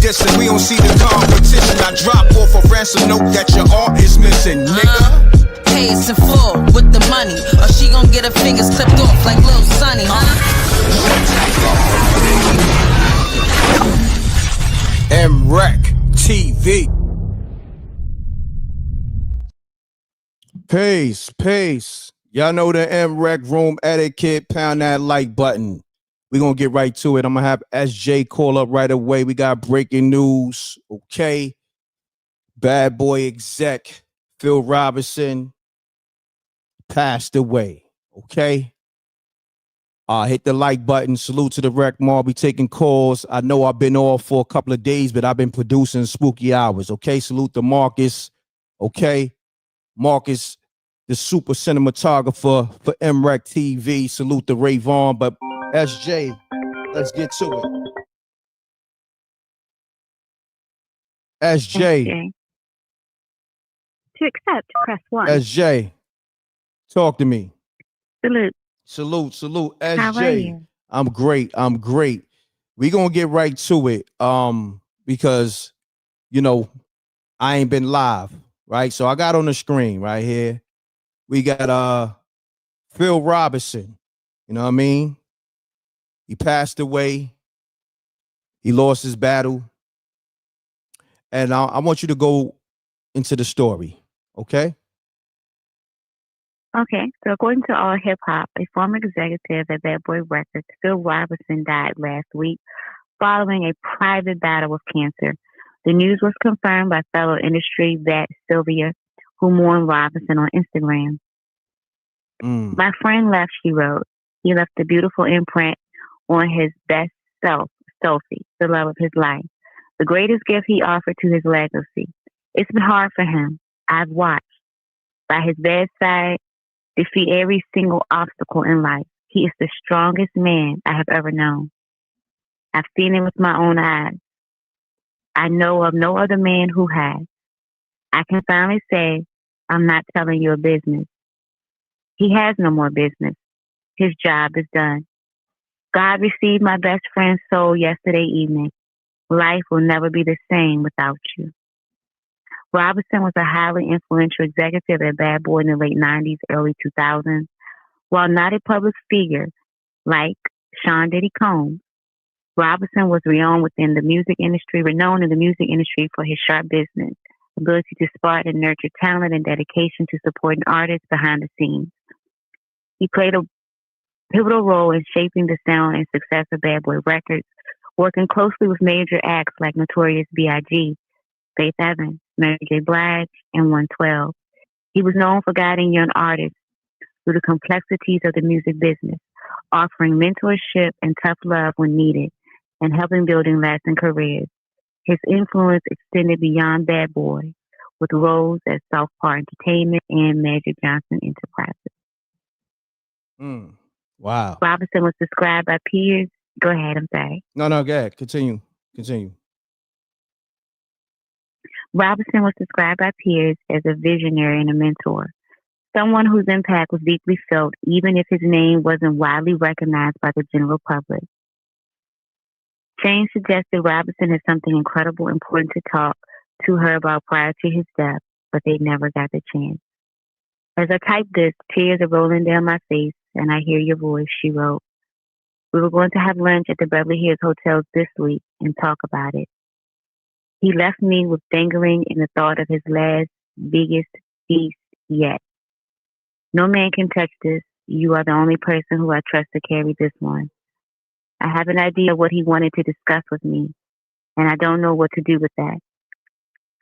Dissing, we don't see the competition. I drop off a ransom note that your art is missing, nigga. Pay us in full with the money, or she gon' get her fingers clipped off like Lil Sonny, MRecktv. Peace. Y'all know the M.Reck room etiquette. Pound that like button. We're going to get right to it. I'm going to have SJ call up right away. We got breaking news. Okay. Bad boy Exec, Phil Robinson, passed away. Okay. Hit the like button. Salute to the Rec Mall. Be taking calls. I know I've been off for a couple of days, but I've been producing spooky hours. Okay. Salute to Marcus. Okay. Marcus, the super cinematographer for MRecktv. Salute to Ray Vaughn. But SJ, let's get to it. SJ. To accept, press 1. SJ, talk to me. Salute. SJ. How are you? I'm great. We're gonna get right to it. Because I ain't been live, right? So I got on the screen right here. We got Phil Robinson. You know what I mean? He passed away. He lost his battle. And I want you to go into the story, okay? Okay, so according to All Hip Hop, a former executive at Bad Boy Records, Phil Robinson died last week following a private battle with cancer. The news was confirmed by fellow industry vet Sylvia, who mourned Robinson on Instagram. My friend left, she wrote. He left a beautiful imprint on his best self, Sophie, the love of his life, the greatest gift he offered to his legacy. It's been hard for him. I've watched. By his bedside, defeat every single obstacle in life. He is the strongest man I have ever known. I've seen him with my own eyes. I know of no other man who has. I can finally say, I'm not telling you a business. He has no more business. His job is done. God received my best friend's soul yesterday evening. Life will never be the same without you. Robinson was a highly influential executive at Bad Boy in the late 90s, early 2000s. While not a public figure like Sean Diddy Combs, Robinson was renowned in the music industry for his sharp business, ability to spot and nurture talent, and dedication to supporting artists behind the scenes. He played a pivotal role in shaping the sound and success of Bad Boy Records, working closely with major acts like Notorious B.I.G., Faith Evans, Mary J. Blige, and 112. He was known for guiding young artists through the complexities of the music business, offering mentorship and tough love when needed, and helping building lasting careers. His influence extended beyond Bad Boy, with roles at Southpaw Entertainment and Magic Johnson Enterprises. Wow. Robinson was described by peers. Go ahead, I'm sorry. No, go ahead. Continue. Robinson was described by peers as a visionary and a mentor, someone whose impact was deeply felt even if his name wasn't widely recognized by the general public. Jane suggested Robinson had something incredible important to talk to her about prior to his death, but they never got the chance. As I type this, tears are rolling down my face, and I hear your voice, she wrote. We were going to have lunch at the Beverly Hills Hotel this week and talk about it. He left me with dangling in the thought of his last, biggest feast yet. No man can touch this. You are the only person who I trust to carry this one. I have an idea of what he wanted to discuss with me, and I don't know what to do with that.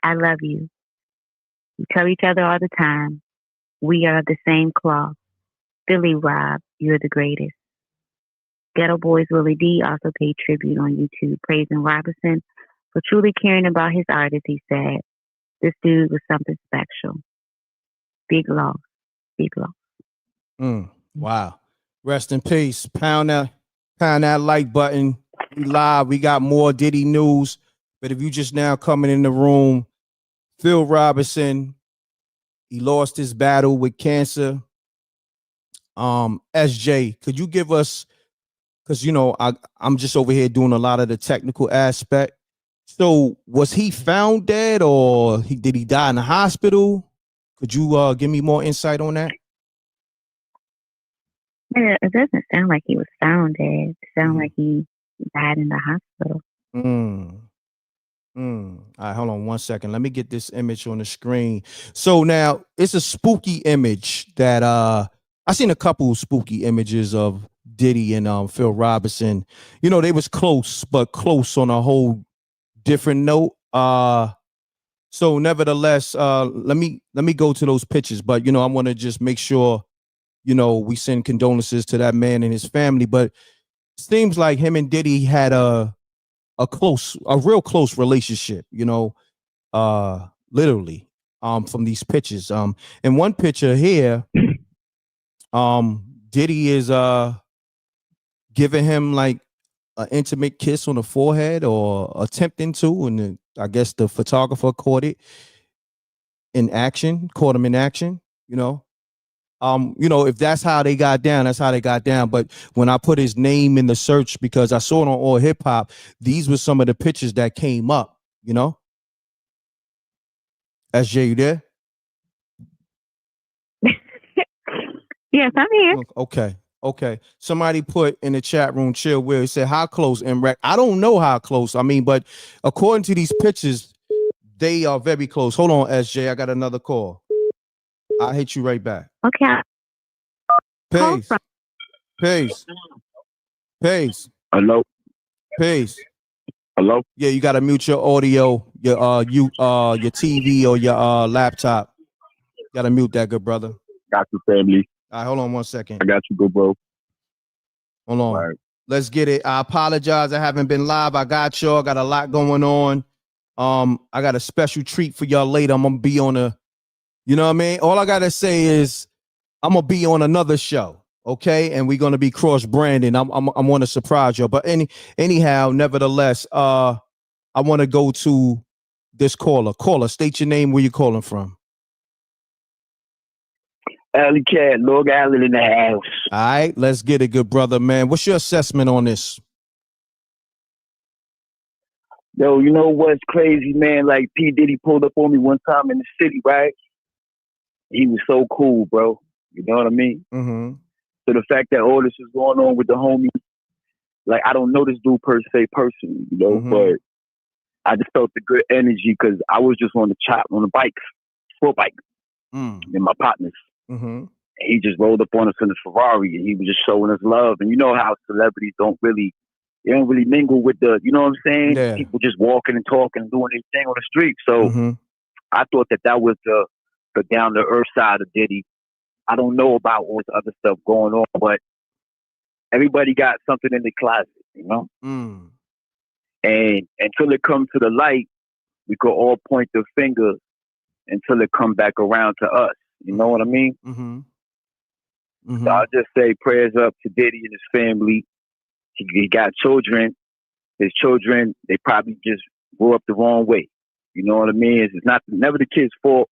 I love you. We tell each other all the time. We are the same cloth. Philly Rob, you're the greatest. Ghetto Boys Willie D also paid tribute on YouTube, praising Robinson for truly caring about his artists. He said, "This dude was something special. Big loss, big loss." Wow. Rest in peace. Pound that like button. We live. We got more Diddy news. But if you just now coming in the room, Phil Robinson, he lost his battle with cancer. SJ, could you give us, because I'm just over here doing a lot of the technical aspect. So was he found dead, or did he die in the hospital? Could you give me more insight on that? Yeah, it doesn't sound like he was found dead. It sounds like he died in the hospital. All right, hold on one second. Let me get this image on the screen. So now it's a spooky image that I seen a couple of spooky images of Diddy and Phil Robinson. They was close, but close on a whole different note. So nevertheless, let me go to those pictures. But I want to just make sure we send condolences to that man and his family. But it seems like him and Diddy had a real close relationship, literally, from these pictures. In one picture here, Diddy is giving him like an intimate kiss on the forehead, or attempting to, and I guess the photographer caught him in action. If that's how they got down, that's how they got down. But when I put his name in the search, because I saw it on All Hip Hop, these were some of the pictures that came up, SJ, you there? Yes, I'm here. Okay. Somebody put in the chat room, Chill Will, he said, how close, M.Reck? I don't know how close. But according to these pictures, they are very close. Hold on, SJ. I got another call. I'll hit you right back. Okay. Peace. Hello. Peace. Hello. Yeah, you gotta mute your audio, your TV or your laptop. You gotta mute that, good brother. Got you, family. All right, hold on one second. I got you, good bro. Hold on. Right. Let's get it. I apologize. I haven't been live. I got y'all. Got a lot going on. I got a special treat for y'all later. I'm gonna be on all I gotta say is I'm gonna be on another show, okay? And we're gonna be cross branding. I'm want to surprise y'all. But anyhow, nevertheless, I want to go to this caller. Caller, state your name. Where you calling from? Alley Cat, Lord Allen in the house. All right, let's get it, good brother, man. What's your assessment on this? Yo, you know what's crazy, man? Like P. Diddy pulled up on me one time in the city, right? He was so cool, bro. You know what I mean? Mm-hmm. So the fact that all this is going on with the homie, like I don't know this dude per se personally, but I just felt the good energy because I was just on the bike, sport bike, and my partners. Mm-hmm. He just rolled up on us in his Ferrari, and he was just showing us love. And you know how celebrities don't really mingle with the, you know what I'm saying? Yeah. People just walking and talking and doing their thing on the street. So I thought that was the down to earth side of Diddy. I don't know about all this other stuff going on, but everybody got something in the closet, And until it comes to the light, we could all point the finger until it come back around to us. You know what I mean? So I'll just say prayers up to Diddy and his family. He got children. His children, they probably just grew up the wrong way. You know what I mean? It's never the kids' fault.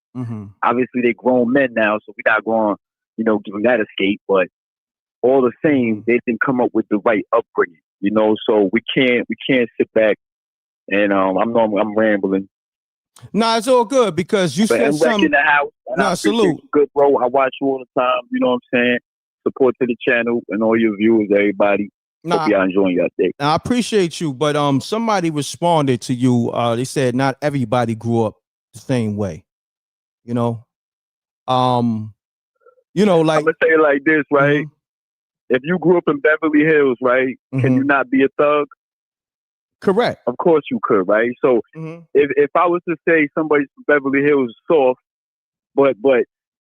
Obviously, they grown men now, so we're not going, give them that escape. But all the same, they didn't come up with the right upbringing. So we can't sit back and I'm rambling. Nah, it's all good because you said something in the house. Nah, salute. Good, bro. I watch you all the time. You know what I'm saying? Support to the channel and all your viewers, everybody. Hope y'all enjoying your day. I appreciate you, but somebody responded to you. They said not everybody grew up the same way. Like I'm gonna say it like this, right? If you grew up in Beverly Hills, right, can you not be a thug? Correct. Of course you could, right? So if I was to say somebody from Beverly Hills is soft, but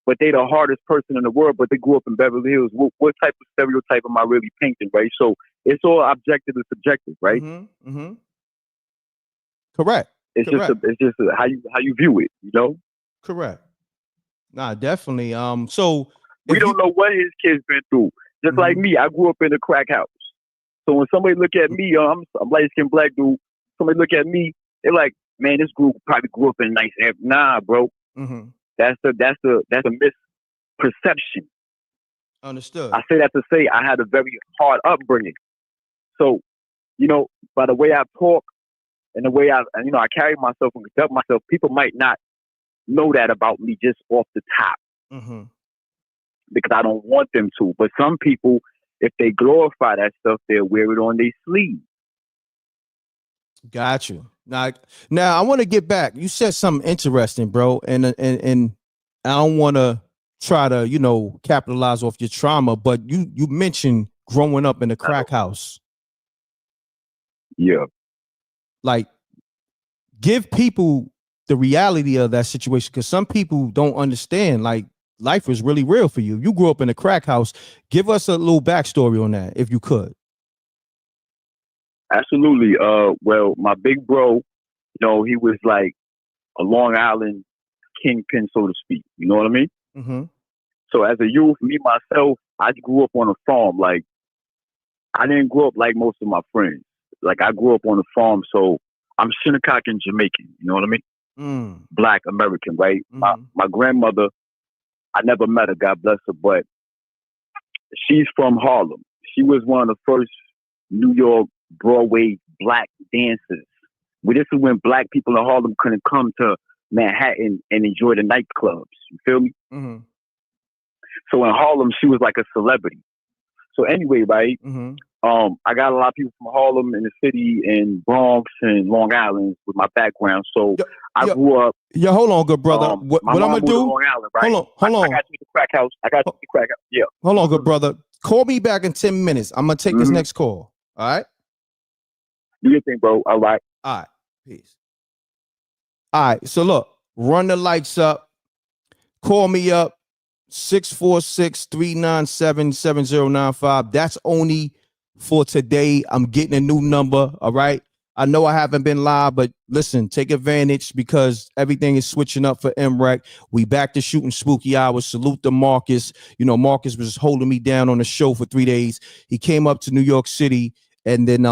but they the hardest person in the world, but they grew up in Beverly Hills. What type of stereotype am I really painting, right? So it's all objective and subjective, right? Correct. It's Correct. just how you view it, you know? Correct. Nah, definitely. So we don't know what his kids been through. Just like me, I grew up in a crack house. So when somebody look at me, I'm light-skinned black dude. Somebody look at me, they're like, man, this group probably grew up in a nice area. Nah, bro. That's a misperception. Understood. I say that to say I had a very hard upbringing. So, you know, by the way I talk and the way I carry myself and conduct myself, people might not know that about me just off the top. Because I don't want them to. But some people, if they glorify that stuff, they'll wear it on their sleeve. Got you. Now I want to get back. You said something interesting, bro, and I don't want to try to, capitalize off your trauma, but you mentioned growing up in a crack house. Yeah. Like, give people the reality of that situation, because some people don't understand. Like, life was really real for you. You grew up in a crack house. Give us a little backstory on that, if you could. Absolutely. Well, my big bro, he was like a Long Island kingpin, so to speak. You know what I mean? So as a youth, me, myself, I grew up on a farm. Like, I didn't grow up like most of my friends. Like, I grew up on a farm, so I'm Shinnecock and Jamaican. You know what I mean? Black American, right? My grandmother, I never met her, God bless her, but she's from Harlem. She was one of the first New York Broadway black dancers. This is when black people in Harlem couldn't come to Manhattan and enjoy the nightclubs. You feel me? So in Harlem, she was like a celebrity. So anyway, right? I got a lot of people from Harlem in the city and Bronx and Long Island with my background. So I grew up. Yeah, hold on, good brother. What I'm gonna do? Long Island, right? Hold on. I got you the crack house. Yeah. Hold on, good brother. Call me back in 10 minutes. I'm gonna take this next call. All right. Do your thing, bro. All right. All right. Peace. All right. So look, run the lights up. Call me up. 646-397-7095. That's only for today. I'm getting a new number. All right. I know I haven't been live, but listen, take advantage because everything is switching up for M.Reck. We back to shooting spooky hours. Salute to Marcus. Marcus was holding me down on the show for 3 days. He came up to New York City, and then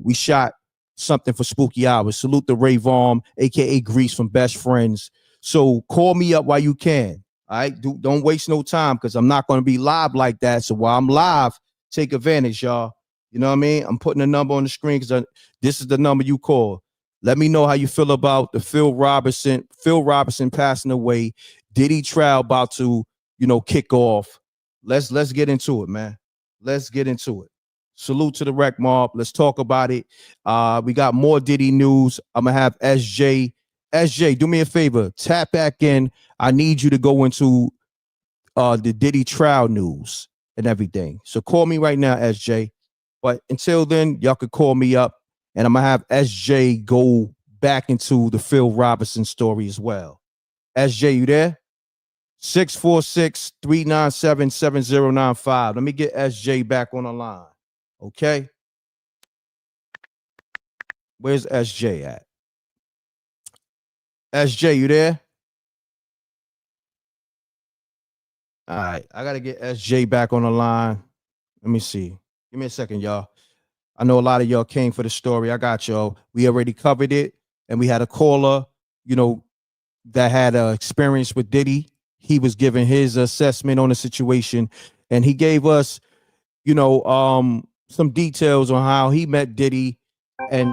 we shot something for spooky hours. Salute to Ray Vaughn, aka Grease from Best Friends. So call me up while you can. All right, don't waste no time because I'm not going to be live like that. So while I'm live, take advantage, y'all. You know what I mean? I'm putting a number on the screen because this is the number you call. Let me know how you feel about the Phil Robertson passing away. Diddy trial about to, kick off. Let's get into it, man. Let's get into it. Salute to the Rec Mob. Let's talk about it. We got more Diddy news. I'm gonna have SJ. SJ, do me a favor. Tap back in. I need you to go into the Diddy trial news and everything. So call me right now, SJ. But until then, y'all could call me up, and I'm gonna have SJ go back into the Phil Robertson story as well. SJ, you there? 646-397-7095. Let me get SJ back on the line. Okay. Where's SJ at? SJ, you there? All right. I got to get SJ back on the line. Let me see. Give me a second, y'all. I know a lot of y'all came for the story. I got y'all. We already covered it. And we had a caller, that had experience with Diddy. He was giving his assessment on the situation. And he gave us, some details on how he met Diddy. And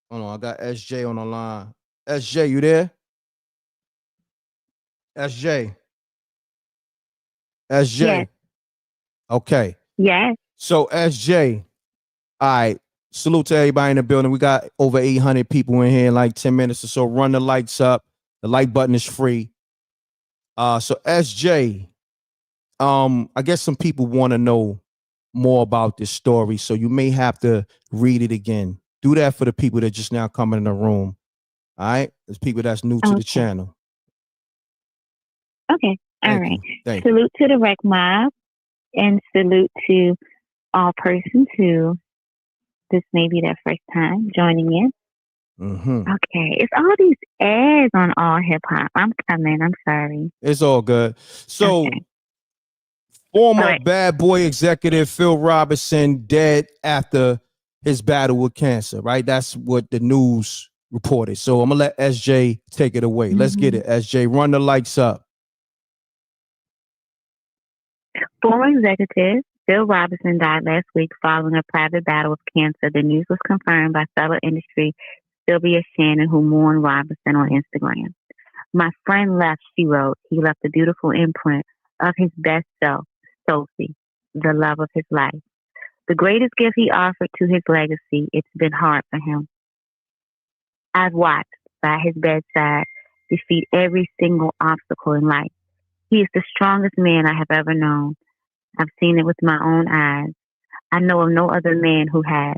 hold on, I got SJ on the line. SJ, you there? SJ. SJ. Yes. Okay. Yes. So SJ, all right. Salute to everybody in the building. We got over 800 people in here in like 10 minutes or so. Run the lights up. The like button is free. So SJ, I guess some people want to know more about this story. So you may have to read it again. Do that for the people that just now coming in the room. All right? There's people that's new to the channel. Okay. All right. Thank Salute to the Rec Mob and salute to all persons who this may be their first time joining in. Okay. It's all these ads on All Hip Hop. I'm coming. I'm sorry. It's all good. So former Bad Boy executive Phil Robinson dead after his battle with cancer, right? That's what the news reported. So I'm gonna let SJ take it away. Let's get it. SJ, run the lights up. Former executive Phil Robinson died last week following a private battle with cancer. The news was confirmed by fellow industry Sylvia Shannon, who mourned Robinson on Instagram. My friend left, she wrote. He left a beautiful imprint of his best self, Sophie, the love of his life. The greatest gift he offered to his legacy. It's been hard for him. I've watched by his bedside defeat every single obstacle in life. He is the strongest man I have ever known. I've seen it with my own eyes. I know of no other man who has.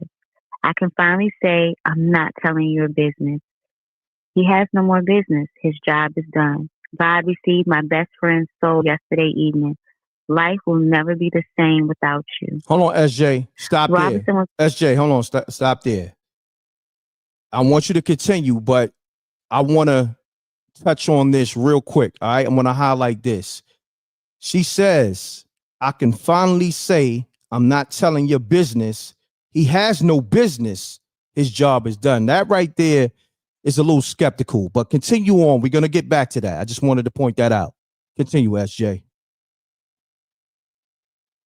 I can finally say, I'm not telling your business. He has no more business. His job is done. God received my best friend's soul yesterday evening. Life will never be the same without you. Hold on, SJ. Stop there. SJ, hold on. Stop there. I want you to continue, but I want to touch on this real quick. All right. I'm going to highlight this. She says, I can finally say I'm not telling your business. He has no business. His job is done. That right there is a little skeptical, but continue on. We're going to get back to that. I just wanted to point that out. Continue, SJ.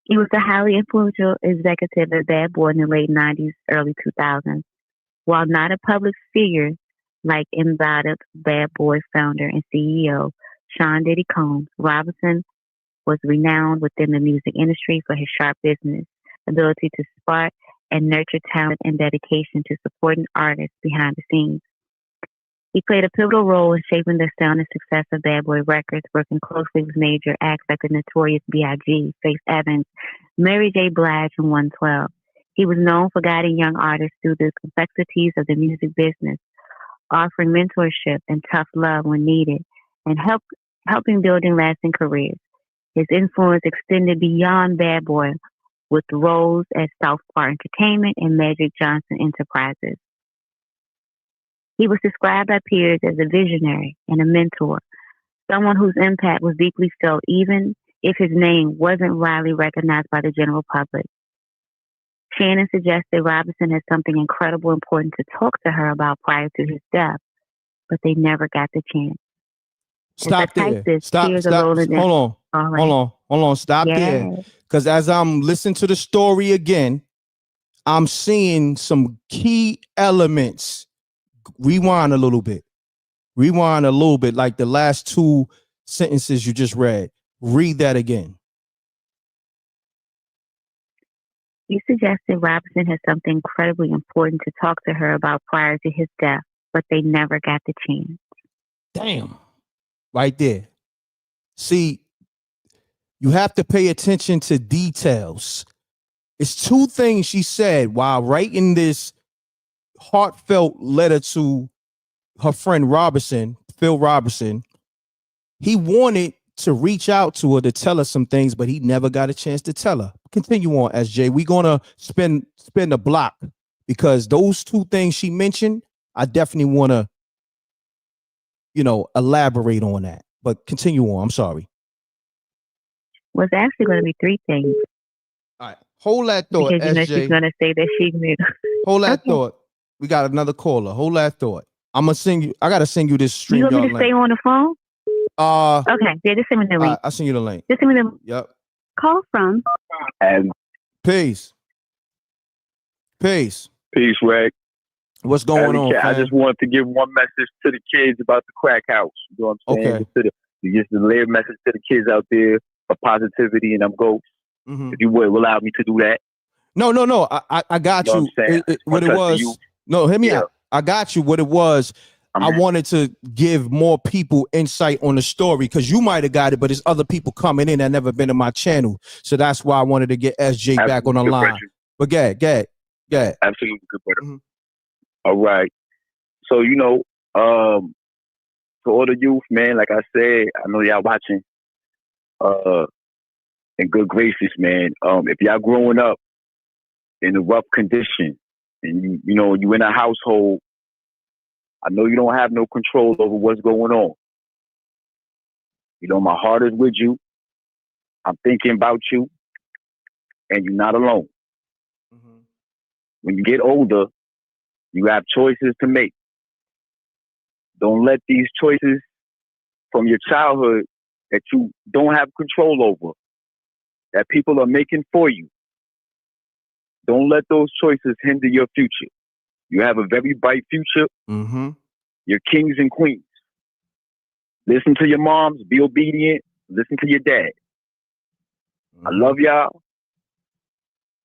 He was a highly influential executive at Bad Boy in the late 90s, early 2000s. While not a public figure like embodied Bad Boy founder and CEO Sean Diddy Combs, Robinson was renowned within the music industry for his sharp business, ability to spark and nurture talent and dedication to supporting artists behind the scenes. He played a pivotal role in shaping the sound and success of Bad Boy Records, working closely with major acts like the Notorious B.I.G., Faith Evans, Mary J. Blige, and 112. He was known for guiding young artists through the complexities of the music business, offering mentorship and tough love when needed, and helping building lasting careers. His influence extended beyond Bad Boy, with roles at South Park Entertainment and Magic Johnson Enterprises. He was described by peers as a visionary and a mentor, someone whose impact was deeply felt even if his name wasn't widely recognized by the general public. Shannon suggested Robinson had something incredible important to talk to her about prior to his death, but they never got the chance. Stop there. Stop. Hold on. Stop there. Because as I'm listening to the story again, I'm seeing some key elements. Rewind a little bit, like the last two sentences you just read. Read that again. He suggested Robinson had something incredibly important to talk to her about prior to his death, but they never got the chance. Damn. Right there. See, you have to pay attention to details. It's two things she said while writing this heartfelt letter to her friend Robinson, Phil Robinson. He wanted to reach out to her to tell her some things, but he never got a chance to tell her. Continue on, SJ. We're gonna spend a block because those two things she mentioned, I definitely want to, elaborate on that. But continue on. I'm sorry. Well, it's actually going to be three things. All right, hold that thought, because SJ. She's going to say that she knew. Hold that thought. We got another caller. Hold that thought. I'm gonna send you. I gotta send you this stream. You want me to stay on the phone? Okay. Yeah, just send me the link. I'll send you the link. Just send me the. Yep. Call from. Peace. Peace, Reck. What's going on? I just wanted to give one message to the kids about the crack house. You know what I'm saying? Okay. Just to lay a message to the kids out there of positivity and goals. Mm-hmm. If you would allow me to do that. No. I got you. What it was. No, hear me out. I got you. What it was. I wanted to give more people insight on the story because you might have got it, but there's other people coming in that never been in my channel. So that's why I wanted to get SJ back on the line. But go ahead. Absolutely good, brother. Mm-hmm. All right. So, to all the youth, man, like I said, I know y'all watching in good graces, man. If y'all growing up in a rough condition and you in a household, I know you don't have no control over what's going on. My heart is with you. I'm thinking about you, and you're not alone. Mm-hmm. When you get older, you have choices to make. Don't let these choices from your childhood that you don't have control over, that people are making for you, don't let those choices hinder your future. You have a very bright future. Mm-hmm. You're kings and queens. Listen to your moms. Be obedient. Listen to your dad. Mm-hmm. I love y'all.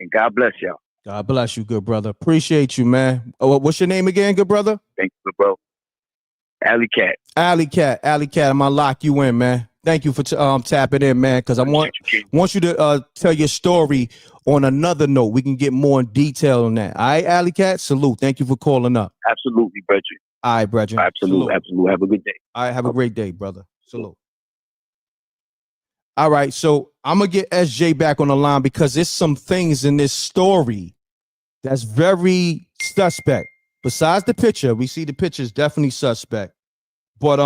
And God bless y'all. God bless you, good brother. Appreciate you, man. Oh, what's your name again, good brother? Thank you, bro. Alley Cat. I'm gonna lock you in, man. Thank you for tapping in, man, because I want you to tell your story on another note. We can get more in detail on that. All right, Alley Cat, salute. Thank you for calling up. Absolutely, brethren. All right, brethren. Absolutely. Have a good day. All right, have a great day, brother. Salute. All right, so I'm going to get SJ back on the line because there's some things in this story that's very suspect. Besides the picture, we see the picture is definitely suspect. But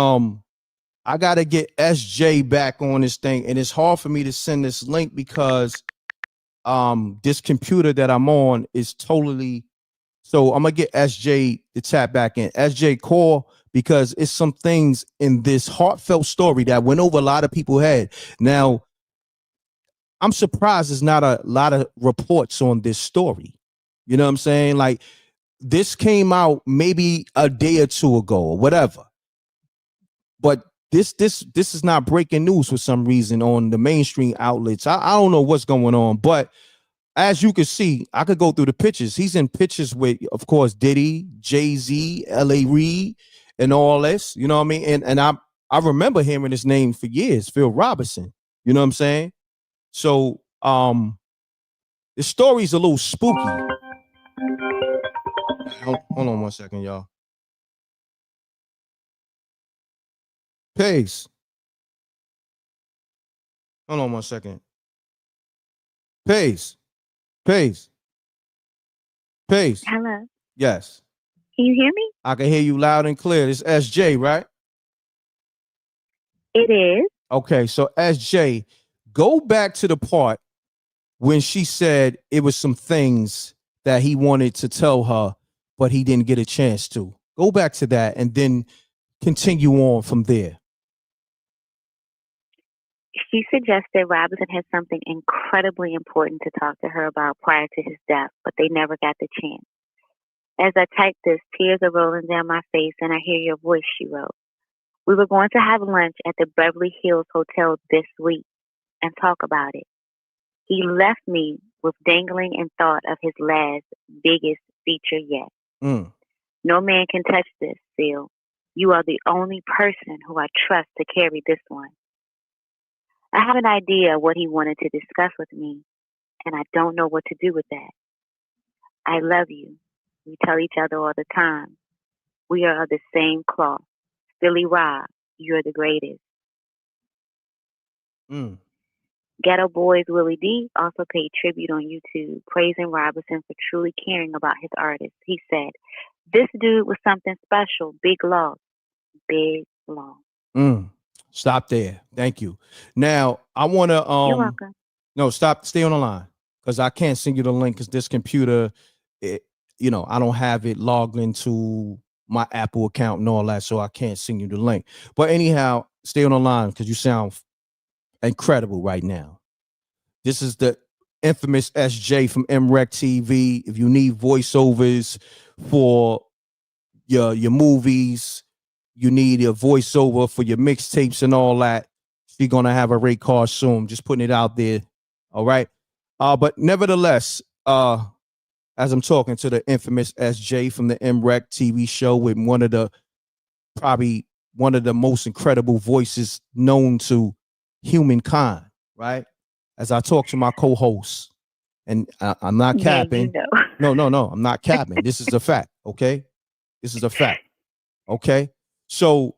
I got to get SJ back on this thing, and it's hard for me to send this link because this computer that I'm on is totally. So I'm gonna get SJ to tap back in. SJ, call because it's some things in this heartfelt story that went over a lot of people's head. Now, I'm surprised there's not a lot of reports on this story. You know what I'm saying? Like, this came out maybe a day or two ago or whatever. But this is not breaking news for some reason on the mainstream outlets. I don't know what's going on, but as you can see, I could go through the pictures. He's in pictures with, of course, Diddy, Jay-Z, L.A. Reid, and all this. You know what I mean? And I remember hearing his name for years, Phil Robinson. You know what I'm saying? So the story's a little spooky. Hold on 1 second, y'all. Pace. Hold on 1 second. Pace. Hello. Yes. Can you hear me? I can hear you loud and clear. It's SJ, right? It is. Okay, so SJ, go back to the part when she said it was some things that he wanted to tell her, but he didn't get a chance to. Go back to that and then continue on from there. She suggested Robinson had something incredibly important to talk to her about prior to his death, but they never got the chance. As I type this, tears are rolling down my face and I hear your voice, she wrote. We were going to have lunch at the Beverly Hills Hotel this week and talk about it. He left me with dangling in thought of his last biggest feature yet. No man can touch this, Phil. You are the only person who I trust to carry this one. I have an idea of what he wanted to discuss with me, and I don't know what to do with that. I love you. We tell each other all the time. We are of the same cloth. Philly Rob, you're the greatest. Ghetto Boys Willie D also paid tribute on YouTube, praising Robinson for truly caring about his artists. He said, this dude was something special. Big loss. Big loss. Stop there. Thank you. Now, I want to... You're welcome. No, stay on the line because I can't send you the link because this computer, I don't have it logged into my Apple account and all that, so I can't send you the link. But anyhow, stay on the line because you sound incredible right now. This is the infamous SJ from MRecktv. If you need voiceovers for your movies, you need a voiceover for your mixtapes and all that, she's gonna have a rate card soon. Just putting it out there. All right. But nevertheless, as I'm talking to the infamous SJ from the M.Reck TV show with one of the probably one of the most incredible voices known to humankind, right? As I talk to my co-hosts, and I'm not capping. Yeah, No, I'm not capping. This is a fact, okay? This is a fact, okay? So,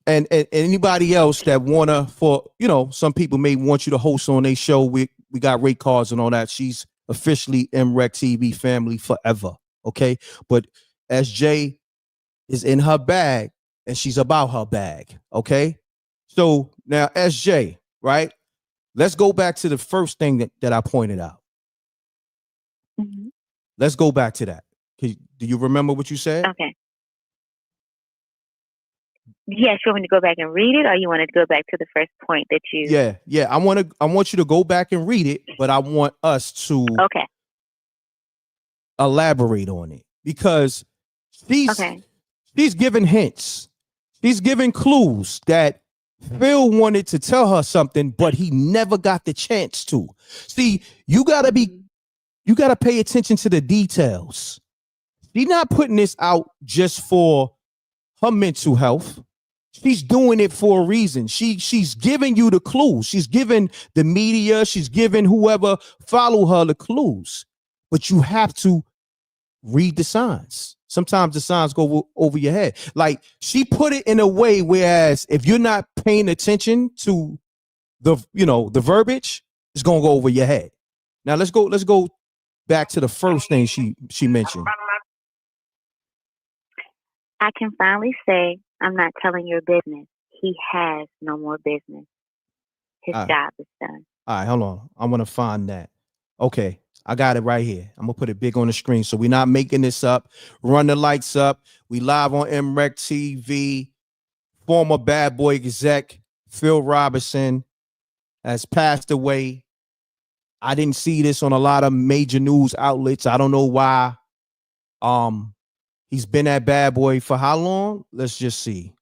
and anybody else that wanna, for some people may want you to host on their show. We got rate cards and all that. She's officially MRecktv family forever, okay? But SJ is in her bag, and she's about her bag, okay? So now SJ, right? Let's go back to the first thing that I pointed out. Mm-hmm. Let's go back to that. Do you remember what you said? Okay. Yes, you want me to go back and read it, or you want to go back to the first point that you? Yeah. I want you to go back and read it, but I want us to elaborate on it, because she's giving hints. She's giving clues that Phil wanted to tell her something, but he never got the chance to. See, you gotta pay attention to the details. She's not putting this out just for her mental health. She's doing it for a reason. She's giving you the clues. She's giving the media, she's giving whoever follow her the clues. But you have to read the signs. Sometimes the signs go over your head. Like, she put it in a way whereas if you're not paying attention to the verbiage, it's gonna go over your head. Now let's go back to the first thing she mentioned. I can finally say I'm not telling your business. He has no more business. His job is done. All right, hold on. I want to find that. Okay, I got it right here. I'm gonna put it big on the screen so we're not making this up. Run the lights up. We live on MRecktv. Former bad boy exec Phil Robinson has passed away. I didn't see this on a lot of major news outlets. I don't know why. He's been at Bad Boy for how long? Let's just see.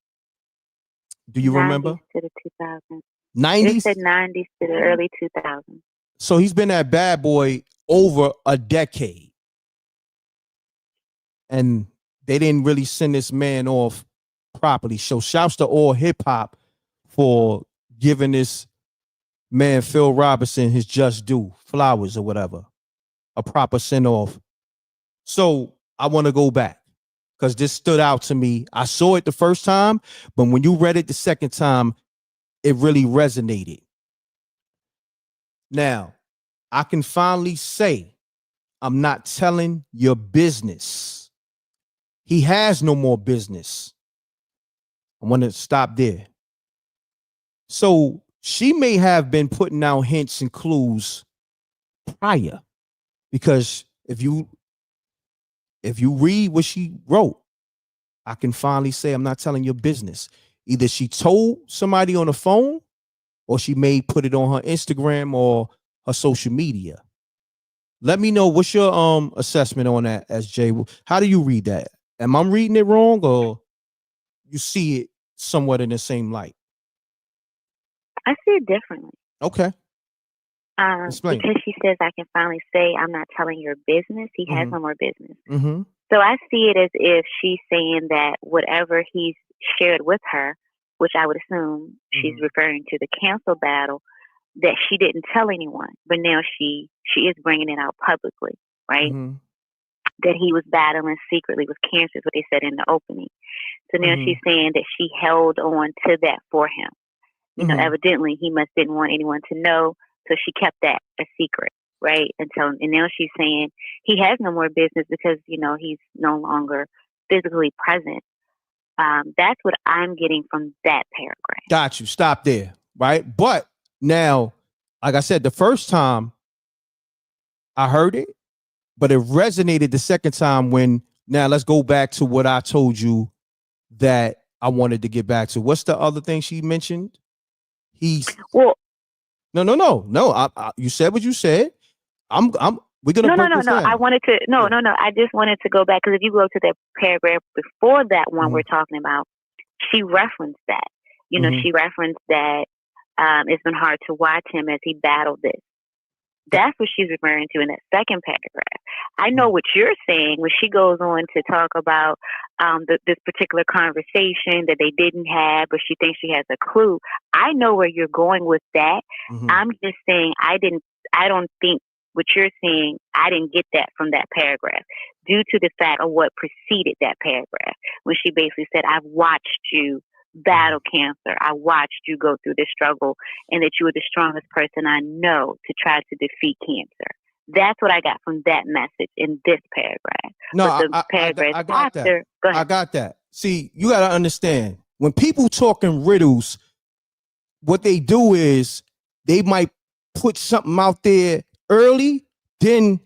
Do you remember? 90s to the 2000s. 90s? It said 90s to the early 2000s. So he's been at Bad Boy over a decade. And they didn't really send this man off properly. So shouts to all hip hop for giving this man Phil Robinson his just due, flowers or whatever, a proper send off. So I want to go back because this stood out to me. I saw it the first time, but when you read it the second time, it really resonated. Now, I can finally say I'm not telling your business. He has no more business. I want to stop there. So she may have been putting out hints and clues prior, because if you read what she wrote, I can finally say I'm not telling your business. Either she told somebody on the phone, or she may put it on her Instagram or her social media. Let me know, what's your assessment on that, SJ? How do you read that? Am I reading it wrong, or you see it somewhat in the same light? I see it differently. Okay. Because she says, I can finally say I'm not telling your business. He has no more business. Mm-hmm. So I see it as if she's saying that whatever he's shared with her, which I would assume she's referring to the cancel battle, that she didn't tell anyone, but now she is bringing it out publicly, right? That he was battling secretly with cancer, is what they said in the opening. So now she's saying that she held on to that for him. You know, evidently he must didn't want anyone to know, so she kept that a secret, right? And now she's saying he has no more business because, you know, he's no longer physically present. That's what I'm getting from that paragraph. Got you. Stop there, right? But now, like I said, the first time I heard it, but it resonated the second time now let's go back to what I told you that I wanted to get back to. What's the other thing she mentioned? No. You said what you said. We're gonna break this down. I wanted to I just wanted to go back, because if you go to that paragraph before that one we're talking about, she referenced that. You know, she referenced that it's been hard to watch him as he battled this. That's what she's referring to in that second paragraph. I know what you're saying when she goes on to talk about this particular conversation that they didn't have, but she thinks she has a clue. I know where you're going with that. I'm just saying I don't think what you're saying, I didn't get that from that paragraph due to the fact of what preceded that paragraph when she basically said, I've watched you battle cancer. I watched you go through this struggle and that you were the strongest person I know to try to defeat cancer. That's what I got from that message in this paragraph. No, I got that. I got that. See, you got to understand, when people talk in riddles, what they do is they might put something out there early, then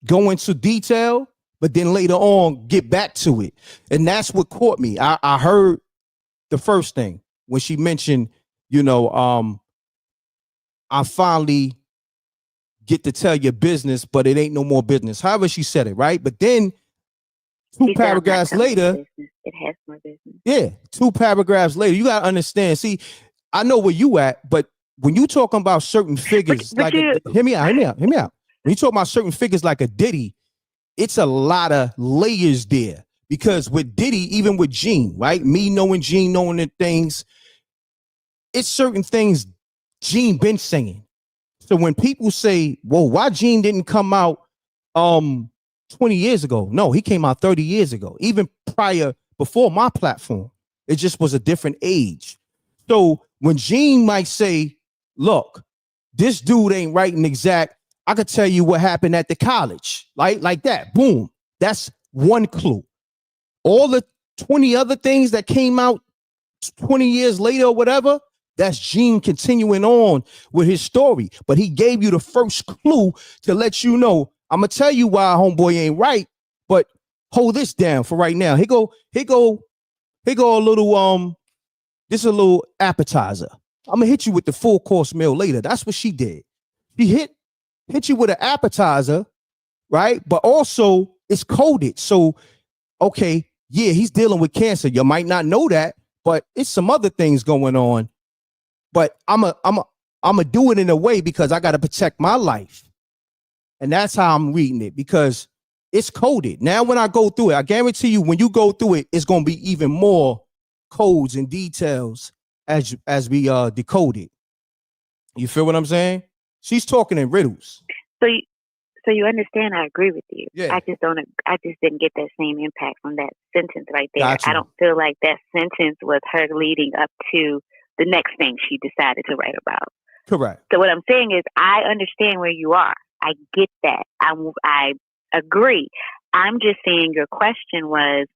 go into detail, but then later on get back to it. And that's what caught me. I heard the first thing when she mentioned, I finally get to tell your business, but it ain't no more business. However she said it, right? But then two paragraphs later, it has more business. Yeah, 2 paragraphs later, you gotta understand. See, I know where you at, but when you talking about certain figures, hear me out. When you talk about certain figures like a Diddy, it's a lot of layers there. Because with Diddy, even with Gene, right? Me knowing Gene, knowing the things, it's certain things Gene been saying. So when people say, "Whoa, why Gene didn't come out 20 years ago?" No, he came out 30 years ago, even before my platform. It just was a different age. So when Gene might say, "Look, this dude ain't writing exact," I could tell you what happened at the college, like that. Boom. That's one clue. All the 20 other things that came out 20 years later or whatever, that's Gene continuing on with his story. But he gave you the first clue to let you know, I'm going to tell you why homeboy ain't right, but hold this down for right now. Here go a little, this is a little appetizer. I'm going to hit you with the full course meal later. That's what she did. She hit you with an appetizer, right? But also it's coded. So, okay, yeah, he's dealing with cancer. You might not know that, but it's some other things going on. But I'm a do it in a way because I got to protect my life. And that's how I'm reading it, because it's coded. Now, when I go through it, I guarantee you, when you go through it, it's going to be even more codes and details as we decode it. You feel what I'm saying? She's talking in riddles. So you understand, I agree with you. Yeah. I just didn't get that same impact from that sentence right there. Gotcha. I don't feel like that sentence was her leading up to the next thing she decided to write about. Correct. So what I'm saying is, I understand where you are. I get that. I agree. I'm just saying your question was,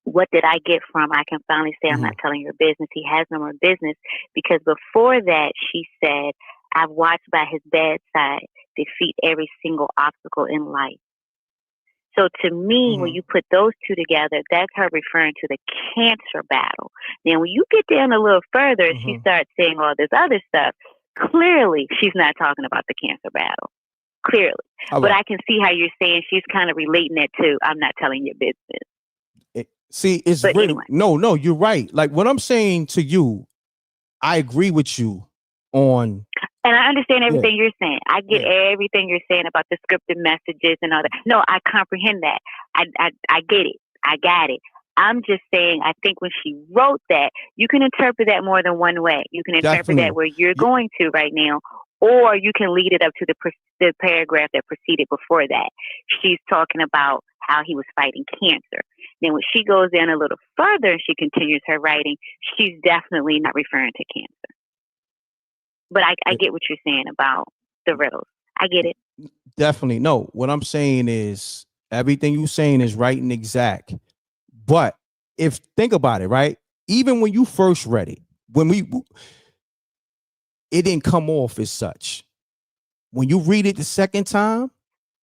what did I get from, I can finally say I'm not telling your business. He has no more business. Because before that, she said, I've watched by his bedside defeat every single obstacle in life. So to me, when you put those two together, that's her referring to the cancer battle. Now, when you get down a little further, she starts saying all this other stuff. Clearly, she's not talking about the cancer battle. Clearly. Right. But I can see how you're saying she's kind of relating that to, I'm not telling your business. It's really, anyway. No, you're right. Like what I'm saying to you, I agree with you on. And I understand everything you're saying. I get everything you're saying about the scripted messages and all that. No, I comprehend that. I get it. I got it. I'm just saying, I think when she wrote that, you can interpret that more than one way. You can interpret that where you're going to right now, or you can lead it up to the paragraph that preceded before that. She's talking about how he was fighting cancer. Then when she goes in a little further and she continues her writing, she's definitely not referring to cancer. But I get what you're saying about the riddles. I get it. Definitely. No, what I'm saying is everything you're saying is right and exact. But think about it, right? Even when you first read it, it didn't come off as such. When you read it the second time.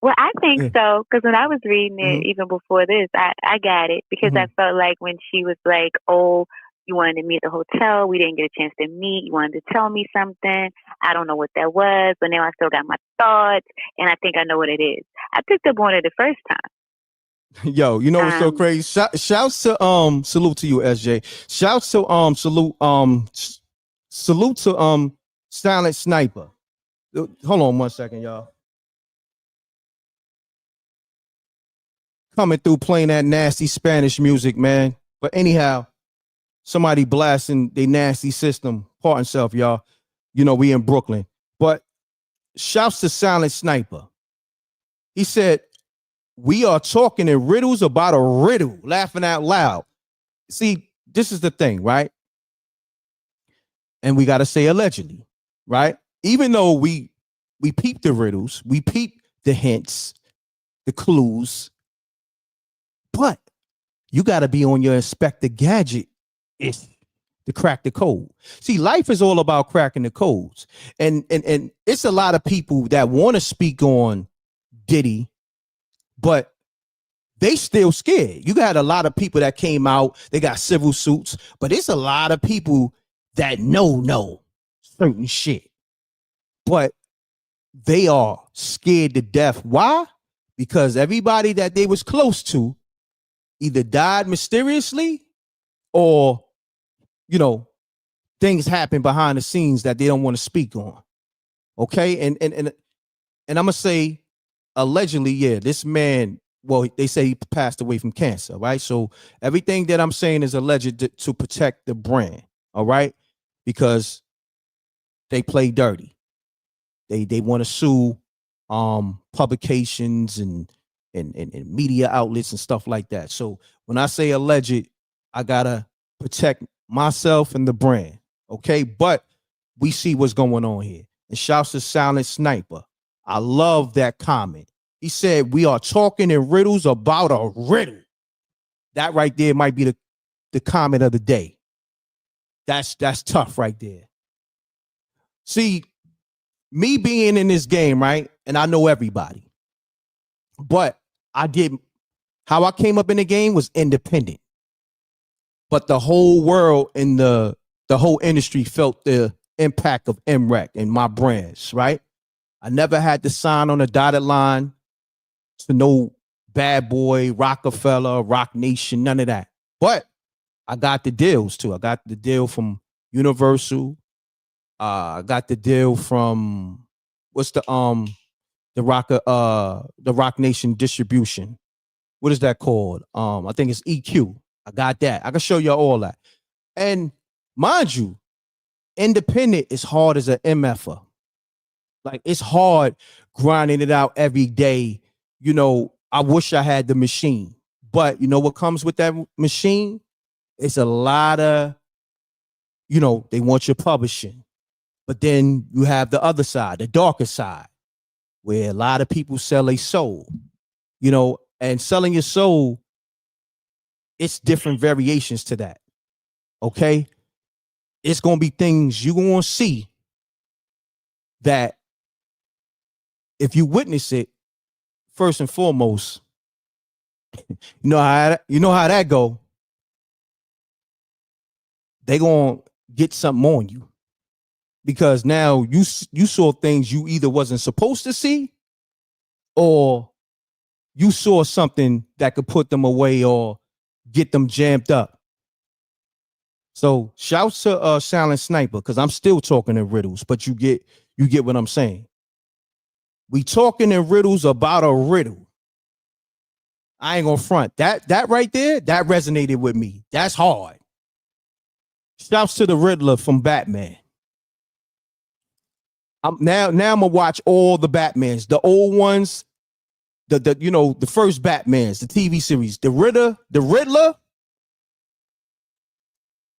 Well, I think so, because when I was reading it, even before this, I got it, because I felt like when she was like, oh, you wanted to meet at the hotel, we didn't get a chance to meet, you wanted to tell me something, I don't know what that was, but now I still got my thoughts, and I think I know what it is. I picked up on it the first time. Yo, you know what's so crazy? Shouts to salute to you, SJ. Shouts to salute to Silent Sniper. Hold on 1 second, y'all. Coming through playing that nasty Spanish music, man. But anyhow, somebody blasting their nasty system. Pardon self, y'all. You know, we in Brooklyn. But shouts to Silent Sniper. He said, we are talking in riddles about a riddle, laughing out loud. See, this is the thing, right? And we got to say allegedly, right? Even though we peep the riddles, we peep the hints, the clues, but you got to be on your Inspector Gadget to crack the code. See, life is all about cracking the codes. And it's a lot of people that want to speak on Diddy, but they still scared. You got a lot of people that came out, they got civil suits, but it's a lot of people that know certain shit. But they are scared to death. Why? Because everybody that they was close to either died mysteriously or, you know, things happen behind the scenes that they don't want to speak on. Okay? And I'm gonna say allegedly, yeah, this man, well, they say he passed away from cancer, right? So everything that I'm saying is alleged to protect the brand, all right? Because they play dirty. They want to sue publications and media outlets and stuff like that. So when I say alleged, I gotta protect myself and the brand, okay? But we see what's going on here. And shouts to Silent Sniper. I love that comment. He said, we are talking in riddles about a riddle. That right there might be the comment of the day. That's tough right there. See, me being in this game, right? And I know everybody, but how I came up in the game was independent. But the whole world and the whole industry felt the impact of M.Reck and my brands, right? I never had to sign on a dotted line to no Bad Boy, Rockefeller, Rock Nation, none of that. But I got the deals too. I got the deal from Universal. I got the deal from the Rock Nation distribution. What is that called? I think it's EQ. I got that. I can show you all that. And mind you, independent is hard as an MFer. Like, it's hard grinding it out every day. You know, I wish I had the machine, but you know what comes with that machine? It's a lot of, you know, they want your publishing, but then you have the other side, the darker side, where a lot of people sell a soul, you know, and selling your soul, it's different variations to that. Okay. It's going to be things you're going to see that if you witness it, first and foremost, you know how that go. They gonna get something on you because now you saw things you either wasn't supposed to see, or you saw something that could put them away or get them jammed up. So shouts to Silent Sniper, because I'm still talking in riddles, but you get what I'm saying. We talking in riddles about a riddle. I ain't gonna front. That right there, that resonated with me. That's hard. Shouts to the Riddler from Batman. Now I'm gonna watch all the Batmans, the old ones, the first Batmans, the TV series. The Riddler,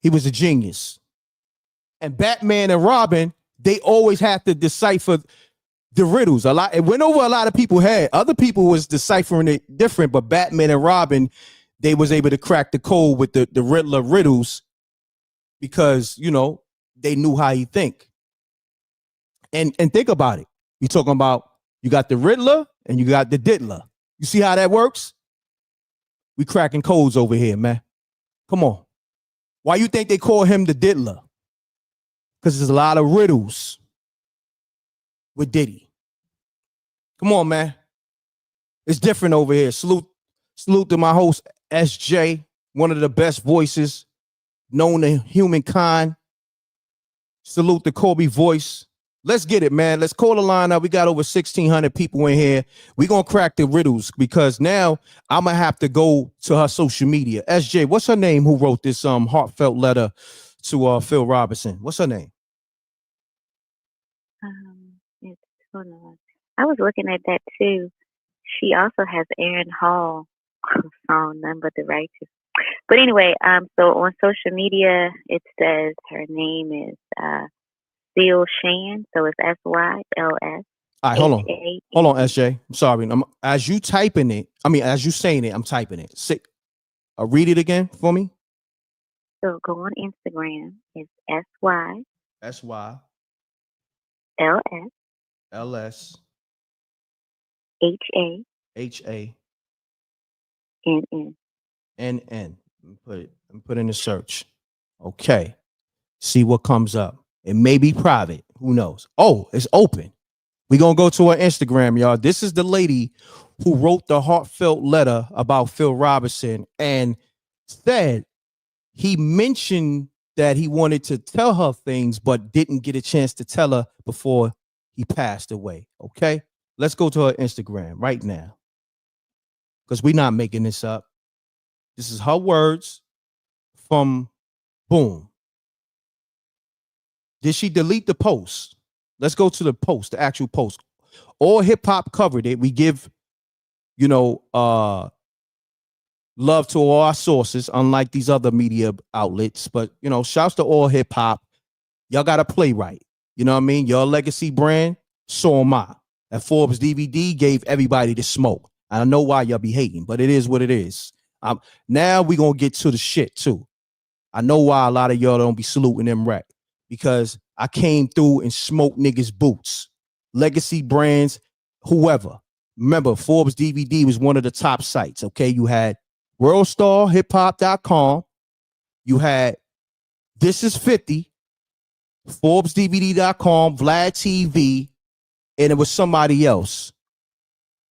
he was a genius. And Batman and Robin, they always have to decipher the riddles. It went over a lot of people's head. Other people was deciphering it different, but Batman and Robin, they was able to crack the code with the Riddler riddles because, you know, they knew how he think. And think about it. You're talking about, you got the Riddler and you got the Diddler. You see how that works? We cracking codes over here, man. Come on. Why you think they call him the Diddler? Because there's a lot of riddles with Diddy. Come on, man. It's different over here. Salute to my host, SJ, one of the best voices known to humankind. Salute to Kobe Voice, Let's get it, man. Let's call the line up. We got over 1,600 people in here. We're going to crack the riddles because now I'm going to have to go to her social media. SJ, what's her name who wrote this heartfelt letter to Phil Robinson? What's her name? Hold on. I was looking at that too. She also has Aaron Hall song, None But the Righteous. But anyway, so on social media, it says her name is Syl Shan. So it's SYLS. All right, hold on, SJ. I'm sorry. As you typing it, as you saying it, I'm typing it. Read it again for me. So go on Instagram. It's SYLS HANN. Put in the search. Okay. See what comes up. It may be private. Who knows? Oh, it's open. We're going to go to her Instagram, y'all. This is the lady who wrote the heartfelt letter about Phil Robinson and said he mentioned that he wanted to tell her things, but didn't get a chance to tell her before he passed away. Okay. Let's go to her Instagram right now. Because we're not making this up. This is her words from Boom. Did she delete the post? Let's go to the post, the actual post. All Hip Hop covered it. We give, love to all our sources, unlike these other media outlets. But, shouts to All Hip Hop. Y'all got to play right. You know what I mean? Your legacy brand, so am I. That Forbes DVD gave everybody the smoke. I know why y'all be hating, but it is what it is. Now we going to get to the shit, too. I know why a lot of y'all don't be saluting M.Reck. Because I came through and smoked niggas' boots. Legacy brands, whoever. Remember, Forbes DVD was one of the top sites, okay? You had worldstarhiphop.com. You had This Is 50, ForbesDVD.com, Vlad TV, and it was somebody else.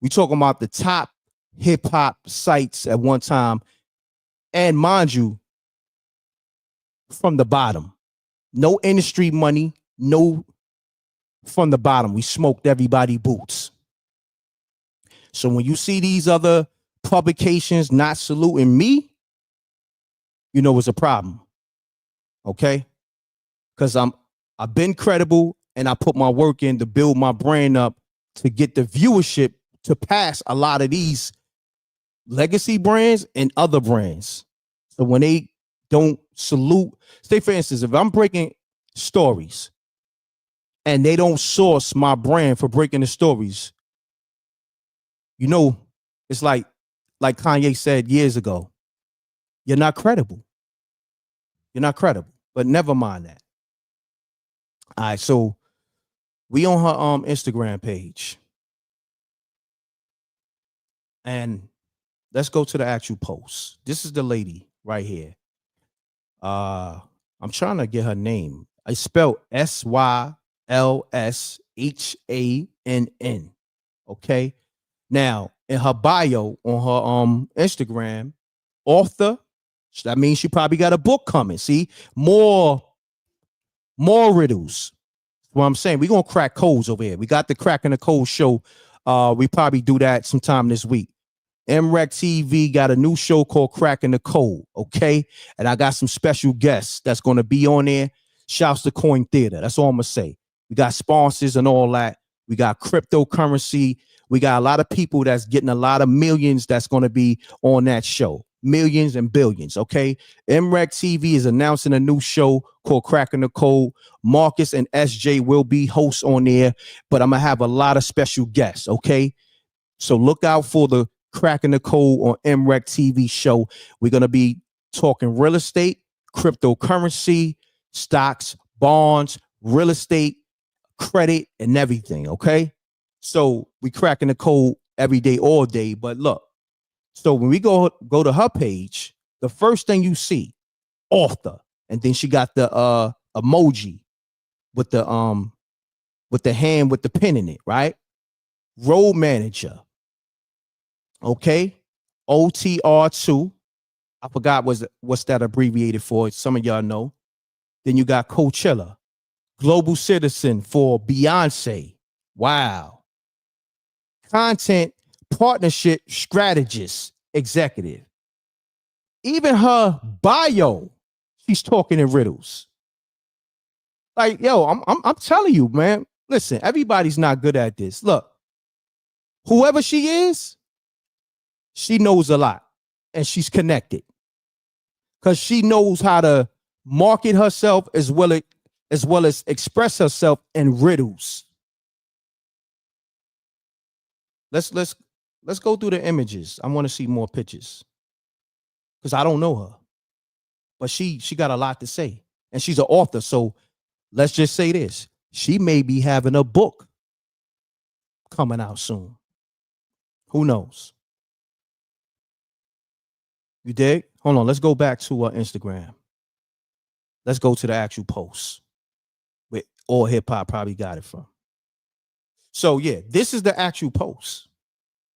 We talking about the top hip-hop sites at one time. And mind you, from the bottom. No industry money, no from the bottom. We smoked everybody boots. So when you see these other publications not saluting me, it's a problem. Okay? Because I've been credible and I put my work in to build my brand up to get the viewership to pass a lot of these legacy brands and other brands. So when they don't salute, say for instance, if I'm breaking stories and they don't source my brand for breaking the stories, it's like Kanye said years ago, you're not credible. You're not credible. But never mind that. All right, so we on her Instagram page. And let's go to the actual post. This is the lady right here. I'm trying to get her name. I spelled SYLSHANN. Okay. Now, in her bio on her Instagram, author, that means she probably got a book coming. See, more riddles. That's what I'm saying. We're gonna crack codes over here. We got the Cracking the Code show. We probably do that sometime this week. MRecktv got a new show called Cracking the Code, okay? And I got some special guests that's going to be on there. Shouts to Coin Theater. That's all I'm going to say. We got sponsors and all that. We got cryptocurrency. We got a lot of people that's getting a lot of millions that's going to be on that show. Millions and billions, okay? MRecktv is announcing a new show called Cracking the Code. Marcus and SJ will be hosts on there, but I'm going to have a lot of special guests, okay? So look out for the Cracking the Code on MRecktv show. We're going to be talking real estate, cryptocurrency, stocks, bonds, real estate, credit, and everything. Okay. So we cracking the code every day, all day. But look, so when we go to her page, the first thing you see, author, and then she got the emoji with the hand with the pen in it, right? Road manager. Okay, OTR2. I forgot what's that abbreviated for. Some of y'all know. Then you got Coachella. Global citizen for Beyonce. Wow. Content partnership strategist executive. Even her bio, she's talking in riddles. Like, yo, I'm telling you, man. Listen, everybody's not good at this. Look, whoever she is, she knows a lot, and she's connected because she knows how to market herself as well as express herself in riddles. Let's go through the images. I want to see more pictures because I don't know her, but she got a lot to say, and she's an author. So let's just say this: she may be having a book coming out soon. Who knows? You dig? Hold on. Let's go back to Instagram. Let's go to the actual post where All Hip Hop probably got it from. So yeah, this is the actual post.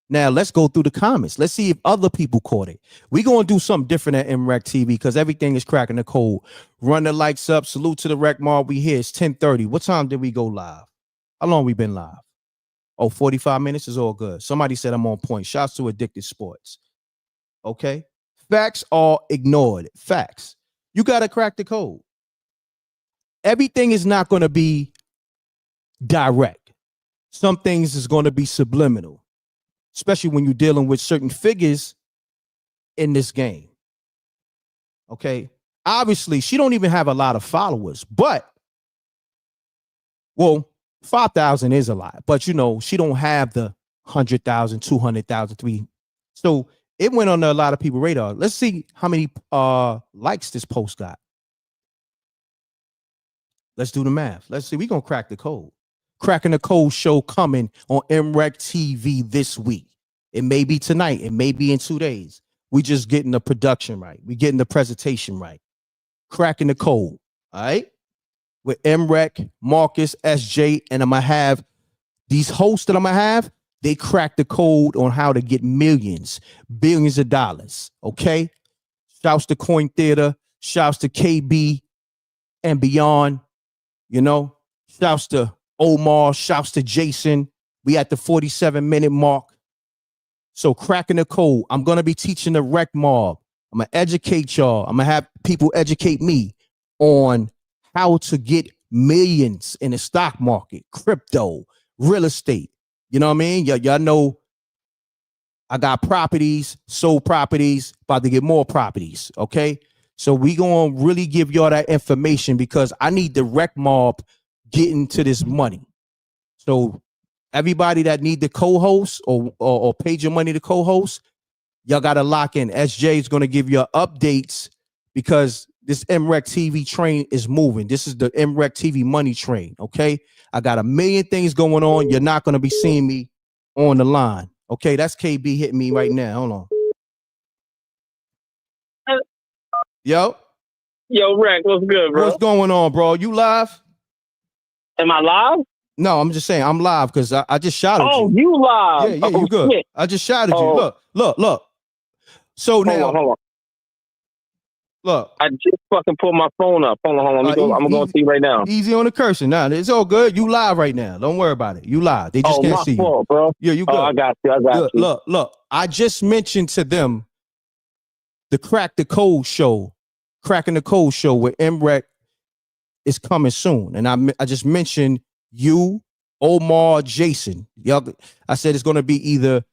Now let's go through the comments. Let's see if other people caught it. We're going to do something different at MRecktv because everything is cracking the code. Run the likes up. Salute to the Rec Mob. We here. It's 10:30. What time did we go live? How long we been live? Oh, 45 minutes is all good. Somebody said I'm on point. Shouts to Addicted Sports. Okay. Facts are ignored. Facts. You got to crack the code. Everything is not going to be direct. Some things is going to be subliminal, especially when you're dealing with certain figures in this game. Okay. Obviously, she don't even have a lot of followers, but, well, 5,000 is a lot, but you know, she don't have the 100,000, 200,000, 3. So it went on a lot of people's radar. Let's see how many likes this post got. Let's do the math. Let's see. We're going to crack the code. Cracking the Code show coming on MRecktv this week. It may be tonight. It may be in 2 days. We just getting the production right. We getting the presentation right. Cracking the code. All right. With M.Reck, Marcus, SJ, and I'm going to have these hosts that I'm going to have. They crack the code on how to get millions, billions of dollars. Okay. Shouts to Coin Theater. Shouts to KB and beyond. You know, shouts to Omar. Shouts to Jason. We at the 47-minute mark. So cracking the code. I'm going to be teaching the Rec Mob. I'm going to educate y'all. I'm going to have people educate me on how to get millions in the stock market, crypto, real estate. You know what I mean? Y'all know I got properties, sold properties, about to get more properties. Okay. So we going to really give y'all that information because I need the Rec Mob getting to this money. So everybody that need the co-host or paid your money to co-host, y'all got to lock in. SJ is going to give you updates because this MRecktv train is moving. This is the MRecktv money train. Okay. I got a million things going on. You're not going to be seeing me on the line. Okay. That's KB hitting me right now. Hold on. Yo, Reck, what's good, bro? What's going on, bro? You live? Am I live? No, I'm just saying I'm live because I just shouted you. Oh, you live? Yeah, you good. Shit. I just shouted you. Look. So hold on. Look. I just fucking pulled my phone up. Hold on. I'm gonna go see you right now. Easy on the cursing. Nah, it's all good. You live right now. Don't worry about it. You live. They just can't see you. Fault, bro. Yeah, you good. Oh, I got you. Look. I just mentioned to them the Cracking the Code show with M.Reck is coming soon. And I just mentioned you, Omar, Jason. Y'all, I said it's going to be either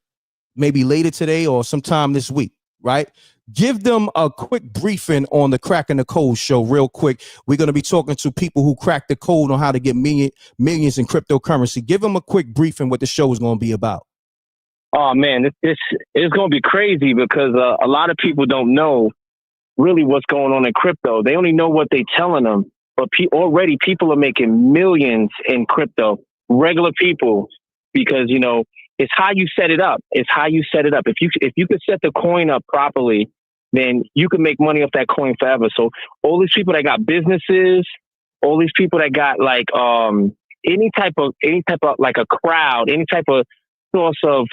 maybe later today or sometime this week, right? Give them a quick briefing on the Cracking the Code show real quick. We're going to be talking to people who crack the code on how to get millions in cryptocurrency. Give them a quick briefing what the show is going to be about. Oh, man, it's going to be crazy because a lot of people don't know really what's going on in crypto. They only know what they're telling them. But already people are making millions in crypto, regular people, because, you know, it's how you set it up. If you could set the coin up properly, then you can make money off that coin forever. So all these people that got businesses, all these people that got like any type of like a crowd, any type of source of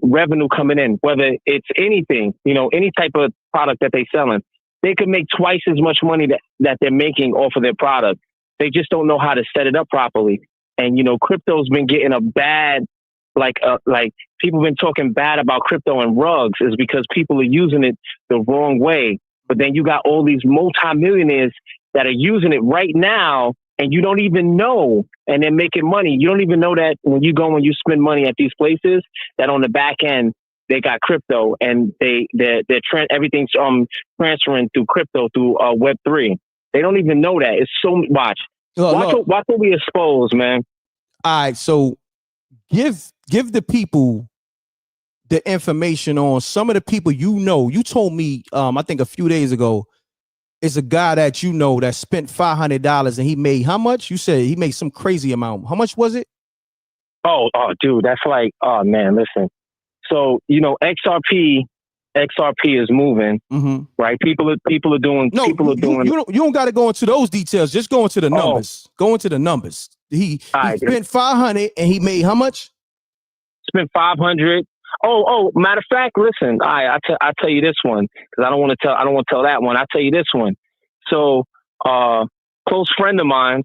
revenue coming in, whether it's anything, any type of product that they selling, they could make twice as much money that they're making off of their product. They just don't know how to set it up properly. And, crypto's been getting a bad, like people been talking bad about crypto and rugs is because people are using it the wrong way. But then you got all these multimillionaires that are using it right now and you don't even know, and they're making money. You don't even know that when you spend money at these places, that on the back end, they got crypto and everything's transferring through crypto through Web3. They don't even know that. It's so watch what we expose, man. All right, so give the people the information on some of the people you told me I think a few days ago is a guy that that spent $500 and he made how much? You said he made some crazy amount. How much was it? Oh, dude, that's like, oh man, listen. So XRP is moving, right? People are doing. You don't got to go into those details. Just go into the numbers. Go into the numbers. He spent 500 and he made how much? Spent 500. Oh, matter of fact, listen, I tell you this one because I don't want to tell that one. I'll tell you this one. So, close friend of mine,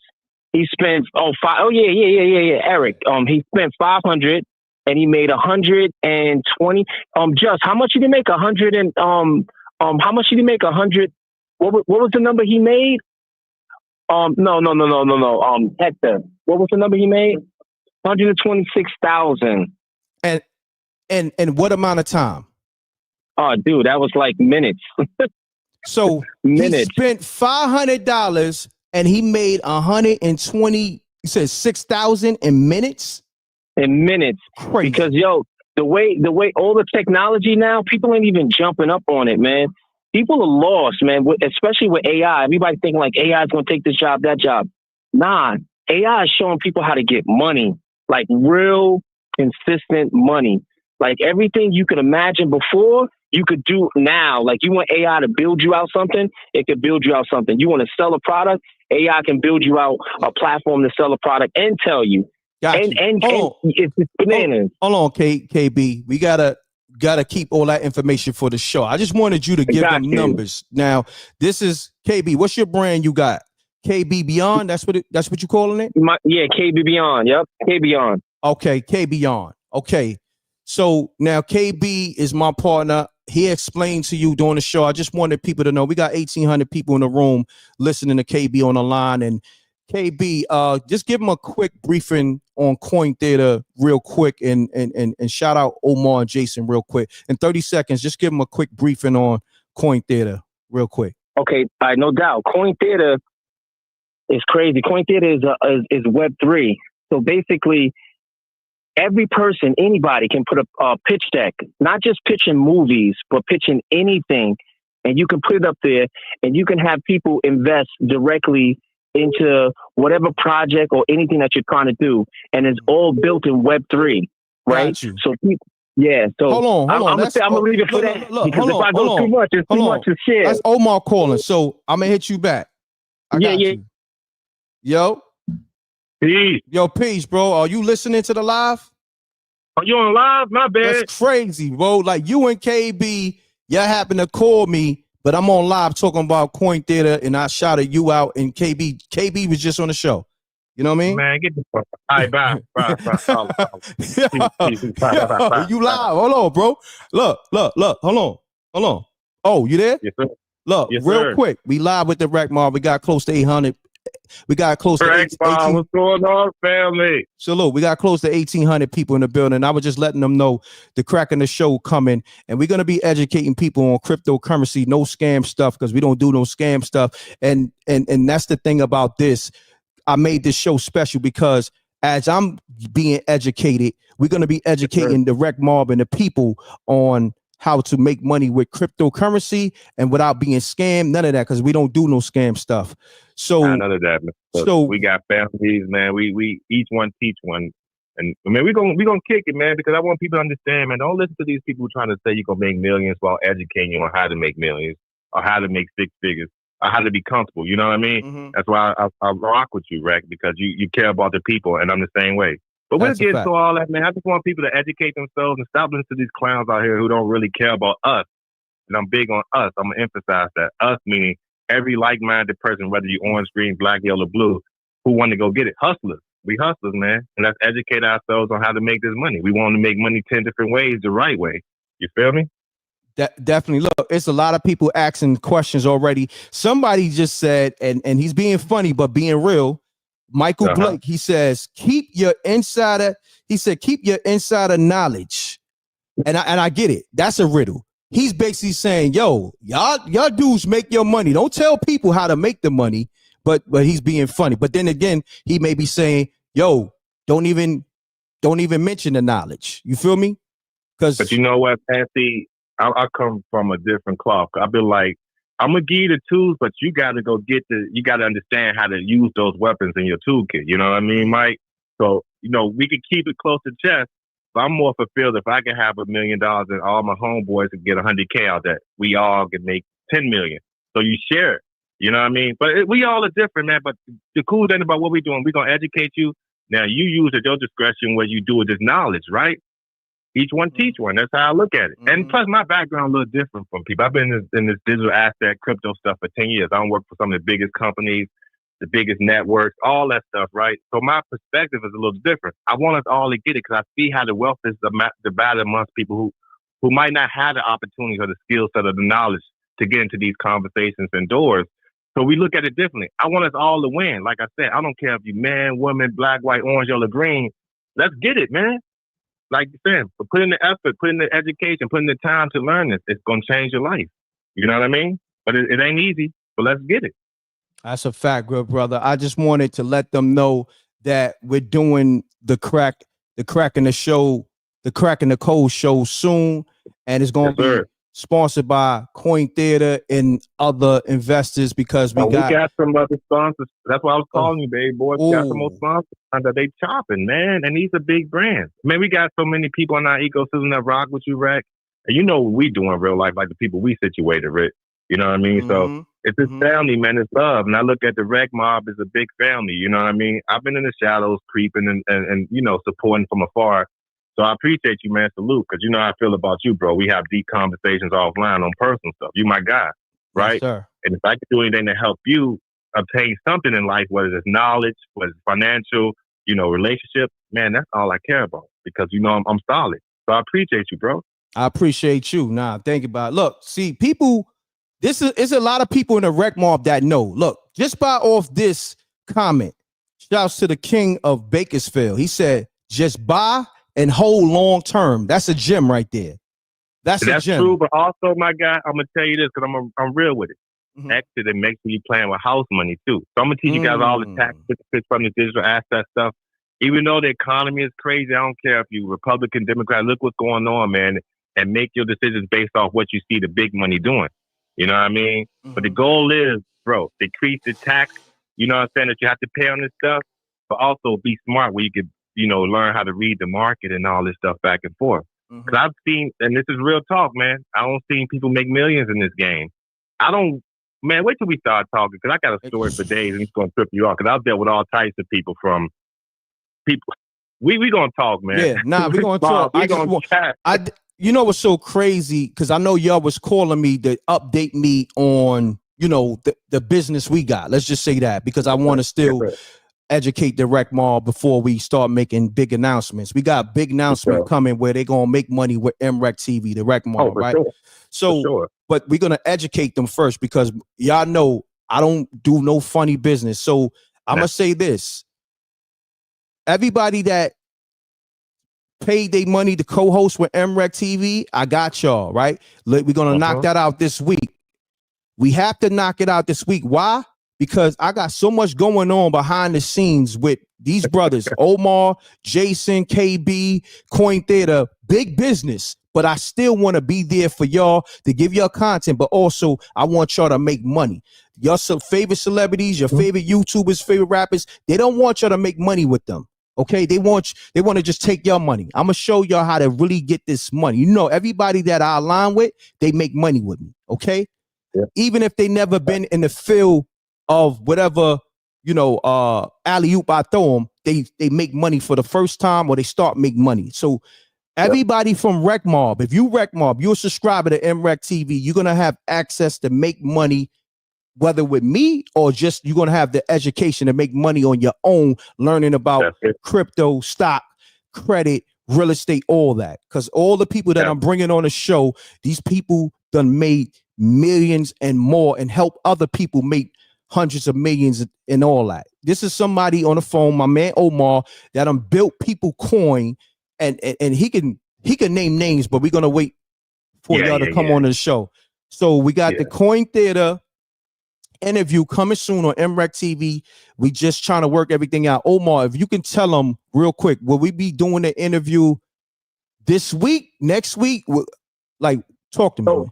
he spent Eric. He spent 500 and he made 120. Just how much did he make? 100 and how much did he make? 100. What was the number he made? No. Hector. What was the number he made? 126,000. And what amount of time? Oh, dude, that was like minutes. So he spent $500 and he made 120. You said 6,000 in minutes. In minutes, crazy. Because the way all the technology now, people ain't even jumping up on it, man. People are lost, man. Especially with AI, everybody thinking like AI is gonna take this job, that job. Nah, AI is showing people how to get money, like real consistent money. Like everything you could imagine before, you could do now. Like you want AI to build you out something, it could build you out something. You want to sell a product, AI can build you out a platform to sell a product and tell you. And it's bananas. Hold on, KB. We gotta keep all that information for the show. I just wanted you to give them numbers. Now, this is KB. What's your brand you got? KB Beyond. That's what you calling it? KB Beyond. Yep, KB Beyond. Okay, KB Beyond. Okay. So now KB is my partner. He explained to you during the show. I just wanted people to know we got 1,800 people in the room listening to KB on the line. And KB, just give them a quick briefing on Coin Theater real quick and shout out Omar and Jason real quick. In 30 seconds, just give them a quick briefing on Coin Theater real quick. Okay, no doubt. Coin Theater is crazy. Coin Theater is Web3. So basically, every person, anybody can put a pitch deck, not just pitching movies, but pitching anything. And you can put it up there and you can have people invest directly into whatever project or anything that you're trying to do. And it's all built in Web3, right? So so hold on. I'm gonna leave it for that. Because if I go too much, it's too much to share. That's Omar calling. So I'm gonna hit you back. I got you. Yo. Peace. Yo, peace, bro. Are you listening to the live? Are you on live? My bad. That's crazy, bro. Like you and KB, y'all happen to call me, but I'm on live talking about Coin Theater, and I shouted you out. And KB was just on the show. You know what I mean? Man, get the fuck. All right, bye. You live? Hold on, bro. Look. Hold on. Oh, you there? Yes, sir. Look, yes, real sir. quick. We live with the Wreck Mob. We got close to 800. We got close to 18. What's going on, family? So look, we got close to 1,800 people in the building. I was just letting them know the crack in the show coming, and we're gonna be educating people on cryptocurrency, no scam stuff, because we don't do no scam stuff. And that's the thing about this. I made this show special because as I'm being educated, we're gonna be educating the Wreck Mob and the people on how to make money with cryptocurrency and without being scammed. None of that, because we don't do no scam stuff. So none of that. So we got families, man. We each one teach one, and man, we gonna kick it, man. Because I want people to understand, man. Don't listen to these people trying to say you're gonna make millions while educating you on how to make millions or how to make six figures or how to be comfortable. You know what I mean? Mm-hmm. That's why I rock with you, Reck, because you care about the people, and I'm the same way. But we'll get into all that, man. I just want people to educate themselves and stop listening to these clowns out here who don't really care about us. And I'm big on us. I'm going to emphasize that. Us meaning every like-minded person, whether you're orange, green, black, yellow, blue. who want to go get it. Hustlers. We hustlers, man. And let's educate ourselves on how to make this money. We want to make money 10 different ways, the right way. You feel me? Definitely. Look, it's a lot of people asking questions already. Somebody just said, and he's being funny, but being real, Michael Blake, he says, keep your insider knowledge. And I get it. That's a riddle. He's basically saying, yo, y'all dudes make your money. Don't tell people how to make the money, but he's being funny. But then again, he may be saying, yo, don't even mention the knowledge. You feel me? But you know what, Patsy? I come from a different cloth. I've been like, I'm gonna give you the tools, but you got to you got to understand how to use those weapons in your toolkit. You know what I mean, Mike? So, we can keep it close to chest, but I'm more fulfilled if I can have $1 million and all my homeboys can get 100K out that we all can make 10 million. So you share it. You know what I mean? But we all are different, man. But the cool thing about what we're doing, we're gonna educate you. Now you use at your discretion what you do with this knowledge, right? Each one teach one. That's how I look at it. Mm-hmm. And plus, my background a little different from people. I've been in this digital asset, crypto stuff for 10 years. I don't work for some of the biggest companies, the biggest networks, all that stuff, right? So my perspective is a little different. I want us all to get it because I see how the wealth is divided amongst people who might not have the opportunities or the skill set or the knowledge to get into these conversations and doors. So we look at it differently. I want us all to win. Like I said, I don't care if you man, woman, black, white, orange, yellow, green. Let's get it, man. Like you said, but put in the effort, put in the education, put in the time to learn this. It's going to change your life. You know what I mean? But it ain't easy, but let's get it. That's a fact, good brother. I just wanted to let them know that we're doing the crack in the show, the Crack in the Code show soon. And it's going to be sponsored by Coin Theater and other investors because we got some other sponsors. That's why I was calling you, baby boy. We got some more sponsors that they chopping, man. And these are big brands. Man, we got so many people in our ecosystem that rock with you, Reck. And you know what we do in real life, like the people we situated with. You know what I mean? Mm-hmm. So it's this family, man. It's love. And I look at the Reck mob as a big family. You know what I mean? I've been in the shadows creeping and supporting from afar. So I appreciate you, man. Salute, because you know how I feel about you, bro. We have deep conversations offline on personal stuff. You my guy, right? Yes, sir. And if I can do anything to help you obtain something in life, whether it's knowledge, whether it's financial, relationship, man, that's all I care about because I'm solid. So I appreciate you, bro. I appreciate you. Nah, think about it. Look, see, people, this is a lot of people in the Reck mob that know. Look, just by off this comment, shouts to the king of Bakersfield. He said, just buy and hold long term. That's a gem right there. That's a gem. True, but also, my guy, I'm gonna tell you this because I'm real with it. Mm-hmm. Exit, it makes me playing with house money too. So I'm gonna teach you guys all the tax benefits from the digital asset stuff. Even though the economy is crazy, I don't care if you Republican, Democrat. Look what's going on, man, and make your decisions based off what you see the big money doing. You know what I mean? Mm-hmm. But the goal is, bro, decrease the tax. You know what I'm saying, that you have to pay on this stuff, but also be smart where you could learn how to read the market and all this stuff back and forth. Because I've seen, and this is real talk, man, I don't see people make millions in this game. Man, wait till we start talking, because I got a story for days and it's going to trip you off, because I've dealt with all types of people from people. We going to talk, man. Yeah, we going to talk. You know what's so crazy, because I know y'all was calling me to update me on, the business we got. Let's just say that, because I want to still educate the Reck Mall before we start making big announcements. We got big announcement coming where they're going to make money with MRecktv, the Reck Mall, right? Sure. So, but we're going to educate them first because y'all know I don't do no funny business. So I'm going to say this. Everybody that paid their money to co-host with MRecktv, I got y'all, right? We're going to knock that out this week. We have to knock it out this week. Why? Because I got so much going on behind the scenes with these brothers, Omar, Jason, KB, Coin Theater, big business. But I still want to be there for y'all to give y'all content. But also, I want y'all to make money. Your favorite celebrities, your favorite YouTubers, favorite rappers, they don't want y'all to make money with them. Okay, they want to just take your money. I'm gonna show y'all how to really get this money. Everybody that I align with, they make money with me. Okay, even if they never been in the field of whatever, alley-oop I throw them, they make money for the first time or they start making money. So everybody from Reck Mob, if you Reck Mob, you're a subscriber to MRecktv, you're going to have access to make money whether with me or just you're going to have the education to make money on your own, learning about crypto, stock, credit, real estate, all that. Because all the people that I'm bringing on the show, these people done made millions and more and help other people make hundreds of millions and all that. This is somebody on the phone, my man Omar, that built people coin, and he can name names, but we're going to wait for y'all to come on the show. So we got the Coin Theater interview coming soon on MRecktv. We just trying to work everything out. Omar, if you can tell them real quick, will we be doing the interview this week, next week? Like, talk to me.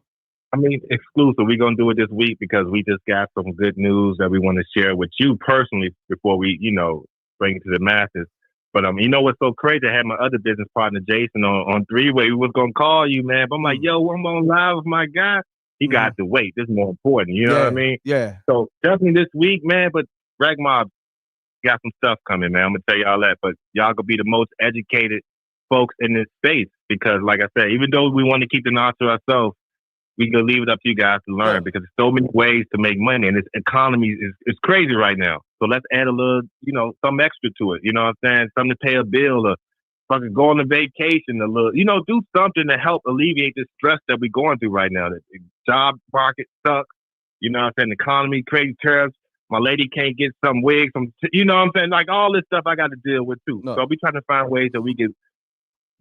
I mean, exclusive. We're going to do it this week because we just got some good news that we want to share with you personally before we, bring it to the masses. But you know what's so crazy? I had my other business partner, Jason, on three-way. We was going to call you, man. But I'm like, yo, I'm on live with my guy. He got to wait. This is more important. You know what I mean? Yeah. So definitely this week, man. But Rag Mob got some stuff coming, man. I'm going to tell y'all that. But y'all going to be the most educated folks in this space because, like I said, even though we want to keep the knowledge to ourselves, we can leave it up to you guys to learn because there's so many ways to make money. And this economy is crazy right now. So let's add a little, some extra to it. You know what I'm saying? Something to pay a bill or fucking go on a vacation a little, do something to help alleviate this stress that we're going through right now. The job market sucks. You know what I'm saying? The economy, crazy tariffs. My lady can't get some wigs. You know what I'm saying? Like all this stuff I got to deal with too. No. So we trying to find ways that we can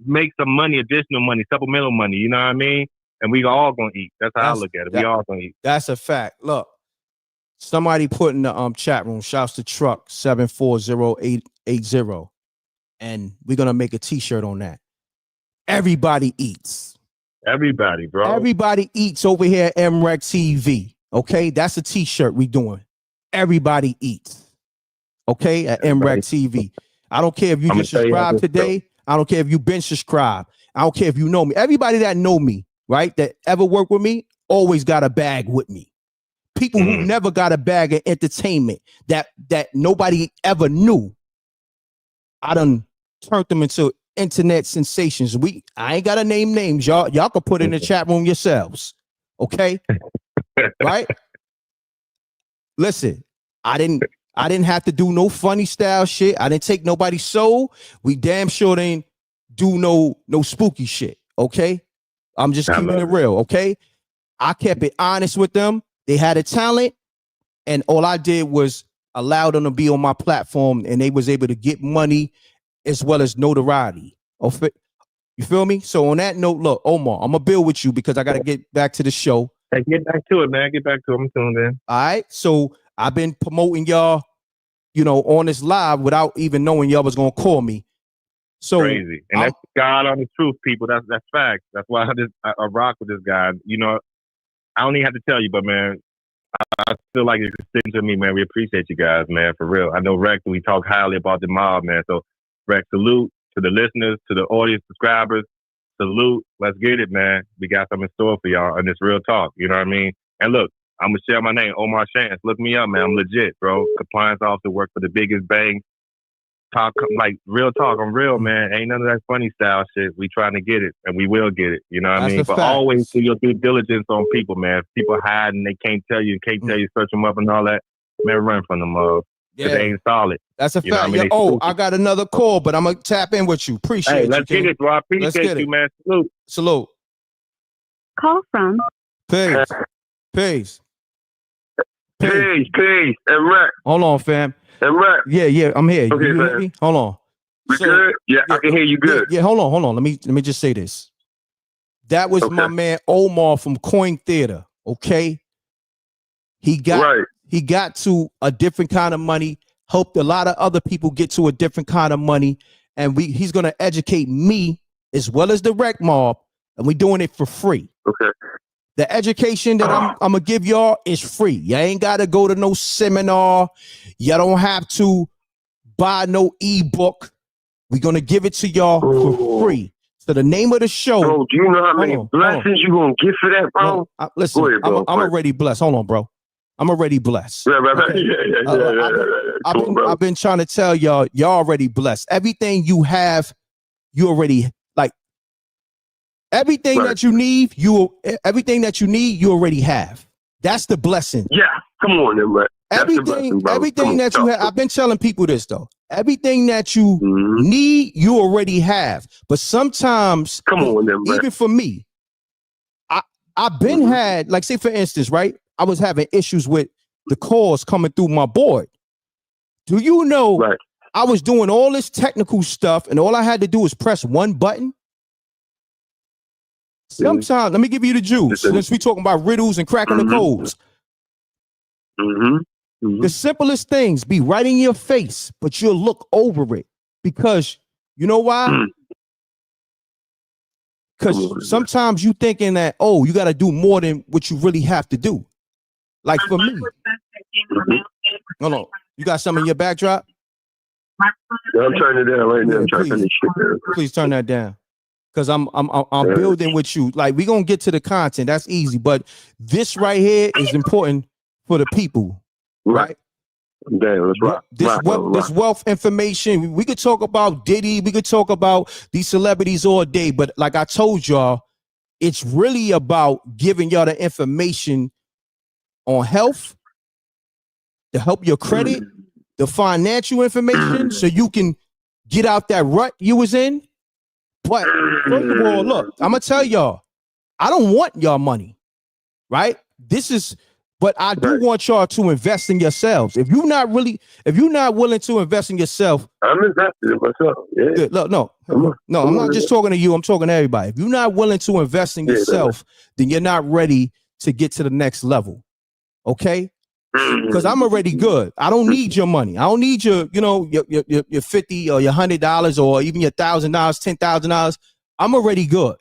make some money, additional money, supplemental money. You know what I mean? And we all gonna eat. That's how I look at it. We all gonna eat. That's a fact. Look, somebody put in the chat room, shouts to Truck 740880. And we're gonna make a t-shirt on that. Everybody eats. Everybody, bro. Everybody eats over here at MRecktv. Okay, that's a t-shirt we doing. Everybody eats. Okay, at MRecktv. I don't care if you just subscribed today. I don't care if you've been subscribed. I don't care if you know me. Everybody that know me, right, that ever worked with me, always got a bag with me. People who never got a bag of entertainment that nobody ever knew, I done turned them into internet sensations. I ain't gotta name names. Y'all can put it in the chat room yourselves. Okay? Right? Listen, I didn't have to do no funny style shit. I didn't take nobody's soul. We damn sure didn't do no spooky shit. Okay? I'm just keeping it real. Okay? I kept it honest with them. They had a talent, and all I did was allow them to be on my platform, and they was able to get money as well as notoriety. You feel me? So on that note, look, Omar, I'm gonna build with you because I gotta get back to the show. Hey, get back to it, man. Get back to it. I'm tuned in. All right. So I've been promoting y'all, on this live without even knowing y'all was gonna call me. So crazy, and that's God on the truth, people. That's fact. That's why I rock with this guy. I don't even have to tell you, but man, I feel like it's sitting to me, man. We appreciate you guys, man, for real. I know Reck, we talk highly about the mob, man. So Reck, salute to the listeners, to the audience, subscribers. Salute. Let's get it, man. We got something in store for y'all on this real talk. You know what I mean? And look, I'm gonna share my name, Omar Chance. Look me up, man. I'm legit, bro. Compliance officer, work for the biggest bank. Talk like real talk. I'm real, man. Ain't none of that funny style shit. We trying to get it, and we will get it. You know what I mean? But always do your due diligence on people, man. If people hide and they can't tell you, search them up and all that. Man, run from them, because they ain't solid. That's a fact. I got another call, but I'm gonna tap in with you. Appreciate you. Let's get it, bro. I appreciate you, man. Salute. Call from. Peace. M.Reck. Hold on, fam. M.Reck. Yeah, I'm here. Okay, you hear me? Hold on. We good? Yeah, I can hear you good. Yeah, hold on. Let me just say this. That was my man Omar from Coin Theater. Okay. He got to a different kind of money, helped a lot of other people get to a different kind of money. And he's gonna educate me as well as the Rec Mob, and we're doing it for free. Okay. The education that I'm gonna give y'all is free. You ain't gotta go to no seminar. You don't have to buy no ebook. We're gonna give it to y'all for free. So the name of the show. Bro, do you know how many blessings you gonna get for that, bro? Listen, ahead, bro. I'm already blessed. Hold on, bro. I'm already blessed. Okay? I've been trying to tell y'all already blessed. Everything you have, you already like. Everything that you need, you already have. That's the blessing. Yeah. Come on, M.Reck. Everything that you have, I've been telling people this though. Everything that you need, you already have. But sometimes, even for me, I've been had, like, say for instance, right? I was having issues with the calls coming through my board. Do you know I was doing all this technical stuff and all I had to do was press one button? Sometimes, let me give you the juice. Since we talking about riddles and cracking the codes. The simplest things be right in your face, but you'll look over it because you know why? Because sometimes you thinking that, oh, you got to do more than what you really have to do. Like for me, hold on, you got something in your backdrop? Yeah, I'm turning it down right now. I'm trying to turn this shit down. Please turn that down. Because I'm building with you. Like, we're gonna get to the content. That's easy. But this right here is important for the people. Right? Damn, that's right. This wealth information. We could talk about Diddy, we could talk about these celebrities all day, but like I told y'all, it's really about giving y'all the information on health, to help your credit, the financial information, so you can get out that rut you was in. But first of all, look, I'm gonna tell y'all, I don't want y'all money, right? But I do want y'all to invest in yourselves. If you're not willing to invest in yourself, I'm invested in myself. Yeah. Look, no, I'm not just talking to you. I'm talking to everybody. If you're not willing to invest in yourself, then you're not ready to get to the next level. Okay? Because I'm already good. I don't need your money. I don't need your $50 or your $100 or even your $1,000, $10,000. I'm already good.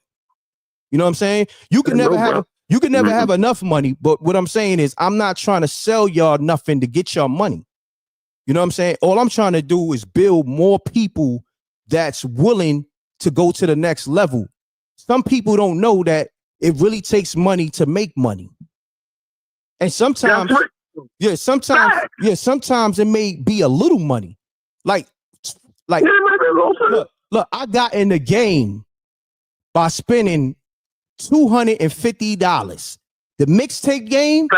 You know what I'm saying? You can never have enough money, but what I'm saying is I'm not trying to sell y'all nothing to get y'all money. You know what I'm saying? All I'm trying to do is build more people that's willing to go to the next level. Some people don't know that it really takes money to make money. And sometimes sometimes it may be a little money. Like look, I got in the game by spending $250. The mixtape game,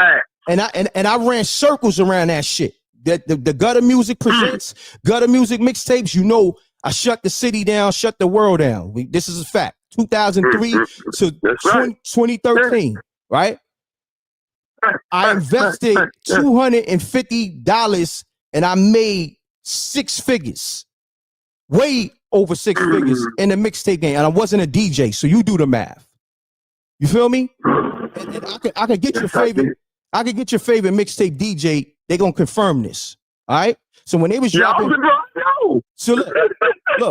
and I ran circles around that shit. The Gutter Music presents Gutter Music mixtapes. You know, I shut the city down, shut the world down. This is a fact. 2003 to 2013, right? I invested $250 and I made 6 figures, way over 6 figures in the mixtape game, and I wasn't a DJ. So you do the math. You feel me? And I could get your favorite. I could get your favorite mixtape DJ. They gonna confirm this. All right. So when they was dropping,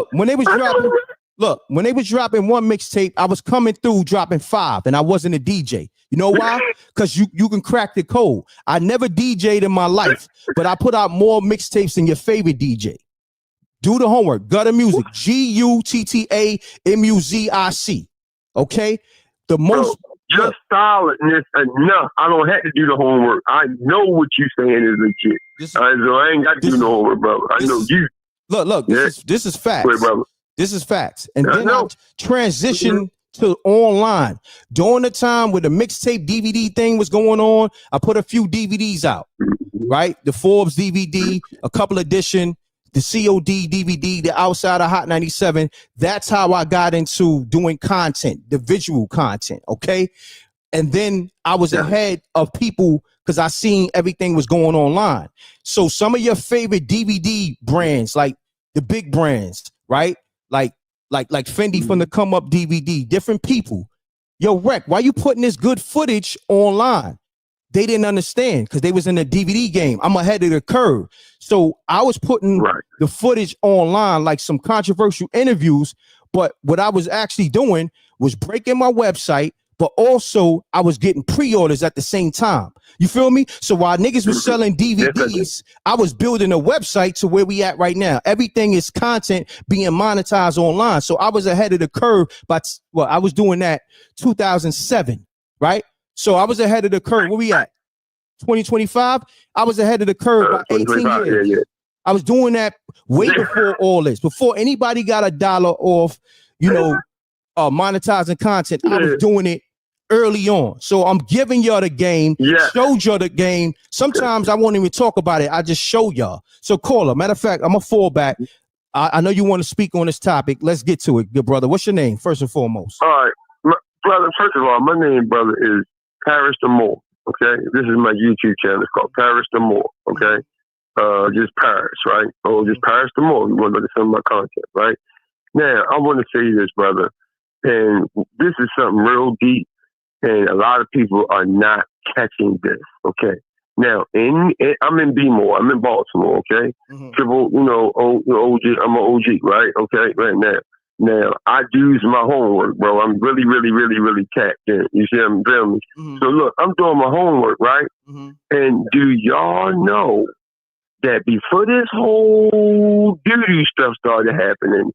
when they was dropping one mixtape, I was coming through dropping 5, and I wasn't a DJ. You know why? Because you can crack the code. I never DJ'd in my life, but I put out more mixtapes than your favorite DJ. Do the homework. Gutter Music, GUTTAMUZIC. Okay. The most just solidness enough. I don't have to do the homework. I know what you saying is legit. So I ain't got to do no homework, brother. I know you. Look. This is facts. Wait, brother. This is facts. And then I transitioned to online. During the time where the mixtape DVD thing was going on, I put a few DVDs out. Right, the Forbes DVD, a couple edition. The COD DVD, the Outside of Hot 97. That's how I got into doing content, the visual content. Okay. And then I was ahead of people because I seen everything was going online. So some of your favorite DVD brands, like the big brands, right? Like Fendi from the Come Up DVD, different people. Yo, Rec, why you putting this good footage online? They didn't understand because they was in the DVD game. I'm ahead of the curve. So I was putting the footage online, like some controversial interviews. But what I was actually doing was breaking my website, but also I was getting pre-orders at the same time. You feel me? So while niggas was selling DVDs, I was building a website to where we at right now. Everything is content being monetized online. So I was ahead of the curve, but I was doing that 2007, right? So I was ahead of the curve. Where we at? 2025? I was ahead of the curve by 18 years. Yeah. I was doing that way before all this. Before anybody got $1 off, monetizing content. I was doing it early on. So I'm giving y'all the game, showed y'all the game. Sometimes I won't even talk about it. I just show y'all. So caller, matter of fact, I'm a fallback. I know you want to speak on this topic. Let's get to it, good brother. What's your name, first and foremost? All right. Brother, first of all, my name, brother, is Paris the Moore. Okay? This is my YouTube channel. It's called Paris the Moore. Okay? Just Paris, right? Oh, just Paris the Moore. You want to look at some of my content, right? Now, I want to say this, brother, and this is something real deep, and a lot of people are not catching this, okay? Now, I'm in B-More. I'm in Baltimore, okay? Triple, OG. I'm an OG, right? Okay, right now. Now, I use my homework, bro. I'm really, really, really, really tapped in. You see, I'm feeling me. So, look, I'm doing my homework, right? And do y'all know that before this whole doo-doo stuff started happening,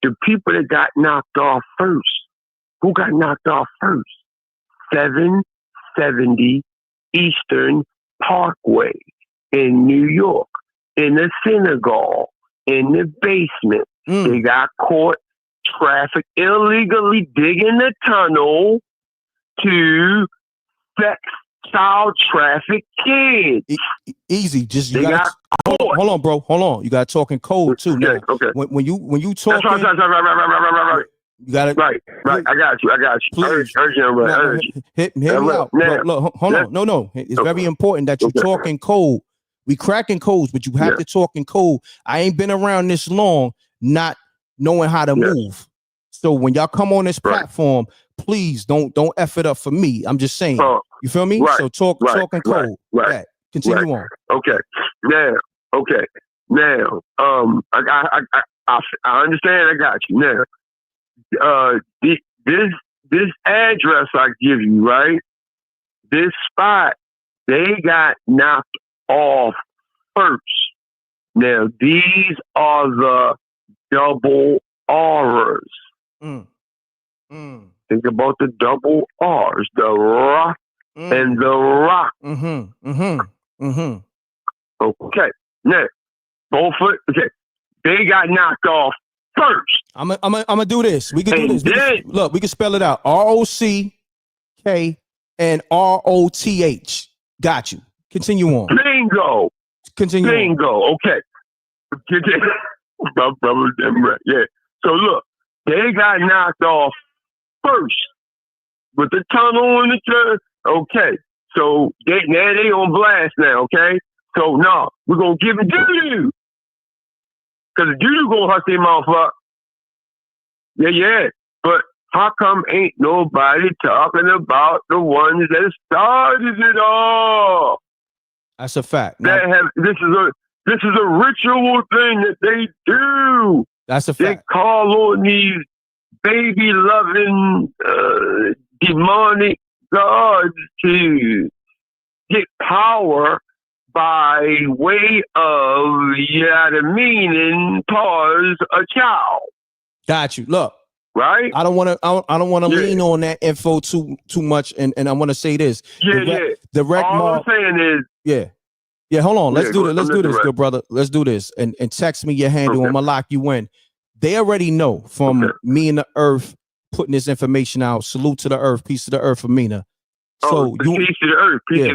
the people that got knocked off first, who got knocked off first? 770 Eastern Parkway in New York, in the synagogue, in the basement. They got caught illegally digging the tunnel to sex child traffic kids. Easy, just you got hold on, bro. Hold on. You got talking code too. Now, okay. When you talk, right. You got it. Right. I got you. Please. Hit me out. Now, look, hold on. No. It's very important that you talk in code. We cracking codes, but you have to talk in code. I ain't been around this long, not knowing how to move. So when y'all come on this platform, please don't F it up for me. I'm just saying. You feel me? Right. So talk in code. Right. Continue on. Okay. Now, I understand. I got you. Now, this address I give you, right? This spot, they got knocked off first. Now, these are the double R's. Think about the double R's, the rock and the rock. Okay. Now, they got knocked off first. I'm gonna do this. We can do this. Look, we can spell it out. ROCK and ROTH. Got you. Continue on. Bingo. Okay. My brother, M.Reck. Yeah. So look, they got knocked off first with the tunnel and the church. Okay. So they on blast now. Okay. So no, we're gonna give it doo-doo. Cause the doo-doo gonna huck their mouth up. Yeah. But how come ain't nobody talking about the ones that started it all? That's a fact. This is a ritual thing that they do. That's a fact. They call on these baby loving demonic gods to get power by way of pause a child. Got you. Look. Right. I don't want to lean on that info too much, and I want to say this. The rec all I'm saying is hold on. Let's do this, good brother. Let's do this, and text me your handle. I'm gonna lock you in. They already know from me and the earth putting this information out. Salute to the earth, peace to the earth, Amina. So peace to the earth, peace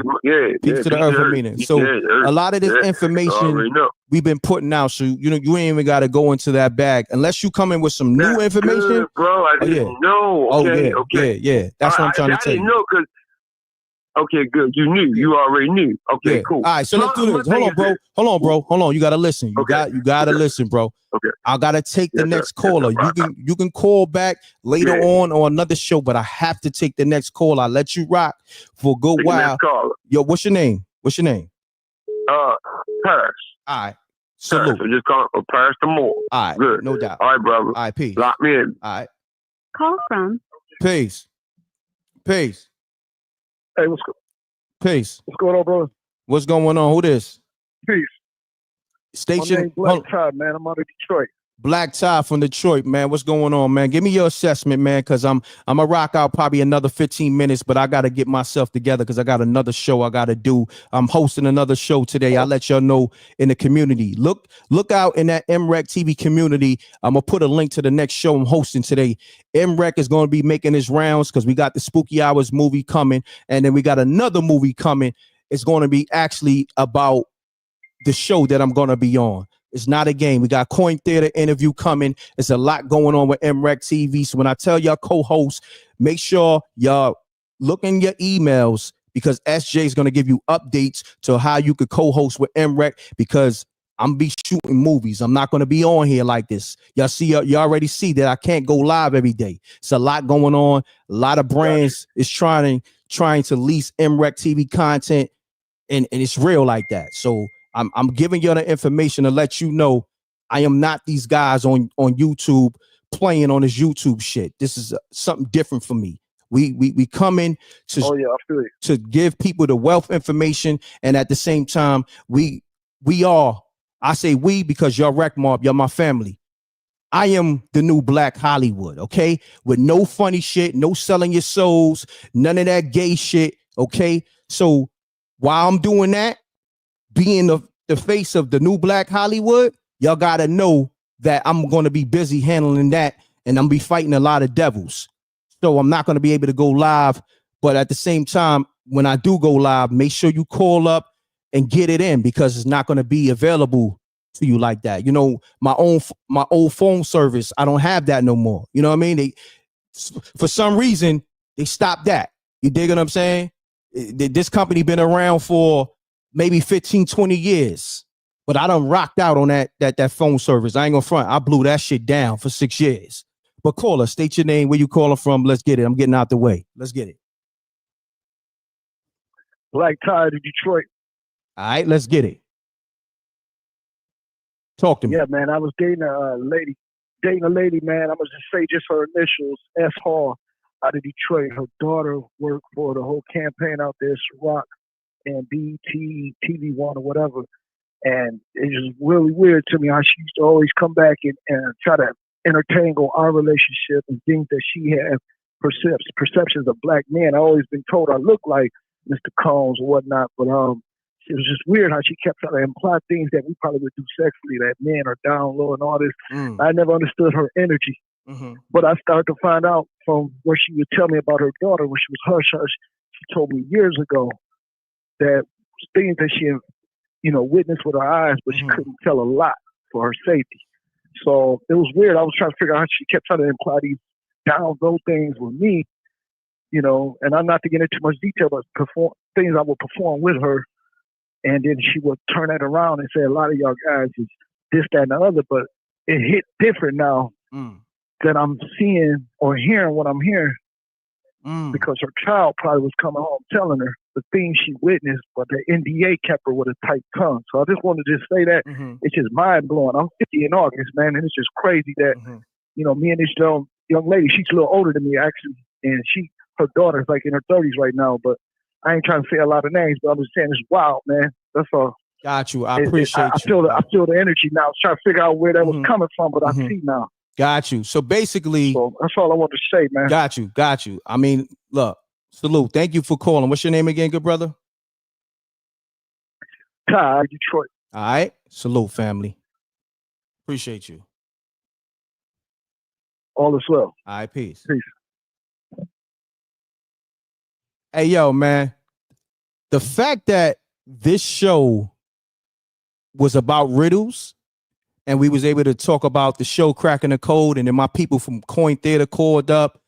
to the earth, Amina. So a lot of this information we've been putting out, so you ain't even got to go into that bag unless you come in with some new information. Good, bro, I didn't know. Okay. That's what I'm trying to tell you. I didn't know because. Okay, good. You knew. You already knew. Okay, cool. All right, so let's do this. Hold on. You gotta listen. You gotta listen, bro. Okay. I gotta take the next caller. You can call back later on another show, but I have to take the next call. I'll let you rock for a good while. Yo, what's your name? Paris. All right. Salute. So just call Paris the Moore. All right. Good. No doubt. All right, brother. All right, peace. Lock me in. All right. Call from. Peace. Hey, Peace. What's going on, brother? What's going on? Who this? Peace. Station. My name's Black Todd, man. I'm out of Detroit. Black Tie from Detroit, man. What's going on, man? Give me your assessment, man, because I'm gonna rock out probably another 15 minutes, but I gotta get myself together because I got another show I gotta do. I'm hosting another show today. I'll let y'all know in the community. Look out in that MRecktv community. I'm gonna put a link to the next show I'm hosting today. M.Reck is gonna be making his rounds because we got the Spooky Hours movie coming, and then we got another movie coming. It's gonna be actually about the show that I'm gonna be on. It's not a game. We got Coin Theater interview coming. There's a lot going on with MRecktv. So when I tell y'all co-hosts, make sure y'all look in your emails because SJ is going to give you updates to how you could co-host with M.Reck because I'm be shooting movies. I'm not going to be on here like this. Y'all see, you already see that I can't go live every day. It's a lot going on. A lot of brands is trying to lease MRecktv content, and it's real like that. So I'm giving you the information to let you know I am not these guys on YouTube playing on this YouTube shit. This is something different for me. We come in to give people the wealth information, and at the same time, we are. I say we because y'all Rec Mob, y'all my family. I am the new Black Hollywood, okay? With no funny shit, no selling your souls, none of that gay shit, okay? So while I'm doing that, being the face of the new Black Hollywood, y'all gotta know that I'm gonna be busy handling that, and I'm be fighting a lot of devils. So I'm not gonna be able to go live, but at the same time, when I do go live, make sure you call up and get it in because it's not gonna be available to you like that. You know, my old phone service, I don't have that no more. You know what I mean? For some reason, they stopped that. You dig what I'm saying? This company been around for maybe 15, 20 years. But I done rocked out on that phone service. I ain't gonna front. I blew that shit down for 6 years. But caller, state your name, where you calling from. Let's get it. I'm getting out the way. Let's get it. Black Tie to Detroit. All right, let's get it. Talk to me. Yeah, man. I was dating a lady, man. I'm gonna just say just her initials, S Hall, out of Detroit. Her daughter worked for the whole campaign out there, Rock and BT, TV One or whatever. And it's just really weird to me how she used to always come back and try to entertain our relationship and things that she had perceptions of black men. I always been told I look like Mr. Combs or whatnot, but it was just weird how she kept trying to imply things that we probably would do sexually, that men are down low and all this. I never understood her energy. But I started to find out from what she would tell me about her daughter when she was hush-hush. She told me years ago that things that she, witnessed with her eyes, but she couldn't tell a lot for her safety. So it was weird. I was trying to figure out how she kept trying to imply these down low things with me, and I'm not to get into too much detail, but things I would perform with her. And then she would turn that around and say, a lot of y'all guys is this, that, and the other, but it hit different now that I'm seeing or hearing what I'm hearing because her child probably was coming home telling her the things she witnessed, but the NDA kept her with a tight tongue. So I just wanted to just say that it's just mind blowing. I'm 50 in August, man, and it's just crazy that, me and this young lady, she's a little older than me actually, and her daughter's like in her 30s right now, but I ain't trying to say a lot of names, but I'm just saying it's wild, man. That's all. Got you. I appreciate you. I feel the energy now. I was trying to figure out where that was coming from, but I see now. Got you. So basically, that's all I want to say, man. Got you. I mean, look, salute. Thank you for calling. What's your name again, good brother? Ty, Detroit. All right. Salute, family. Appreciate you. All is well. All right, peace. Peace. Hey, yo, man. The fact that this show was about riddles and we was able to talk about the show Cracking the Code, and then my people from Coin Theater called up,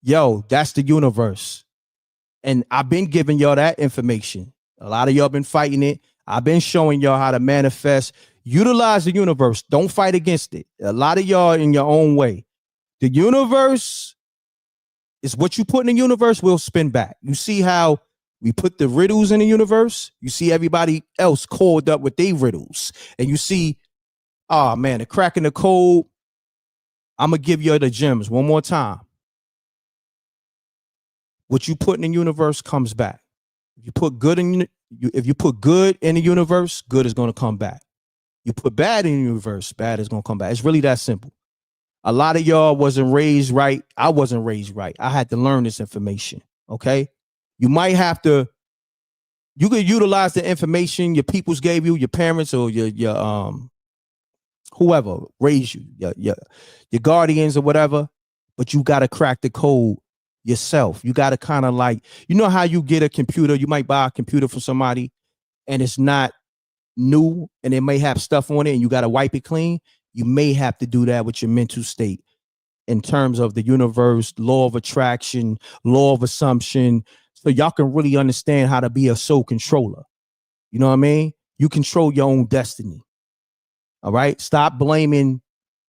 yo, that's the universe. And I've been giving y'all that information. A lot of y'all been fighting it. I've been showing y'all how to manifest. Utilize the universe. Don't fight against it. A lot of y'all in your own way. The universe is what you put in the universe will spin back. You see how we put the riddles in the universe? You see everybody else called up with their riddles. And you see, oh man, the Cracking the Code. I'm going to give you the gems one more time. What you put in the universe comes back. If you put good in the universe, good is going to come back. You put bad in the universe, bad is gonna come back. It's really that simple. A lot of y'all wasn't raised right. I wasn't raised right. I had to learn this information. Okay. You might have to, you could utilize the information your peoples gave you, your parents or your whoever raised you, your guardians or whatever, but you gotta crack the code yourself. You gotta kind of like, you know how you get a computer, you might buy a computer from somebody and it's not new and it may have stuff on it and you got to wipe it clean. You may have to do that with your mental state in terms of the universe, law of attraction, law of assumption, so y'all can really understand how to be a soul controller. You know what I mean? You control your own destiny. All right? Stop blaming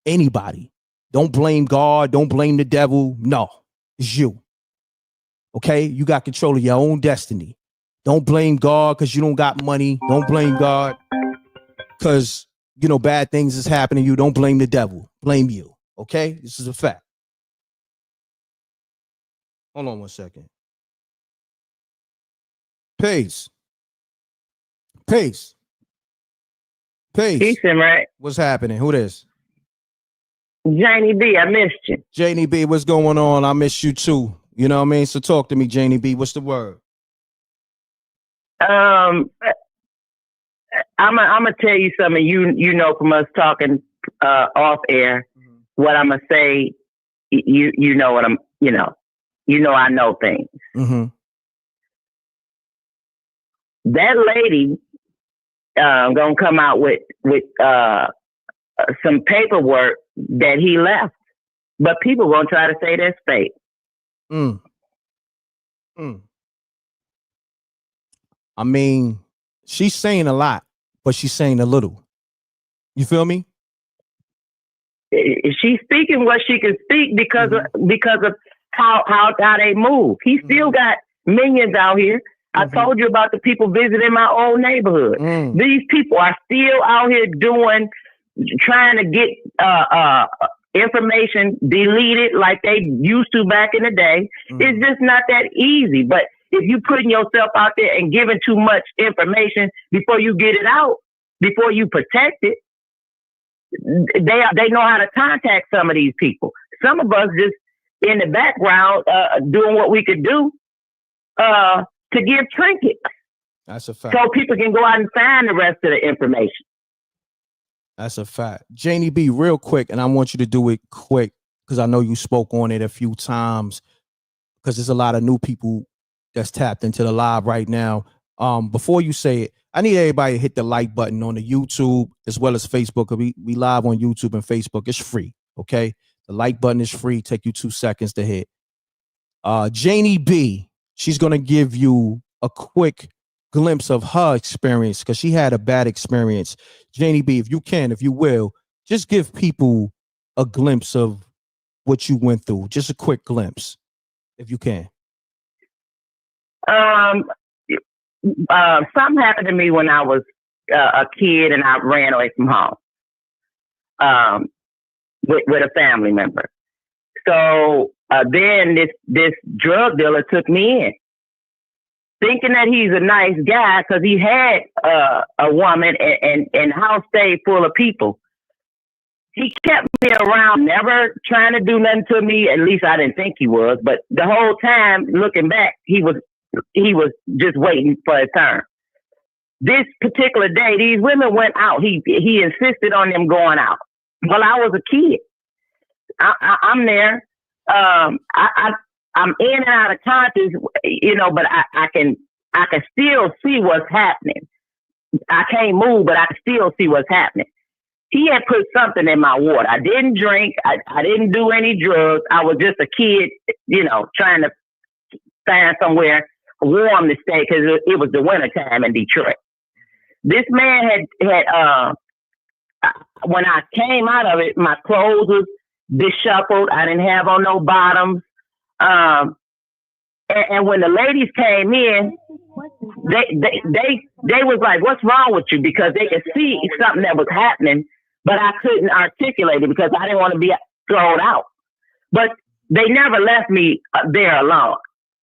anybody. Don't blame God. Don't blame the devil. No, it's you. Okay? You got control of your own destiny. Don't blame God because you don't got money. Don't blame God because, you know, bad things is happening to you. Don't blame the devil. Blame you. Okay? This is a fact. Hold on one second. Peace. Peace. Peace. Peace, M.Reck. What's happening? Who this? Janie B, I missed you. Janie B, what's going on? I miss you too. You know what I mean? So talk to me, Janie B. What's the word? I'm gonna tell you something. You know from us talking off air what I'm gonna say. You know what I'm. You know I know things. Mm-hmm. That lady gonna come out with some paperwork that he left, but people gonna try to say that's fake. I mean, she's saying a lot, but she's saying a little. You feel me? She's speaking what she can speak because of how they move. He still got millions out here. I told you about the people visiting my old neighborhood. These people are still out here trying to get information deleted like they used to back in the day. It's just not that easy. But if you putting yourself out there and giving too much information before you get it out, before you protect it, they know how to contact some of these people. Some of us just in the background doing what we could do to give trinkets. That's a fact. So people can go out and find the rest of the information. That's a fact. Janie B, real quick, and I want you to do it quick because I know you spoke on it a few times because there's a lot of new people that's tapped into the live right now. Before you say it, I need everybody to hit the like button on the YouTube as well as Facebook. We live on YouTube and Facebook. It's free, okay? The like button is free. Take you 2 seconds to hit. Janie B, she's going to give you a quick glimpse of her experience because she had a bad experience. Janie B, if you will, just give people a glimpse of what you went through. Just a quick glimpse, if you can. Something happened to me when I was a kid and I ran away from home with a family member. So then this drug dealer took me in, thinking that he's a nice guy because he had a woman and house stayed full of people. He kept me around, never trying to do nothing to me. At least I didn't think he was. But the whole time, looking back, he was just waiting for his turn. This particular day, these women went out. He insisted on them going out. Well, I was a kid. I'm there. I'm in and out of conscious, but I can still see what's happening. I can't move, but I can still see what's happening. He had put something in my water. I didn't drink. I didn't do any drugs. I was just a kid, trying to find somewhere warm to stay because it was the wintertime in Detroit. This man had when I came out of it, my clothes was disheveled. I didn't have on no bottoms. And when the ladies came in, they was like, "What's wrong with you?" Because they could see something that was happening, but I couldn't articulate it because I didn't want to be thrown out. But they never left me there alone.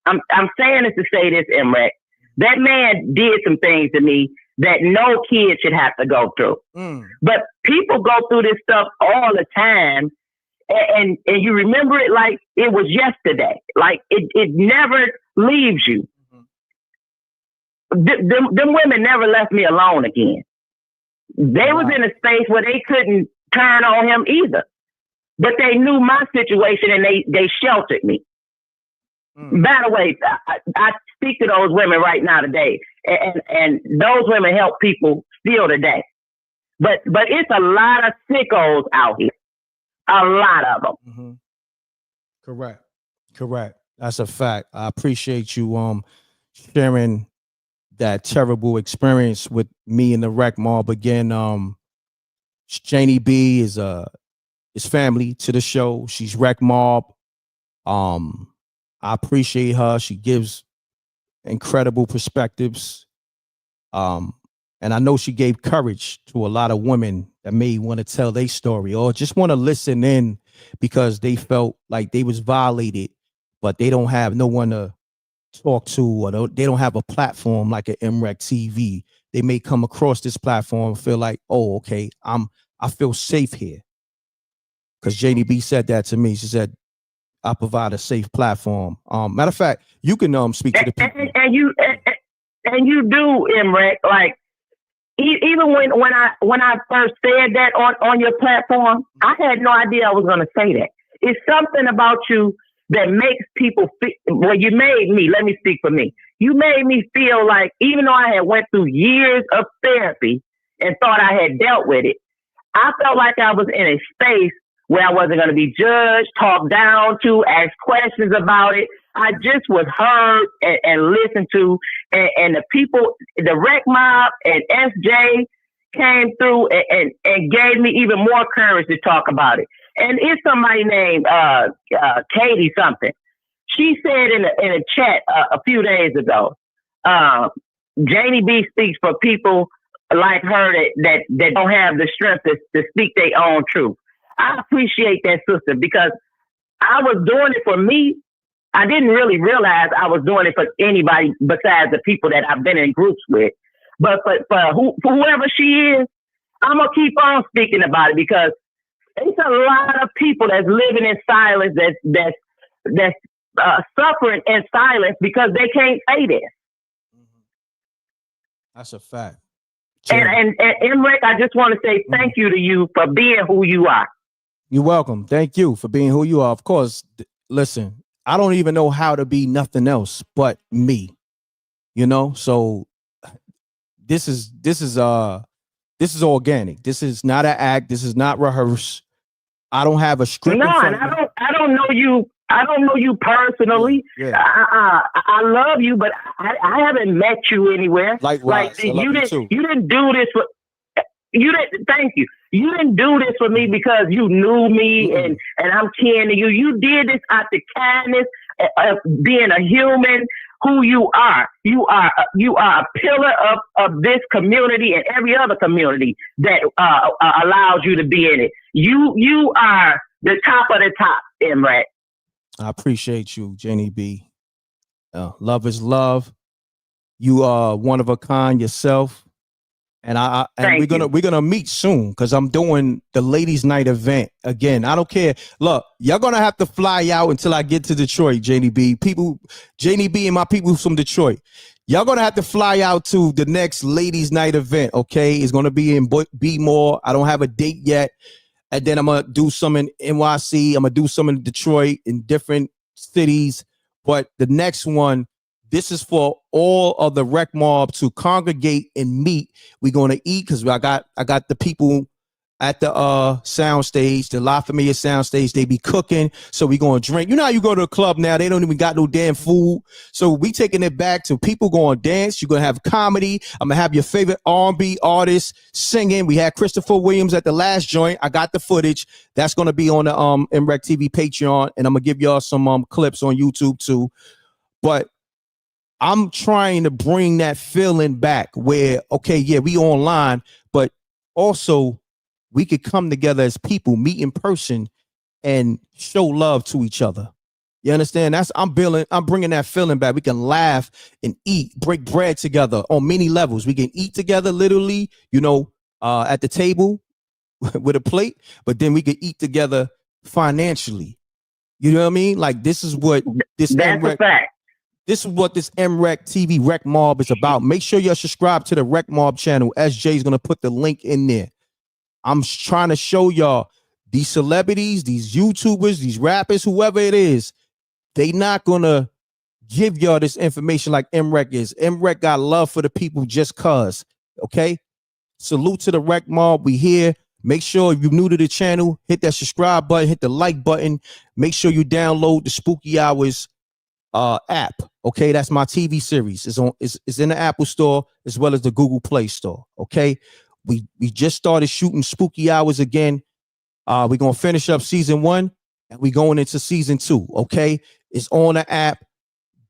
I'm saying this to say this, M.Reck. That man did some things to me that no kid should have to go through. But people go through this stuff all the time, and you remember it like it was yesterday. Like it never leaves you. Them women never left me alone again. They was in a space where they couldn't turn on him either. But they knew my situation and they sheltered me. By the way, I speak to those women right now today. And those women help people still today. But it's a lot of sickos out here. A lot of them. Correct. That's a fact. I appreciate you sharing that terrible experience with me and the Rec Mob again. Janie B is family to the show. She's Rec Mob. I appreciate her. She gives incredible perspectives. And I know she gave courage to a lot of women that may want to tell their story or just want to listen in because they felt like they was violated, but they don't have no one to talk to, or they don't have a platform like an MRecktv. They may come across this platform and feel like, oh, okay, I feel safe here. Because Janie B said that to me. She said, I provide a safe platform. Matter of fact, you can speak to the people. And you do, M.Reck. Like even when I first said that on your platform, I had no idea I was going to say that. It's something about you that makes people feel. Well, you made me. Let me speak for me. You made me feel like even though I had went through years of therapy and thought I had dealt with it, I felt like I was in a space where I wasn't going to be judged, talked down to, asked questions about it. I just was heard and listened to. And the people, the Rec Mob and SJ came through and gave me even more courage to talk about it. And it's somebody named Katie something. She said in a chat a few days ago, Janie B speaks for people like her that don't have the strength to speak their own truth. I appreciate that, sister, because I was doing it for me. I didn't really realize I was doing it for anybody besides the people that I've been in groups with. But for whoever she is, I'm going to keep on speaking about it because it's a lot of people that's living in silence, that's suffering in silence because they can't say this. That's a fact. And M.Reck, I just want to say thank you to you for being who you are. You're welcome. Thank you for being who you are. Of course, listen, I don't even know how to be nothing else but me, you know? So this is organic. This is not an act. This is not rehearsed. I don't have a script. No, and I don't know you. I don't know you personally. Yeah. I love you, but I haven't met you anywhere. Likewise, like you didn't do this for. You didn't. Thank you. You didn't do this for me because you knew me and I'm kin to you. You did this out the kindness of being a human. Who you are. You are a pillar of this community and every other community that allows you to be in it. You are the top of the top, M.Reck. I appreciate you, Jenny B. Love is love. You are one of a kind yourself. And we're gonna meet soon because I'm doing the ladies' night event again. I don't care. Look, y'all gonna have to fly out until I get to Detroit, Janie B. Janie B and my people from Detroit. Y'all gonna have to fly out to the next ladies' night event. Okay, it's gonna be in B-More. I don't have a date yet, and then I'm gonna do some in NYC. I'm gonna do some in Detroit in different cities. But the next one. This is for all of the Rec Mob to congregate and meet. We're going to eat because I got the people at the sound stage, the La Familia sound stage. They be cooking, so we going to drink. You know how you go to a club now, they don't even got no damn food. So we taking it back to people going to dance. You're going to have comedy. I'm going to have your favorite R&B artists singing. We had Christopher Williams at the last joint. I got the footage. That's going to be on the MRecktv Patreon, and I'm going to give y'all some clips on YouTube too. But I'm trying to bring that feeling back where, okay, yeah, we online, but also we could come together as people, meet in person and show love to each other. You understand? I'm bringing that feeling back. We can laugh and eat, break bread together on many levels. We can eat together, literally, at the table with a plate, but then we can eat together financially. You know what I mean? Like, this is what this a fact. This is what this MRecktv Rec Mob is about. Make sure you're subscribed to the Rec Mob channel. SJ is going to put the link in there. I'm trying to show y'all these celebrities, these YouTubers, these rappers, whoever it is, they not going to give y'all this information like M.Reck is. M.Reck got love for the people just cause. Okay? Salute to the Rec Mob. We here. Make sure if you're new to the channel, hit that subscribe button, hit the like button. Make sure you download the Spooky Hours app. Okay, that's my TV series. It's in the Apple Store as well as the Google Play Store. Okay, we just started shooting Spooky Hours again. We're gonna finish up season 1 and we're going into season 2. Okay, it's on the app.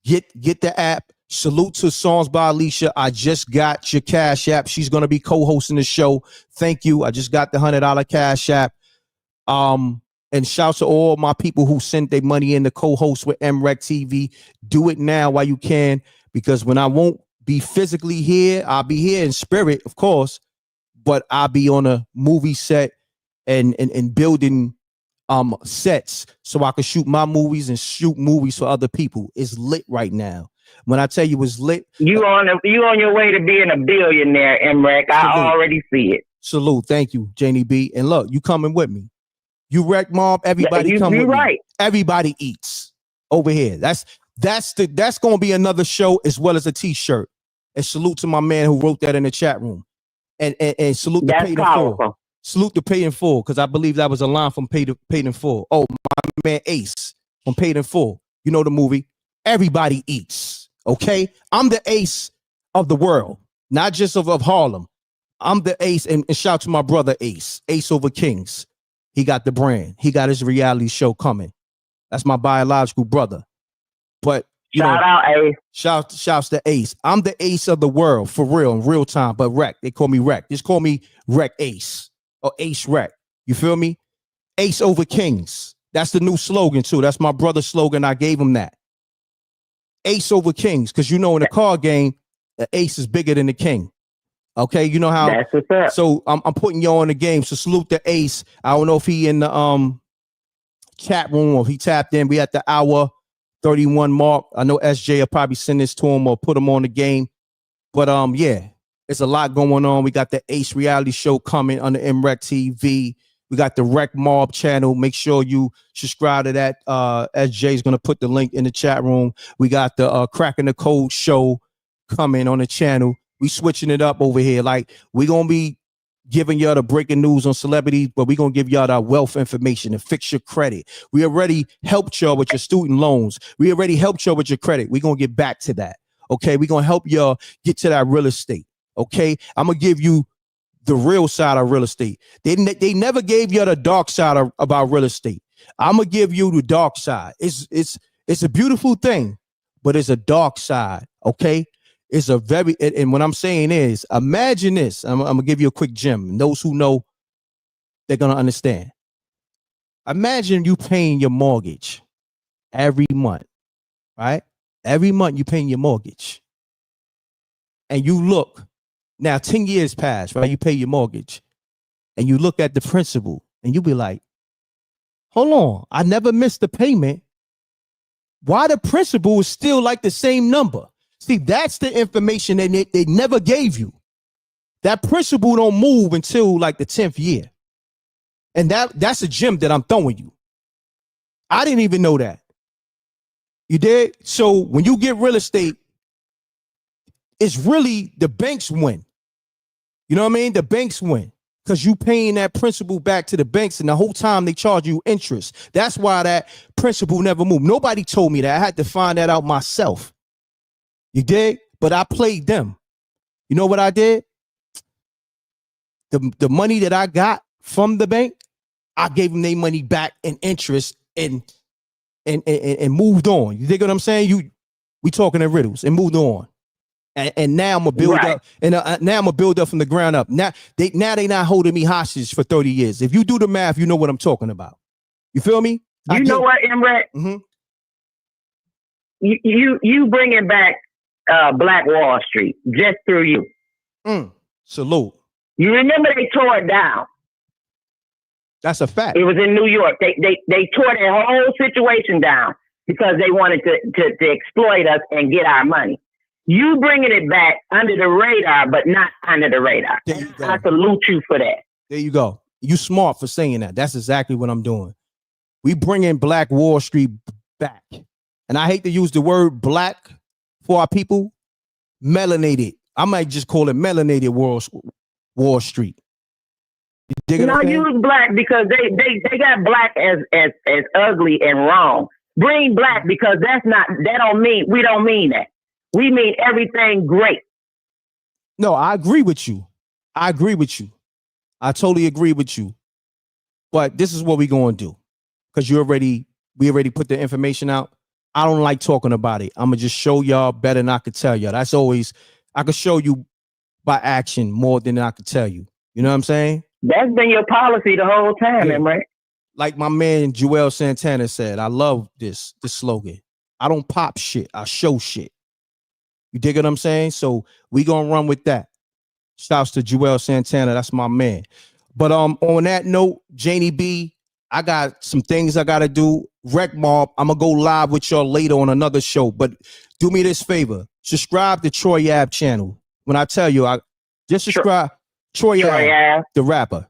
Get the app. Salute to Songs by Alicia. I just got your Cash App. She's gonna be co-hosting the show. Thank you. I just got the $100 Cash App. And shout to all my people who sent their money in to co-host with MRecktv. Do it now while you can, because when I won't be physically here, I'll be here in spirit, of course, but I'll be on a movie set and building sets so I can shoot my movies and shoot movies for other people. It's lit right now. When I tell you it's lit, you on your way to being a billionaire, M.Reck. I already see it. Salute. Thank you, Janie B. And look, you coming with me. You Rec Mob, everybody come with me. Everybody eats over here. That's gonna be another show as well as a t-shirt. And salute to my man who wrote that in the chat room. And salute the Paid in Full. Salute the Paid in Full, because I believe that was a line from Paid in Full. Oh, my man Ace from Paid in Full. You know the movie. Everybody eats. Okay, I'm the Ace of the world, not just of Harlem. I'm the Ace, and shout to my brother Ace over Kings. He got the brand. He got his reality show coming. That's my biological brother. But shout out Ace. Shouts to Ace. I'm the Ace of the world, for real, in real time. But Rec, they call me Rec. Just call me Rec Ace or Ace Rec. You feel me? Ace over Kings. That's the new slogan too. That's my brother's slogan. I gave him that. Ace over Kings, because in the card game, the ace is bigger than the king. Okay, you know how. That's what's up. So I'm putting you on the game. So salute the Ace. I don't know if he in the chat room or if he tapped in. We at the hour 31 mark. I know SJ will probably send this to him or put him on the game. But yeah, it's a lot going on. We got the Ace reality show coming on the MRecktv. We got the Rec Mob channel. Make sure you subscribe to that. SJ is going to put the link in the chat room. We got the Cracking the Code show coming on the channel. We switching it up over here. Like, we're going to be giving y'all the breaking news on celebrities, but we're going to give y'all that wealth information and fix your credit. We already helped y'all with your student loans. We already helped y'all with your credit. We're going to get back to that. Okay, we're going to help y'all get to that real estate. Okay, I'm going to give you the real side of real estate. They never gave you the dark side about real estate. I'm gonna give you the dark side. It's a beautiful thing, but it's a dark side. Okay, it's a very and what I'm saying is, imagine this. I'm gonna give you a quick gem. And those who know, they're gonna understand. Imagine you paying your mortgage every month, right? Every month you paying your mortgage, and you look. Now, 10 years pass, right? You pay your mortgage and you look at the principal and you be like, hold on, I never missed the payment. Why the principal is still like the same number? See, that's the information that they never gave you. That principal don't move until like the 10th year. And that's a gem that I'm throwing you. I didn't even know that. You did? So when you get real estate, it's really the banks win. You know what I mean? The banks win because you paying that principal back to the banks, and the whole time they charge you interest. That's why that principal never moved. Nobody told me that. I had to find that out myself. You did? But I played them. You know what I did? The money that I got from the bank, I gave them their money back in interest and moved on. You dig what I'm saying? We talking in riddles and moved on. And now I'm gonna build up, and now I'm gonna build up from the ground up. Now they not holding me hostage for 30 years. If you do the math, you know what I'm talking about. You feel me? You know what, M.Reck? Mm-hmm. you bringing back Black Wall Street just through you. Salute. You remember they tore it down. That's a fact. It was in New York. They tore that whole situation down because they wanted to exploit us and get our money. You bringing it back under the radar, but not under the radar. I salute you for that. There you go. You smart for saying that. That's exactly what I'm doing. We bringing Black Wall Street back. And I hate to use the word black for our people. Melanated. I might just call it melanated Wall Street. No, use black because they got black as ugly and wrong. Bring black because we don't mean that. We mean everything great. No, I agree with you. I totally agree with you. But this is what we're going to do. Because we already put the information out. I don't like talking about it. I'm going to just show y'all better than I could tell y'all. That's always, I could show you by action more than I could tell you. You know what I'm saying? That's been your policy the whole time, right? Like my man Joel Santana said, I love this slogan. I don't pop shit. I show shit. You dig what I'm saying? So we gonna run with that. Shouts to Joel Santana. That's my man. But on that note, Janie B, I got some things I gotta do. Wreck Mob, I'm gonna go live with y'all later on another show. But do me this favor. Subscribe to Troy Ave channel. When I tell you, I just subscribe. Troy Ave, the rapper.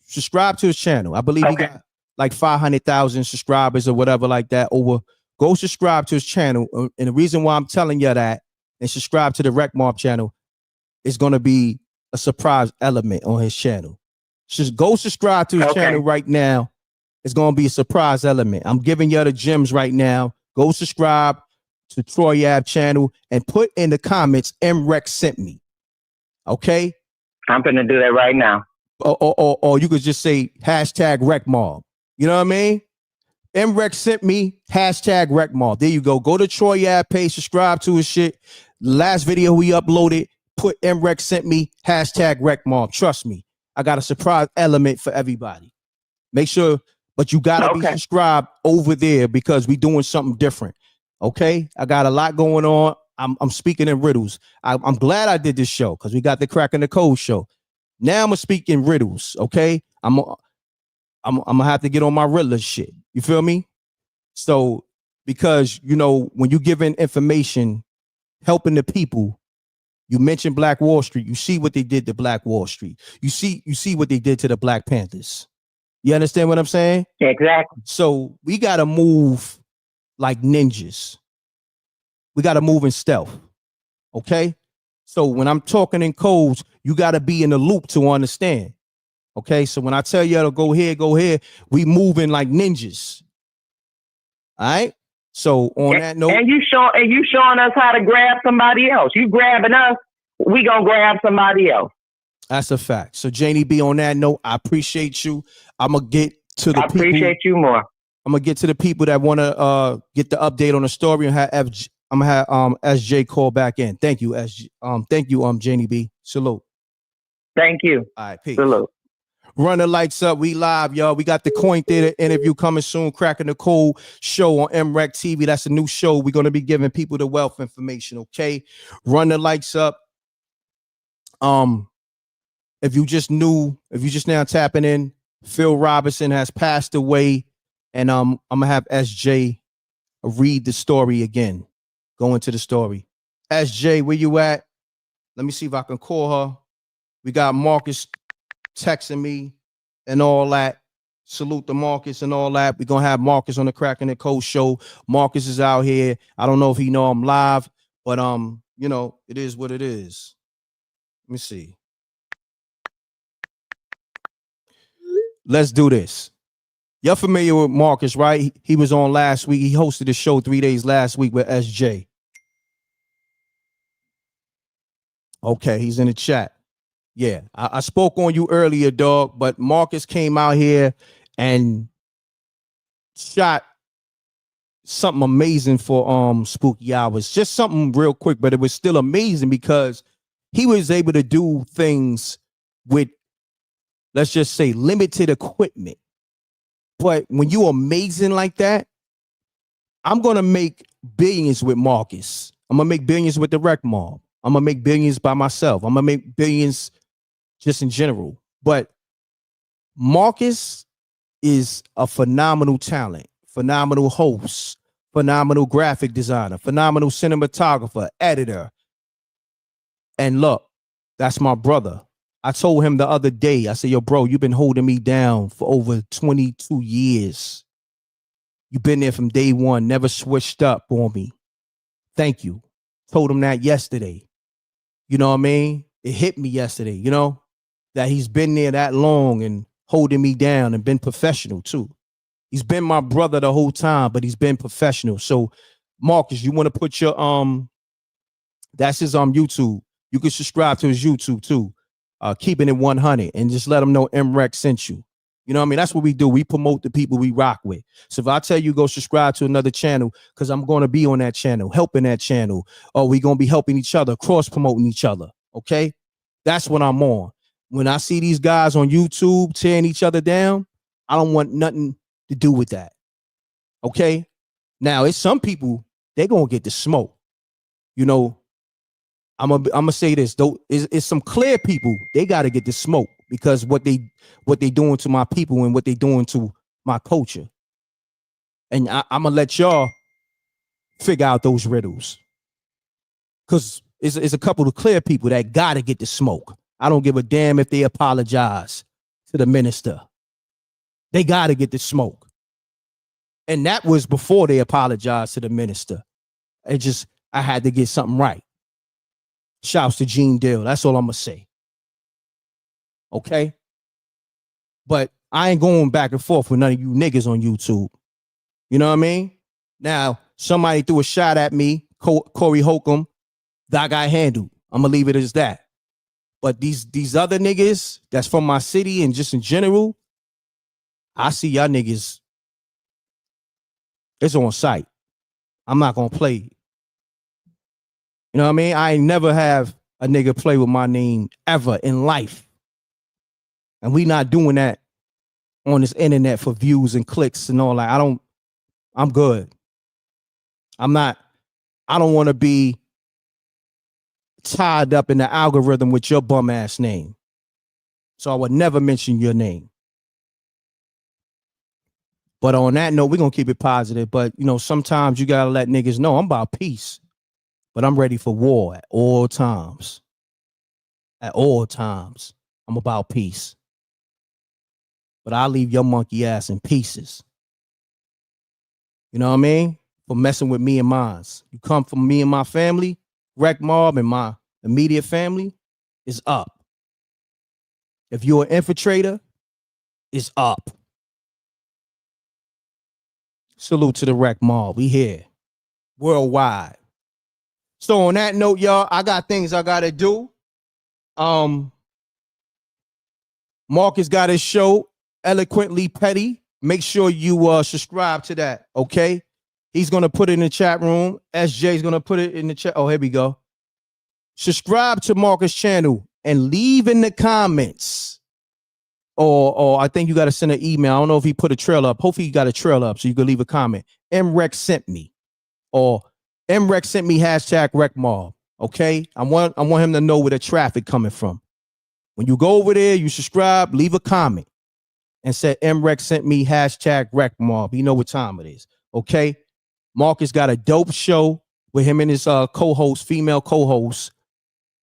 Subscribe to his channel. I believe he got like 500,000 subscribers or whatever like that. Go subscribe to his channel. And the reason why I'm telling you that and subscribe to the Wreck Mob channel is going to be a surprise element on his channel. Just go subscribe to his channel right now. It's going to be a surprise element. I'm giving you the gems right now. Go subscribe to Troy Ave channel and put in the comments, M.Reck sent me. Okay? I'm going to do that right now. Or you could just say hashtag Wreck Mob. You know what I mean? M.Reck sent me, hashtag Wreck Mob. There you go. Go to Troy Ave page, subscribe to his shit. Last video we uploaded, put M.Reck sent me, hashtag Wreck Mob. Trust me, I got a surprise element for everybody. Make sure, but you got to be subscribed over there because we doing something different. Okay? I got a lot going on. I'm speaking in riddles. I'm glad I did this show because we got the Crack in the Code show. Now I'm gonna speak in riddles. Okay, I'm gonna have to get on my Riddler shit. You feel me? So because when you giving information, helping the people, you mentioned Black Wall Street. You see what they did to Black Wall Street. You see what they did to the Black Panthers. You understand what I'm saying? Exactly. So we gotta move like ninjas. We got to move in stealth. Okay? So when I'm talking in codes, you got to be in the loop to understand. Okay? So when I tell you to go here, we moving like ninjas. All right? So on that note. And you showing us how to grab somebody else. You grabbing us, we going to grab somebody else. That's a fact. So Janie B, on that note, I appreciate you. I'm going to get to the people. I appreciate you more. I'm going to get to the people that want to get the update on the story and have I'm gonna have SJ call back in. Thank you, SJ. Thank you, Janie B. Salute. Thank you. All right, peace. Salute. Run the lights up. We live, y'all. We got the Coin Theater interview coming soon. Cracking the Code show on MRecktv. That's a new show. We're gonna be giving people the wealth information. Okay. Run the lights up. If you just now tapping in, Phil Robinson has passed away, and I'm gonna have SJ read the story again. Go into the story. SJ, where you at? Let me see if I can call her. We got Marcus texting me and all that. Salute to Marcus and all that. We're going to have Marcus on the Cracking the Code show. Marcus is out here. I don't know if he know I'm live, but it is what it is. Let me see. Let's do this. You're familiar with Marcus, right? He was on last week. He hosted the show 3 days last week with SJ. Okay, he's in the chat. Yeah, I spoke on you earlier, dog, but Marcus came out here and shot something amazing for Spooky Hours. Just something real quick, but it was still amazing because he was able to do things with, let's just say, limited equipment. But when you're amazing like that, I'm gonna make billions with Marcus. I'm gonna make billions with the Rec Mob. I'm gonna make billions by myself. I'm gonna make billions just in general. But Marcus is a phenomenal talent, phenomenal host, phenomenal graphic designer, phenomenal cinematographer, editor. And look, that's my brother. I told him the other day, I said, yo, bro, you've been holding me down for over 22 years. You've been there from day one, never switched up on me. Thank you. Told him that yesterday. You know what I mean? It hit me yesterday, you know, that he's been there that long and holding me down and been professional too. He's been my brother the whole time, but he's been professional. So Marcus, you want to put your, that's his YouTube. You can subscribe to his YouTube too. Keeping it 100 and just let them know M.Reck sent you. You know what I mean? That's what we do. We promote the people we rock with. So if I tell you go subscribe to another channel, because I'm going to be on that channel, helping that channel, or we're going to be helping each other, cross promoting each other. Okay. That's what I'm on. When I see these guys on YouTube tearing each other down, I don't want nothing to do with that. Okay. Now it's some people, they're going to get the smoke. You know, I'm gonna say this though, it's some clear people, they got to get the smoke because what they doing to my people and what they doing to my culture. And I'm gonna let y'all figure out those riddles. Cause it's a couple of clear people that got to get the smoke. I don't give a damn if they apologize to the minister. They got to get the smoke. And that was before they apologized to the minister. I had to get something right. Shouts to Gene Dill. That's all I'm going to say. Okay? But I ain't going back and forth with none of you niggas on YouTube. You know what I mean? Now, somebody threw a shot at me, Corey Holcomb, that got handled. I'm going to leave it as that. But these other niggas that's from my city and just in general, I see y'all niggas, it's on sight. I'm not going to play. You know what I mean? I ain't never have a nigga play with my name ever in life. And we not doing that on this internet for views and clicks and all that. I'm good. I don't want to be tied up in the algorithm with your bum ass name. So I would never mention your name. But on that note, we're going to keep it positive. But, you know, sometimes you got to let niggas know I'm about peace. But I'm ready for war at all times. At all times, I'm about peace. But I'll leave your monkey ass in pieces. You know what I mean? For messing with me and mine. You come from me and my family, Rec Mob and my immediate family, is up. If you're an infiltrator, it's up. Salute to the Rec Mob. We here. Worldwide. So on that note, y'all, I got things I gotta do. Marcus got his show, Eloquently Petty. Make sure you subscribe to that, okay? He's gonna put it in the chat room. SJ's gonna put it in the chat. Oh, here we go. Subscribe to Marcus' channel and leave in the comments. Or I think you gotta send an email. I don't know if he put a trail up. Hopefully you got a trail up so you can leave a comment. M.Reck sent me. Or M.Reck sent me #RecMob. Okay, I want him to know where the traffic coming from. When you go over there, you subscribe, leave a comment, and say M.Reck sent me #RecMob. You know what time it is. Okay, Marcus got a dope show with him and his co-host, female co-host.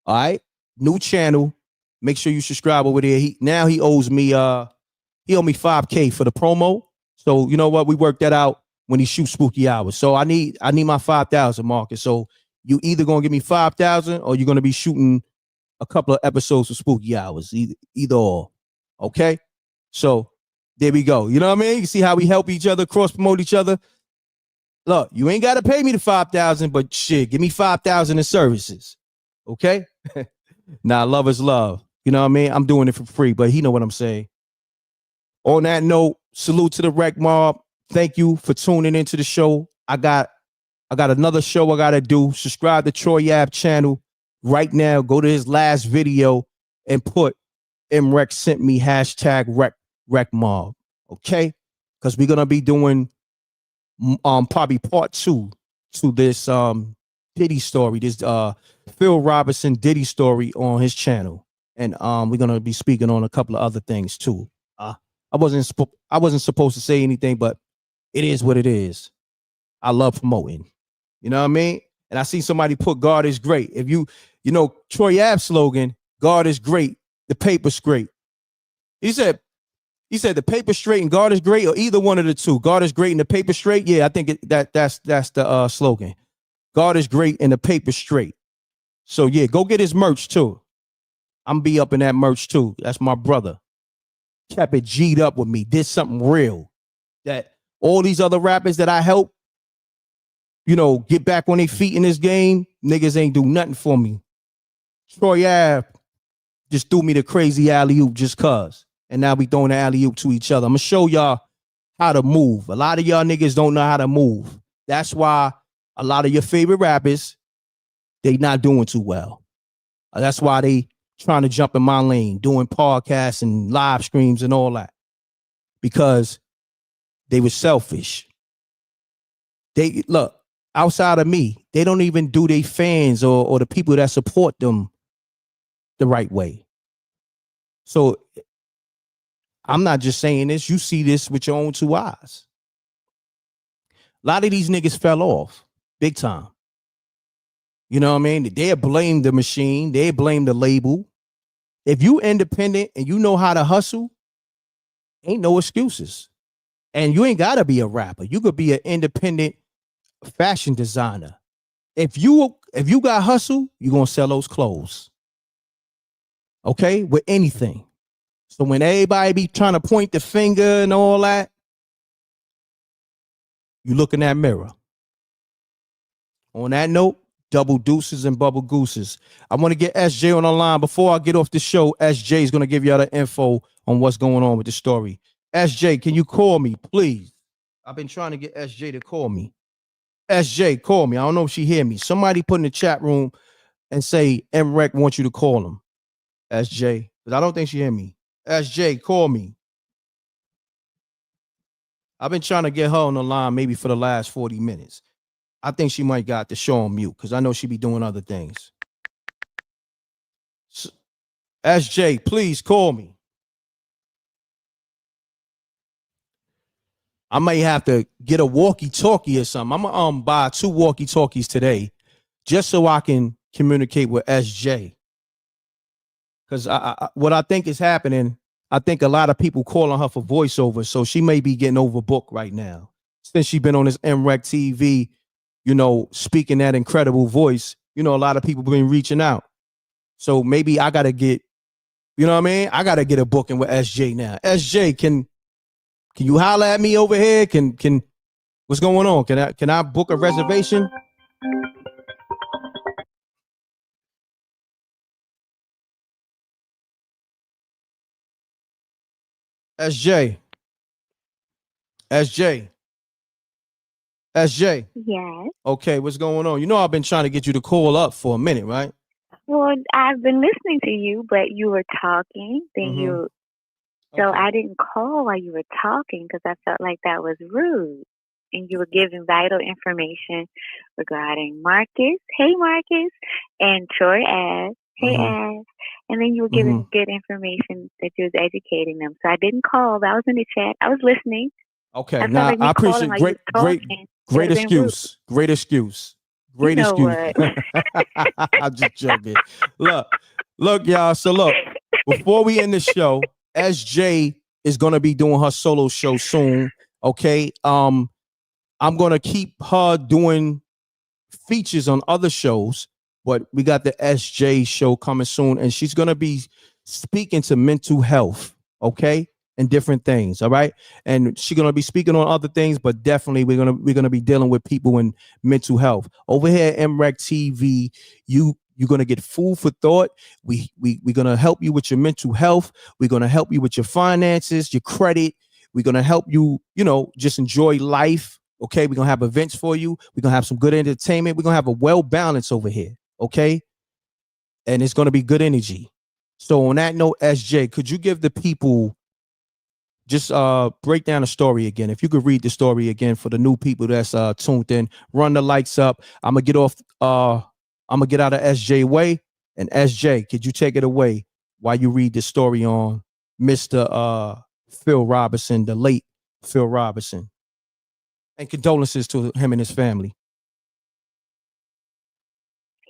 All right, new channel. Make sure you subscribe over there. He owes me he owed me $5K for the promo. So you know what? We worked that out when he shoots Spooky Hours. So I need my 5,000, Marcus. So you either gonna give me 5,000 or you're gonna be shooting a couple of episodes of Spooky Hours. Either or. Okay. So there we go. You know what I mean? You see how we help each other, cross promote each other. Look, you ain't gotta pay me the 5,000, but shit, give me 5,000 in services. Okay. Nah, love is love. You know what I mean? I'm doing it for free, but he know what I'm saying. On that note, salute to the Rec Mob. Thank you for tuning into the show. I got another show I gotta do. Subscribe to Troy Yab channel right now. Go to his last video and put M.Reck sent me #RecMob. Okay? Because we're gonna be doing probably part 2 to this Diddy story, this Phil Robertson Diddy story on his channel, and we're gonna be speaking on a couple of other things too. I wasn't supposed to say anything, but it is what it is. I love promoting. You know what I mean? And I see somebody put God is great. If you know Troy Ab's slogan, God is great, the paper's great. He said the paper's straight and God is great, or either one of the two. God is great and the paper's straight. Yeah, I think that's the slogan. God is great and the paper's straight. So yeah, go get his merch too. I'm be up in that merch too. That's my brother. Kept it G'd up with me. Did something real. That all these other rappers that I help, get back on their feet in this game, niggas ain't do nothing for me. Troy Ave just threw me the crazy alley-oop just cuz. And now we throwing the alley-oop to each other. I'm going to show y'all how to move. A lot of y'all niggas don't know how to move. That's why a lot of your favorite rappers, they not doing too well. That's why they trying to jump in my lane, doing podcasts and live streams and all that. Because they were selfish. They look, outside of me, they don't even do their fans or the people that support them the right way. So I'm not just saying this. You see this with your own 2 eyes. A lot of these niggas fell off big time. You know what I mean? They blame the machine. They blame the label. If you independent and you know how to hustle, ain't no excuses. And you ain't got to be a rapper. You could be an independent fashion designer. If you got hustle, you're going to sell those clothes. Okay? With anything. So when everybody be trying to point the finger and all that, you look in that mirror. On that note, double deuces and bubble gooses. I want to get SJ on the line. Before I get off the show, SJ is going to give you all the info on what's going on with the story. SJ, can you call me, please? I've been trying to get SJ to call me. SJ, call me. I don't know if she hear me. Somebody put in the chat room and say M.Reck wants you to call him. SJ, because I don't think she hear me. SJ, call me. I've been trying to get her on the line maybe for the last 40 minutes. I think she might got the show on mute because I know she be doing other things. SJ, please call me. I may have to get a walkie-talkie or something. I'm gonna buy 2 walkie-talkies today just so I can communicate with SJ. Because what I think is happening, I think a lot of people calling her for voiceover, so she may be getting overbooked right now. Since she's been on this MRecktv, speaking that incredible voice, a lot of people been reaching out. So maybe I got to get, I got to get a booking with SJ now. SJ, can you holler at me over here? Can what's going on? Can I book a reservation? SJ. Yes. Okay, what's going on? I've been trying to get you to call up for a minute, right? Well, I've been listening to you, but you were talking. Then So I didn't call while you were talking because I felt like that was rude. And you were giving vital information regarding Marcus. Hey, Marcus. And Troy Ave. Hey, Ave. And then you were giving good information that you was educating them. So I didn't call, but I was in the chat. I was listening. Okay, now I appreciate great excuse. Great excuse. Great excuse. I'm just joking. Look, y'all. So look, before we end the show, SJ is gonna be doing her solo show soon. Okay. I'm gonna keep her doing features on other shows, but we got the SJ show coming soon, and she's gonna be speaking to mental health, okay, and different things. All right. And she's gonna be speaking on other things, but definitely we're gonna be dealing with people in mental health. Over here at MRecktv, you're going to get food for thought. We're going to help you with your mental health. We're going to help you with your finances, your credit. We're going to help you, just enjoy life. Okay. We're going to have events for you. We're going to have some good entertainment. We're going to have a well balance over here. Okay. And it's going to be good energy. So on that note, SJ, could you give the people just break down the story again. If you could read the story again for the new people that's tuned in, run the lights up. I'm gonna get out of SJ way. And SJ, could you take it away while you read the story on Mr. Phil Robinson, the late Phil Robinson? And condolences to him and his family.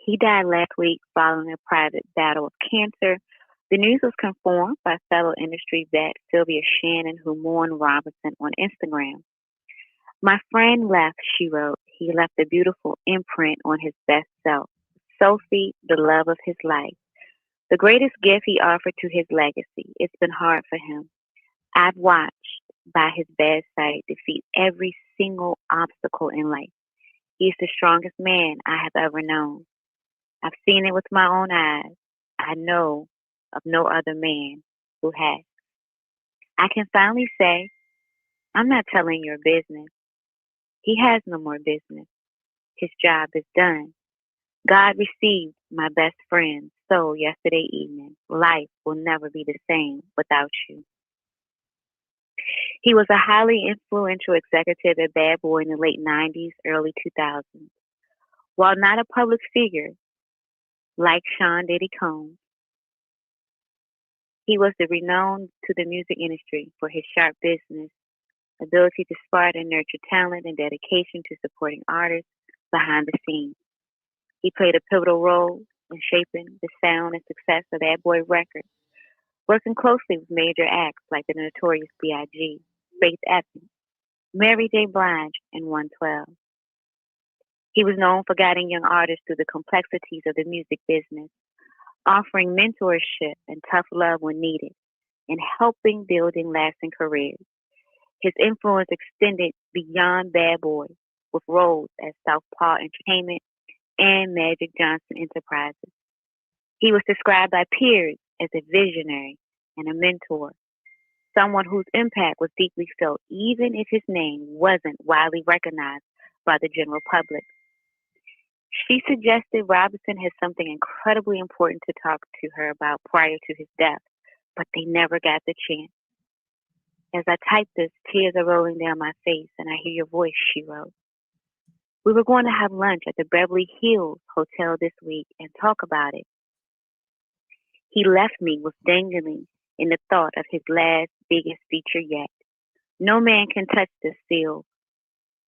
He died last week following a private battle of cancer. The news was confirmed by fellow industry vet Sylvia Shannon, who mourned Robinson on Instagram. My friend left, she wrote. He left a beautiful imprint on his best self. Sophie, the love of his life. The greatest gift he offered to his legacy. It's been hard for him. I've watched by his bedside defeat every single obstacle in life. He's the strongest man I have ever known. I've seen it with my own eyes. I know of no other man who has. I can finally say, I'm not telling your business. He has no more business. His job is done. God received my best friend's soul yesterday evening. Life will never be the same without you. He was a highly influential executive at Bad Boy in the late 90s, early 2000s. While not a public figure like Sean Diddy Combs, he was renowned to the music industry for his sharp business, ability to spot and nurture talent, and dedication to supporting artists behind the scenes. He played a pivotal role in shaping the sound and success of Bad Boy Records, working closely with major acts like the Notorious B.I.G., Faith Evans, Mary J. Blige, and 112. He was known for guiding young artists through the complexities of the music business, offering mentorship and tough love when needed, and helping building lasting careers. His influence extended beyond Bad Boy, with roles at Southpaw Entertainment and Magic Johnson Enterprises. He was described by peers as a visionary and a mentor, someone whose impact was deeply felt even if his name wasn't widely recognized by the general public. She suggested Robinson had something incredibly important to talk to her about prior to his death, but they never got the chance. As I type this, tears are rolling down my face and I hear your voice, she wrote. We were going to have lunch at the Beverly Hills Hotel this week and talk about it. He left me with dangling in the thought of his last biggest feature yet. No man can touch this seal.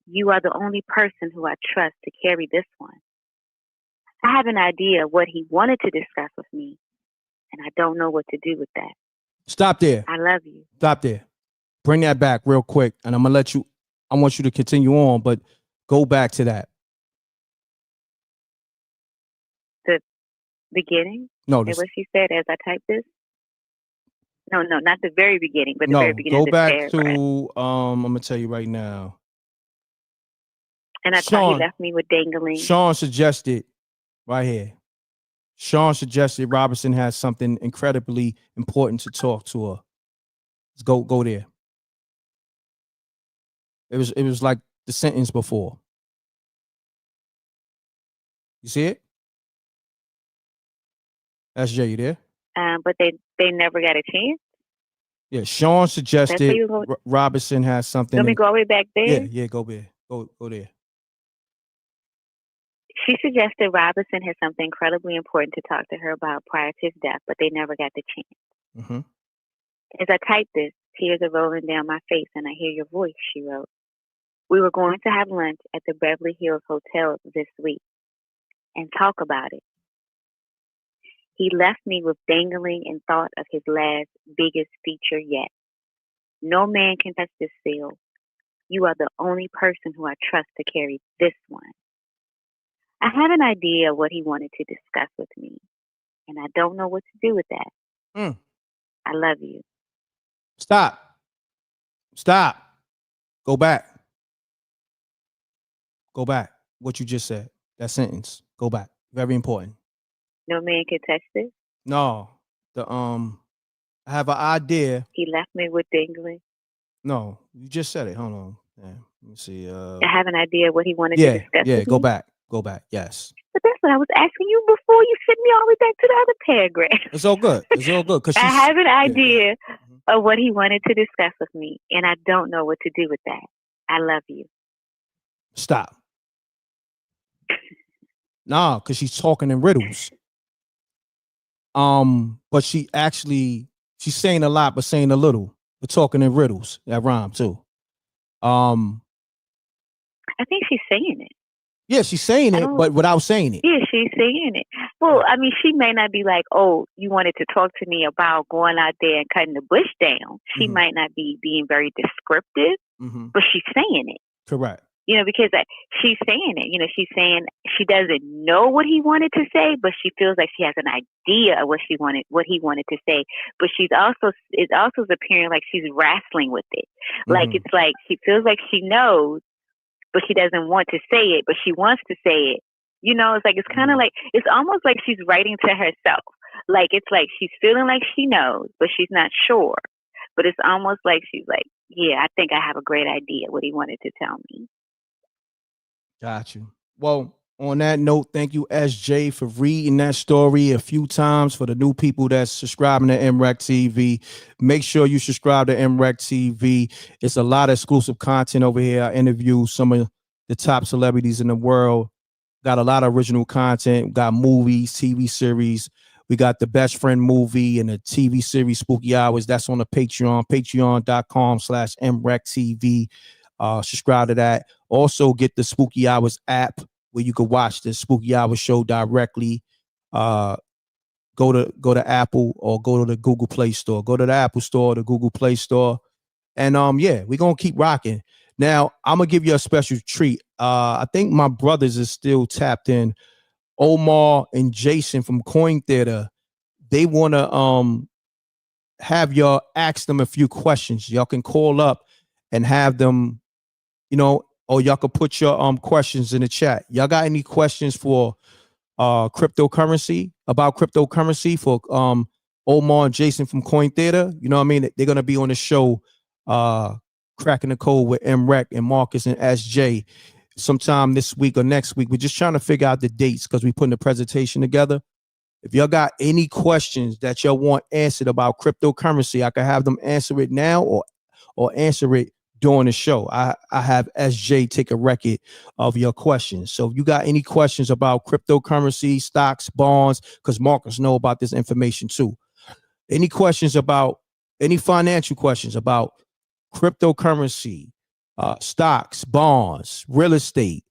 You are the only person who I trust to carry this one. I have an idea of what he wanted to discuss with me, and I don't know what to do with that. Stop there. I love you. Stop there. Bring that back real quick, and I want you to continue on, but go back to that. The beginning? No, what she said as I typed this? No, not the very beginning, but the very beginning. Go back to I'm gonna tell you right now. And I thought he left me with dangling. Sean suggested right here. Sean suggested Robinson has something incredibly important to talk to her. Let's go there. It was like the sentence before. You see it? SJ, you there? But they never got a chance. Yeah, Sean suggested Robinson has something. Let me go all the way back there. Yeah, go there. Go there. She suggested Robinson had something incredibly important to talk to her about prior to his death, but they never got the chance. Mm-hmm. As I type this, tears are rolling down my face and I hear your voice, she wrote. We were going to have lunch at the Beverly Hills Hotel this week and talk about it. He left me with dangling in thought of his last biggest feature yet. No man can touch this seal. You are the only person who I trust to carry this one. I have an idea what he wanted to discuss with me, and I don't know what to do with that. I love you. Stop. Go back. What you just said. That sentence. Go back. Very important. No man can touch this? No. I have an idea. He left me with dangling. No, you just said it. Hold on. Yeah, let me see. I have an idea what he wanted to discuss. Yeah, with go me. back. Go back. Yes. But that's what I was asking you before you sent me all the way back to the other paragraph. It's all good. It's all good. I have an idea of what he wanted to discuss with me, and I don't know what to do with that. I love you. Stop. Nah, because she's talking in riddles. But she's saying a lot, but saying a little. But talking in riddles. That rhyme too. I think she's saying it. Yeah, she's saying it, but without saying it. Yeah, she's saying it. Well, I mean, she may not be like, oh, you wanted to talk to me about going out there and cutting the bush down. She might not be being very descriptive, but she's saying it. Correct. You know, because she's saying it. You know, she's saying she doesn't know what he wanted to say, but she feels like she has an idea of what he wanted to say. But it's also appearing like she's wrestling with it. Like it's like she feels like she knows, but she doesn't want to say it, but she wants to say it. You know, it's like, it's kind of like, it's almost like she's writing to herself. Like, it's like she's feeling like she knows, but she's not sure. But it's almost like she's like, yeah, I think I have a great idea what he wanted to tell me. Got you. Well, on that note, thank you, SJ, for reading that story a few times. For the new people that's subscribing to MRecktv, make sure you subscribe to MRecktv. It's a lot of exclusive content over here. I interview some of the top celebrities in the world. Got a lot of original content. Got movies, TV series. We got the Best Friend movie and the TV series Spooky Hours. That's on the Patreon, patreon.com/MRecktv. Subscribe to that. Also get the Spooky Hours app where you can watch the Spooky Hours show directly. Go to Apple or go to the Google Play Store. Go to the Apple Store, the Google Play Store. And yeah, we're gonna keep rocking. Now, I'm gonna give you a special treat. I think my brothers is still tapped in. Omar and Jason from Coin Theater. They wanna have y'all ask them a few questions. Y'all can call up and have them, or y'all could put your questions in the chat. Y'all got any questions for cryptocurrency, about cryptocurrency, for Omar and Jason from Coin Theater? You know what I mean? They're gonna be on the show, cracking the code with M.Reck and Marcus and SJ sometime this week or next week. We're just trying to figure out the dates because we're putting the presentation together. If y'all got any questions that y'all want answered about cryptocurrency, I can have them answer it now or answer it during the show. I have SJ take a record of your questions. So if you got any questions about cryptocurrency, stocks, bonds, because Marcus know about this information too. Any questions about any financial questions about cryptocurrency, stocks, bonds, real estate,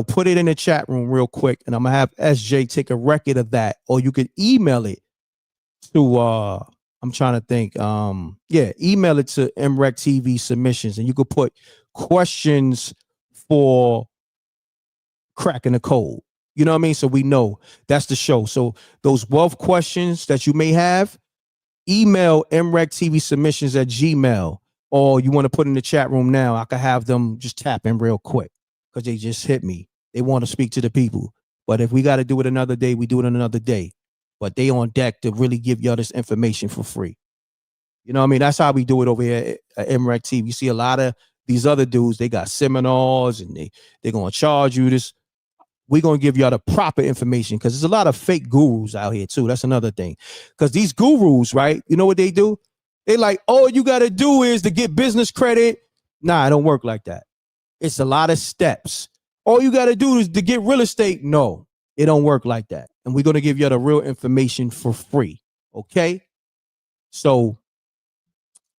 put it in the chat room real quick, and I'm gonna have SJ take a record of that, or you could email it to I'm trying to think. Email it to MRecktv submissions, and you could put questions for cracking the code. You know what I mean? So we know that's the show. So those wealth questions that you may have, email MRecktv submissions at Gmail, or you want to put in the chat room now. I could have them just tap in real quick because they just hit me. They want to speak to the people. But if we got to do it another day, we do it another day. But they on deck to really give y'all this information for free. You know what I mean? That's how we do it over here at MRecktv. You see a lot of these other dudes, they got seminars and they're going to charge you this. We're going to give y'all the proper information because there's a lot of fake gurus out here too. That's another thing. Because these gurus, right? You know what they do? They like, all you got to do is to get business credit. Nah, it don't work like that. It's a lot of steps. All you got to do is to get real estate. No, it don't work like that. And we're going to give you the real information for free. Okay? So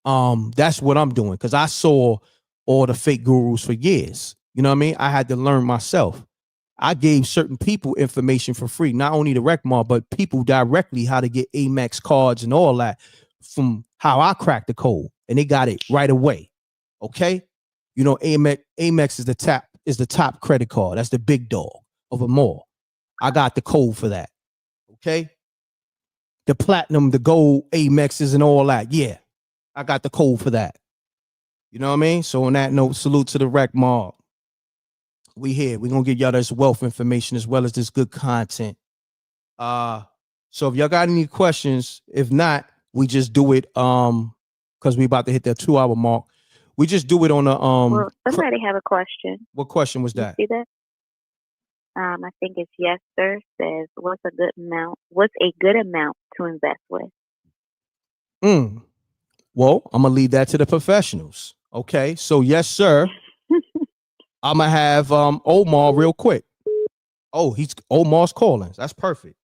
that's what I'm doing because I saw all the fake gurus for years. You know what I mean? I had to learn myself. I gave certain people information for free, not only the rec mall, but people directly how to get Amex cards and all that from how I cracked the code, and they got it right away. Okay? You know, Amex is the top credit card. That's the big dog of them all. I got the code for that. Okay? The platinum, the gold Amexes and all that. Yeah. I got the code for that. You know what I mean? So on that note, salute to the rec mall. We here. We're gonna get y'all this wealth information as well as this good content. So if y'all got any questions, if not, we just do it because we about to hit that 2-hour mark. We just do it on the Well, somebody have a question. What question was that? You see that? I think it's yes, sir. Says, what's a good amount to invest with? Well, I'm gonna leave that to the professionals. Okay, so yes, sir. I'm gonna have Omar real quick. Oh, Omar's calling. That's perfect.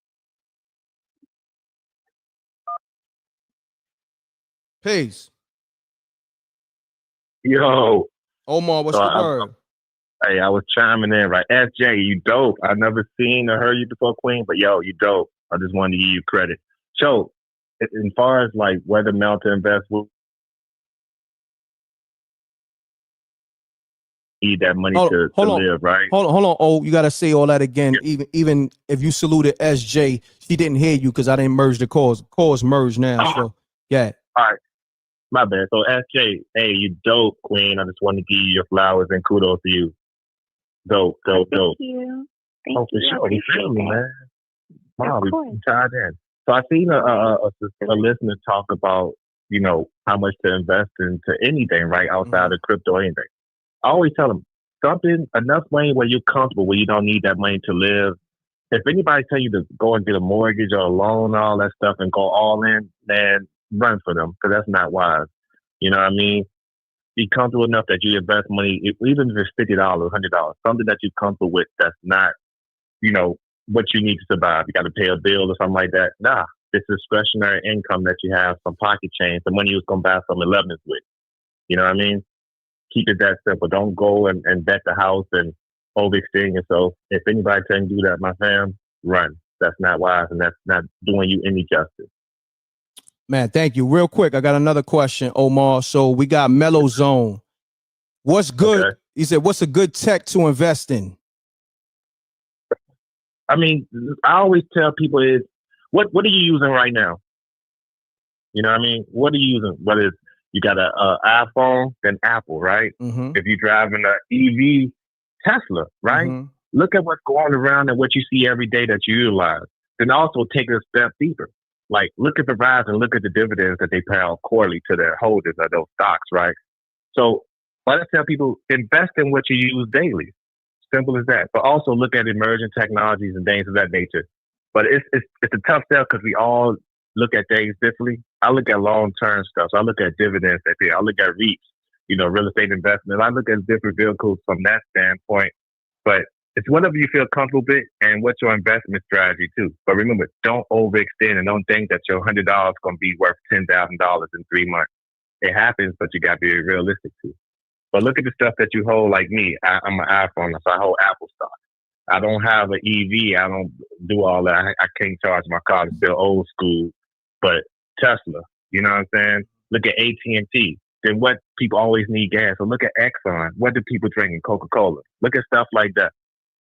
Peace. Yo, Omar, what's so the word? Hey, I was chiming in, right? SJ, you dope. I never seen or heard you before, Queen, but yo, you dope. I just wanted to give you credit. So, as far as like whether Mel to invest, we'll need that money to live, right? Hold on. Oh, you gotta say all that again. Yeah. Even if you saluted SJ, she didn't hear you because I didn't merge the calls. Calls merged now. So yeah. All right. My bad. So SJ, hey, you dope, Queen. I just wanted to give you your flowers and kudos to you. Dope. Thank you. For sure. You feel me, man? Wow, we tied in. So I seen a listener talk about, you know, how much to invest into anything, right? Outside of crypto or anything. I always tell them enough money where you're comfortable, where you don't need that money to live. If anybody tell you to go and get a mortgage or a loan, all that stuff, and go all in, man, run for them, because that's not wise. You know what I mean? Be comfortable enough that you invest money, even if it's $50, $100, something that you're comfortable with. That's not, you know, what you need to survive. You got to pay a bill or something like that. Nah, it's discretionary income that you have, some pocket change, the money you was gonna buy some 11s with. You know what I mean? Keep it that simple. Don't go and bet the house and overextend yourself. If anybody can do that, my fam, run. That's not wise, and that's not doing you any justice. Man, thank you. Real quick, I got another question, Omar. So we got Mellow Zone. What's good? Okay. He said, what's a good tech to invest in? I mean, I always tell people is, what are you using right now? You know what I mean? What are you using? Whether it's you got an iPhone, then Apple, right? Mm-hmm. If you're driving an EV, Tesla, right? Mm-hmm. Look at what's going around and what you see every day that you utilize. Then also take it a step deeper. Like, look at the rise and look at the dividends that they pay out quarterly to their holders of those stocks, right? So, I tell people, invest in what you use daily. Simple as that. But also look at emerging technologies and things of that nature. But it's a tough sell because we all look at things differently. I look at long-term stuff. So I look at dividends that pay. I look at REITs, you know, real estate investment. I look at different vehicles from that standpoint. But it's whatever you feel comfortable with and what's your investment strategy too. But remember, don't overextend and don't think that your $100 is going to be worth $10,000 in 3 months. It happens, but you got to be realistic too. But look at the stuff that you hold, like me. I'm an iPhone, so I hold Apple stock. I don't have an EV. I don't do all that. I can't charge my car. It's still old school. But Tesla, you know what I'm saying? Look at AT&T. Then what people always need gas. So look at Exxon. What do people drinking? Coca-Cola. Look at stuff like that.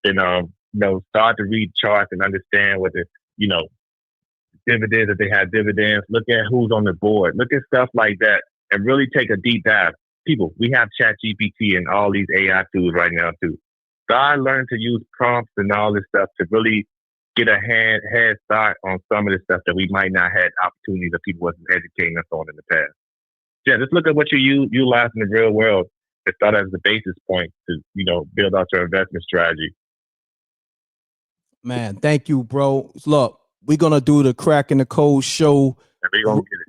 Then, you know, start to read charts and understand what the, you know, dividends, if they have dividends. Look at who's on the board. Look at stuff like that and really take a deep dive. People, we have ChatGPT and all these AI tools right now too. So I learned to use prompts and all this stuff to really get a head start on some of the stuff that we might not have opportunities that people wasn't educating us on in the past. Yeah, just look at what you utilize in the real world and start as the basis point to, you know, build out your investment strategy. Man, thank you, bro. Look, we're gonna do the Crack in the Code show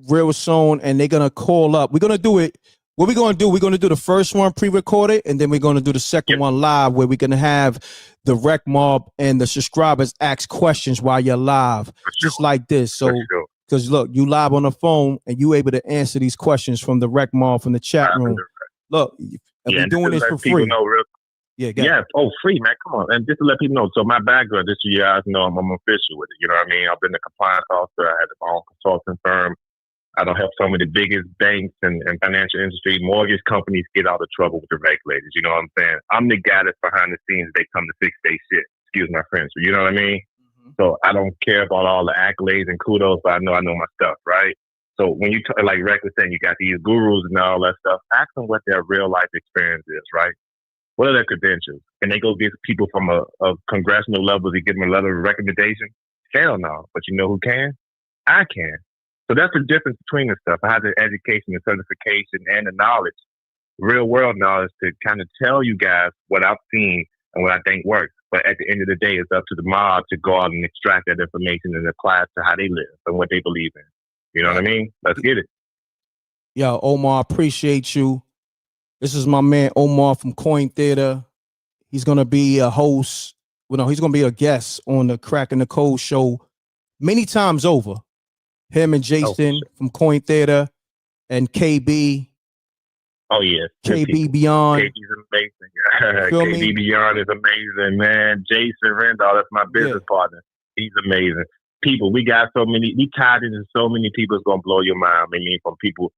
real soon, and they're gonna call up. We're gonna do it. What we're going to do, we're going to do the first one pre-recorded, and then we're going to do the second one live, where we're going to have the rec mob and the subscribers ask questions while you're live, just like this. So, because look, you live on the phone, and you able to answer these questions from the rec mob, from the chat room. Look, we're doing this for free. Oh, free, man. Come on. And just to let people know, so my background, just so you guys know, I'm official with it. You know what I mean? I've been a compliance officer. I had my own consulting firm. I don't help some of the biggest banks and financial industry, mortgage companies get out of trouble with the regulators. You know what I'm saying? I'm the guy that's behind the scenes. They come to fix their shit. Excuse my French. You know what I mean? Mm-hmm. So I don't care about all the accolades and kudos, but I know my stuff, right? So when you talk, like Reck was saying, you got these gurus and all that stuff, ask them what their real life experience is, right? What are their credentials? Can they go get people from a congressional level to give them a letter of recommendation? Hell no. But you know who can? I can. So that's the difference between the stuff. I have the education, the certification, and the knowledge, real world knowledge, to kind of tell you guys what I've seen and what I think works. But at the end of the day, it's up to the mob to go out and extract that information and apply it to how they live and what they believe in. You know what I mean? Let's get it. Yo, Omar, appreciate you. This is my man Omar from Coin Theater. He's gonna be a host. Well, no, he's gonna be a guest on the Crack and the Code show many times over. Him and Jason from Coin Theater and KB. Oh yeah, KB Beyond. KB's amazing. KB Beyond is amazing, man. Jason Randall, that's my business partner. He's amazing. People, we got so many. We tied into so many people. It's gonna blow your mind. I mean, from people.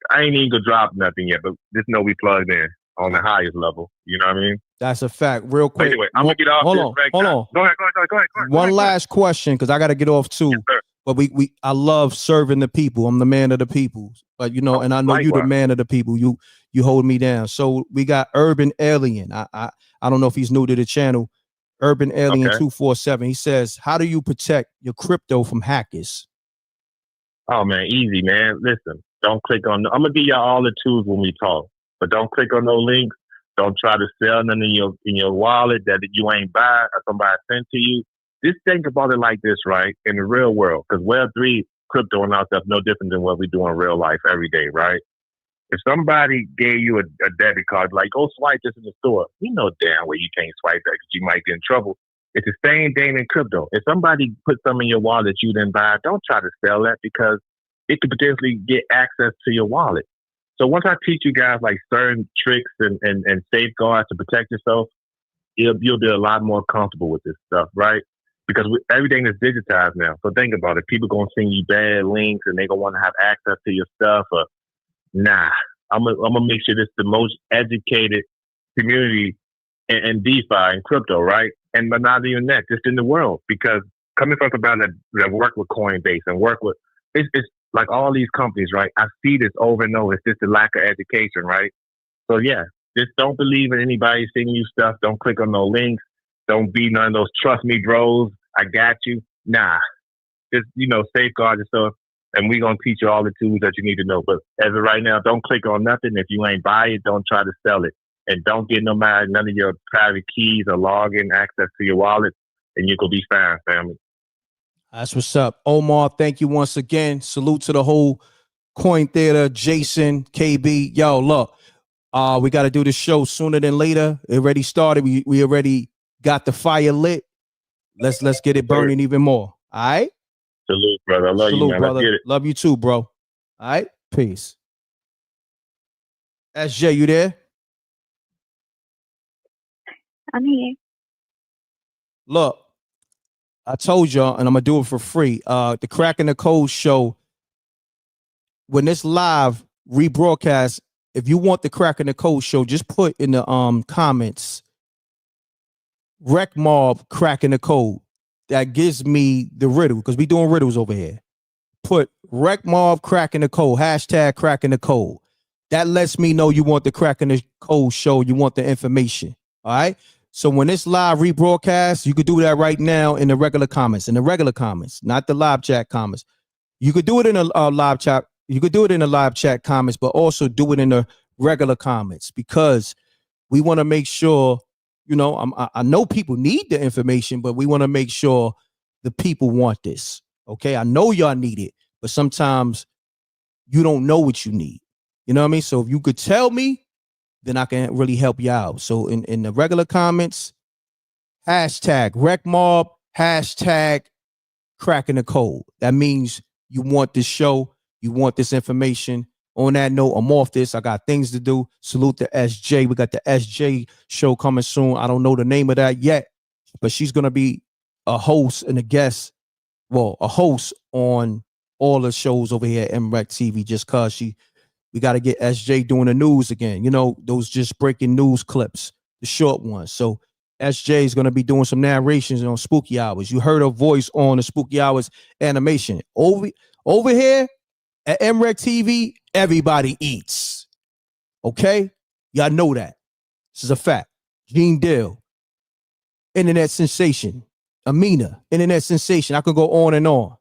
I ain't even gonna drop nothing yet, but just know we plugged in on the highest level. You know what I mean? That's a fact. Real quick. Anyway, I'm gonna get off. Hold on. Go ahead. One last question, because I got to get off too. Yes, but I love serving the people. I'm the man of the people. But and I know you the man of the people. You hold me down. So we got Urban Alien. I don't know if he's new to the channel. Urban Alien 247. He says, how do you protect your crypto from hackers? Oh man, easy, man. Listen, don't click on. I'm gonna give y'all all the tools when we talk, but don't click on no links. Don't try to sell nothing in your wallet that you ain't buy or somebody sent to you. Just think about it like this, right? In the real world, because Web3, crypto and all stuff, no different than what we do in real life every day, right? If somebody gave you a debit card, like, go swipe this in the store, you know damn well you can't swipe that because you might get in trouble. It's the same thing in crypto. If somebody put something in your wallet that you didn't buy, don't try to sell that because it could potentially get access to your wallet. So once I teach you guys like certain tricks and safeguards to protect yourself, you'll be a lot more comfortable with this stuff, right? Because everything is digitized now. So think about it. People going to send you bad links and they're going to want to have access to your stuff. Nah, I'm gonna make sure this is the most educated community in DeFi and crypto, right? And but not even that, just in the world. Because coming from somebody that work with Coinbase and work with, it's like all these companies, right? I see this over and over. It's just the lack of education, right? So yeah, just don't believe in anybody sending you stuff. Don't click on no links. Don't be none of those trust me bros. I got you. Nah, just safeguard yourself. And we're going to teach you all the tools that you need to know. But as of right now, don't click on nothing. If you ain't buy it, don't try to sell it. And don't get none of your private keys or login access to your wallet, and you could be fine, family. That's what's up. Omar, thank you once again. Salute to the whole Coin Theater, Jason, KB. Yo, look, we got to do the show sooner than later. It already started. We already got the fire lit. Let's get it burning even more. All right? Salute, brother. I love you, man. Brother. Let's get it. Love you too, bro. All right? Peace. SJ, you there? I'm here. Look, I told y'all, and I'm going to do it for free. The Crack and the Code show, when this live rebroadcast, if you want the Crack and the Code show, just put in the comments, Rec Mob Crack and the Code. That gives me the riddle, because we doing riddles over here. Put Rec Mob Crack in the Code, hashtag Crack in the Code. That lets me know you want the Crack in the Code show, you want the information. All right? So when it's live rebroadcast, you could do that right now in the regular comments. In the regular comments, not the live chat comments. You could do it in a live chat. You could do it in the live chat comments, but also do it in the regular comments, because we want to make sure, I know people need the information, but we want to make sure the people want this. Okay. I know y'all need it, but sometimes you don't know what you need. You know what I mean? So if you could tell me, then I can really help you out. So in the regular comments, hashtag RecMob, hashtag Cracking the Code. That means you want this show, you want this information. On that note, I'm off this. I got things to do. Salute to SJ. We got the SJ show coming soon. I don't know the name of that yet, but she's going to be a host and a guest. Well, a host on all the shows over here at MRecktv, just because we got to get SJ doing the news again. Those just breaking news clips, the short ones. So SJ is going to be doing some narrations on Spooky Hours. You heard her voice on the Spooky Hours animation. Over here at MRecktv, everybody eats. Okay? Y'all know that. This is a fact. Gene Dill, internet sensation. Amina, internet sensation. I could go on and on.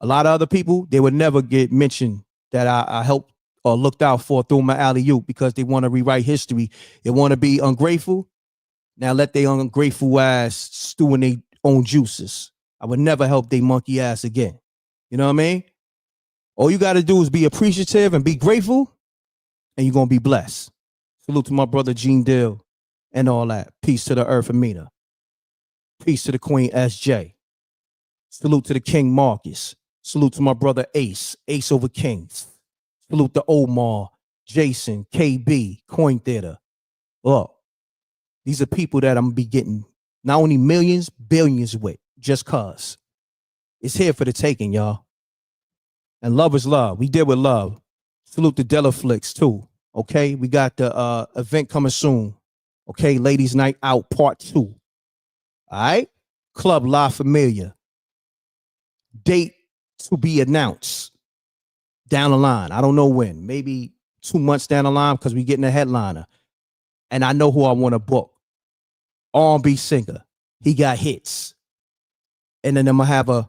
A lot of other people, they would never get mentioned that I helped or looked out for through my alley-oop, because they want to rewrite history. They want to be ungrateful. Now let they ungrateful ass stew in their own juices. I would never help they monkey ass again. You know what I mean? All you got to do is be appreciative and be grateful, and you're going to be blessed. Salute to my brother Gene Dill and all that. Peace to the Earth Amina. Peace to the Queen SJ. Salute to the King Marcus. Salute to my brother Ace. Ace over Kings. Salute to Omar, Jason, KB, Coin Theater. Look, these are people that I'm going to be getting not only millions, billions with, just cause. It's here for the taking, y'all. And love is love. We did with love. Salute to Delaflix, too. Okay, we got the event coming soon. Okay, Ladies Night Out Part 2. All right, Club La Familia. Date to be announced down the line. I don't know when. Maybe 2 months down the line because we getting a headliner. And I know who I want to book. R&B singer. He got hits. And then I'm going to have a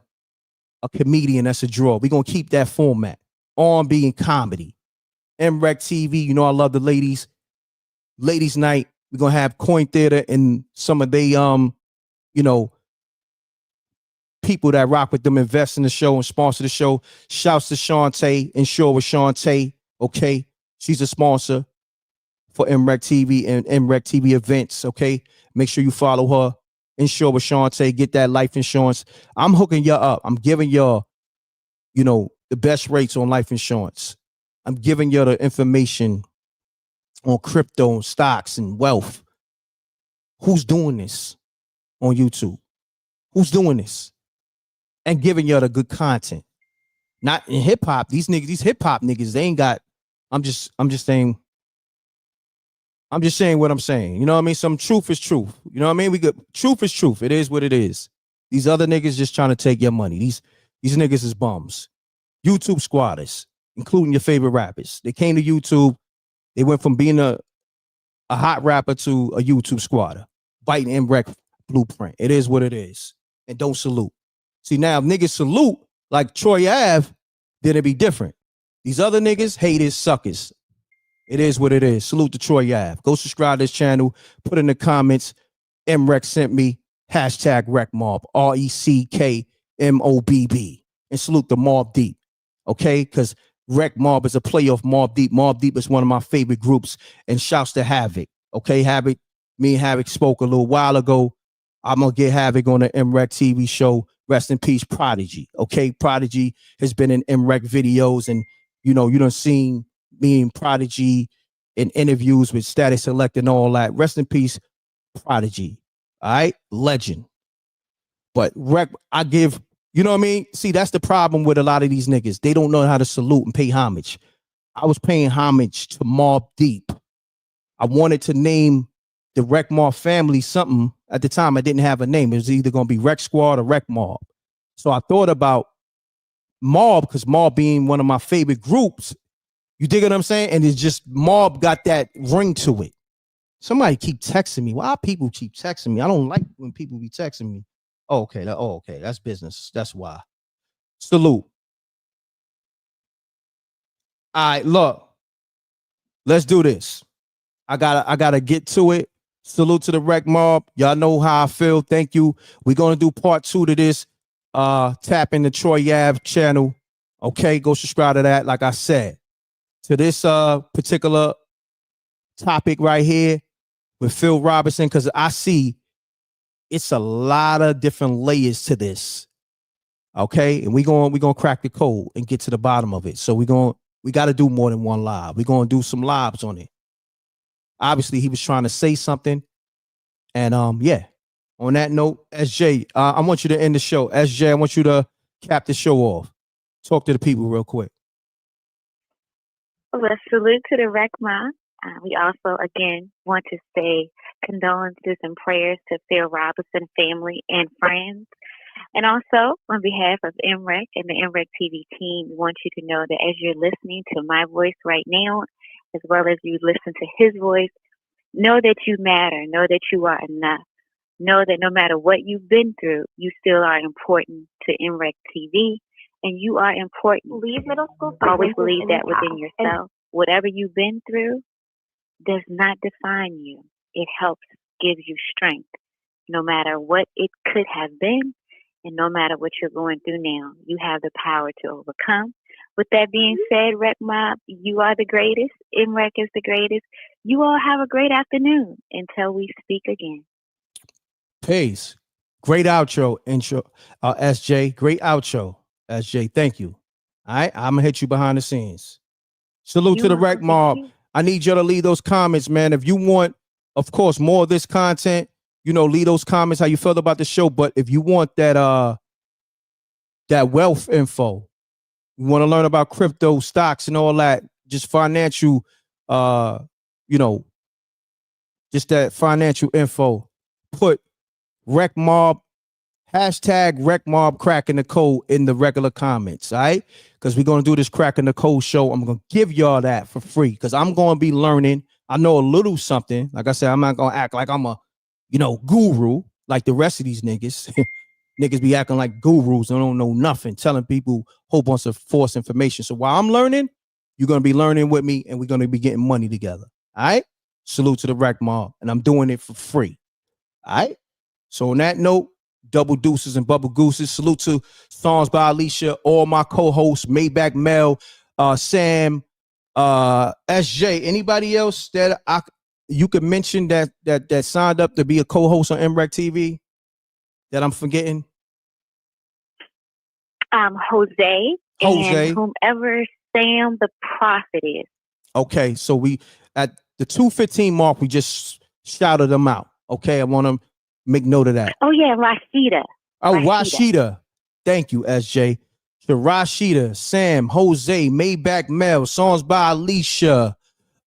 comedian that's a draw. We're going to keep that format. R&B and comedy. MRecktv, you know I love the ladies. Ladies Night, we're going to have Coin Theater and some of they, people that rock with them invest in the show and sponsor the show. Shouts to Shantae, Insure with Shantae, okay? She's a sponsor for MRecktv and MRecktv events, okay? Make sure you follow her. Insure with Shantae, get that life insurance. I'm hooking y'all up. I'm giving y'all, the best rates on life insurance. I'm giving you the information on crypto and stocks and wealth. Who's doing this on YouTube? Who's doing this? And giving you the good content. Not in hip hop. These hip hop niggas, they ain't got. I'm just saying what I'm saying. You know what I mean? Some truth is truth. You know what I mean? Truth is truth. It is what it is. These other niggas just trying to take your money. These niggas is bums. YouTube squatters, including your favorite rappers. They came to YouTube. They went from being a hot rapper to a YouTube squatter, biting M.Reck blueprint. It is what it is. And don't salute. See, now if niggas salute like Troy Ave, then it'd be different. These other niggas, haters, suckers. It is what it is. Salute to Troy Ave. Go subscribe to this channel. Put in the comments, M.Reck sent me, #ReckMob, ReckMobb. And salute to Mobb Deep. Okay? Because Wreck Mob is a play off Mobb Deep. Mobb Deep is one of my favorite groups. And shouts to Havoc. Okay, Havoc. Me and Havoc spoke a little while ago. I'm going to get Havoc on the MRecktv show. Rest in peace, Prodigy. Okay, Prodigy has been in M.Reck videos. And, you done seen me and Prodigy in interviews with Status Select and all that. Rest in peace, Prodigy. All right, legend. But Wreck, I give... You know what I mean? See, that's the problem with a lot of these niggas. They don't know how to salute and pay homage. I was paying homage to Mobb Deep. I wanted to name the Wreck Mob family something. At the time, I didn't have a name. It was either going to be Wreck Squad or Wreck Mob. So I thought about Mob because Mob being one of my favorite groups. You dig what I'm saying? And it's just Mob got that ring to it. Somebody keep texting me. Why people keep texting me? I don't like when people be texting me. Oh, okay. Okay. That's business. That's why. Salute. All right, look. Let's do this. I gotta get to it. Salute to the Wreck Mob. Y'all know how I feel. Thank you. We're gonna do part 2 to this. Tap in the Troy Ave channel. Okay, go subscribe to that. Like I said, to this particular topic right here with Phil Robinson, because I see it's a lot of different layers to this. Okay. And we're gonna crack the code and get to the bottom of it. So we got to do more than one live. We're gonna do some lives on it. Obviously, he was trying to say something. And yeah. On that note, SJ, I want you to end the show. SJ, I want you to cap the show off. Talk to the people real quick. Well, salute to the Wreck Mob. We also, again, want to say condolences and prayers to Phil Robinson family and friends. And also, on behalf of M.Reck and the MRecktv team, we want you to know that as you're listening to my voice right now, as well as you listen to his voice, know that you matter. Know that you are enough. Know that no matter what you've been through, you still are important to MRecktv, and you are important. Leave middle school. Always believe that within yourself. Whatever you've been through does not define you. It helps give you strength. No matter what it could have been, and no matter what you're going through now, you have the power to overcome. With that being said, Rec Mob, you are the greatest. M.Reck is the greatest. You all have a great afternoon until we speak again. Peace. Great outro, intro, SJ. Great outro, SJ. Thank you. All right, I'm gonna hit you behind the scenes. Salute to the Rec Mob. I need you to leave those comments, man. If you want, of course, more of this content, leave those comments how you felt about the show. But if you want that wealth info, you want to learn about crypto, stocks, and all that, just financial, just that financial info, put Rec Mob, hashtag Rec Mob cracking the code in the regular comments, all right? Because we're going to do this cracking the code show. I'm going to give y'all that for free because I'm going to be learning. I know a little something. Like I said, I'm not going to act like I'm a, guru like the rest of these niggas. Niggas be acting like gurus and don't know nothing, telling people a whole bunch of false information. So while I'm learning, you're going to be learning with me and we're going to be getting money together. All right? Salute to the Rec Mob. And I'm doing it for free. All right? So on that note, double deuces and bubble gooses. Salute to Songs by Alicia, all my co-hosts, Maybach Mel, Sam, SJ. Anybody else that you could mention that signed up to be a co-host on MRecktv that I'm forgetting? Jose, and whomever Sam the Prophet is. Okay, so we at the 2:15 mark, we just shouted them out. Okay, I want to make note of that. Oh yeah, Rashida. Oh, Rashida. Thank you, SJ. To Rashida, Sam, Jose, Maybach Mel, Songs by Alicia.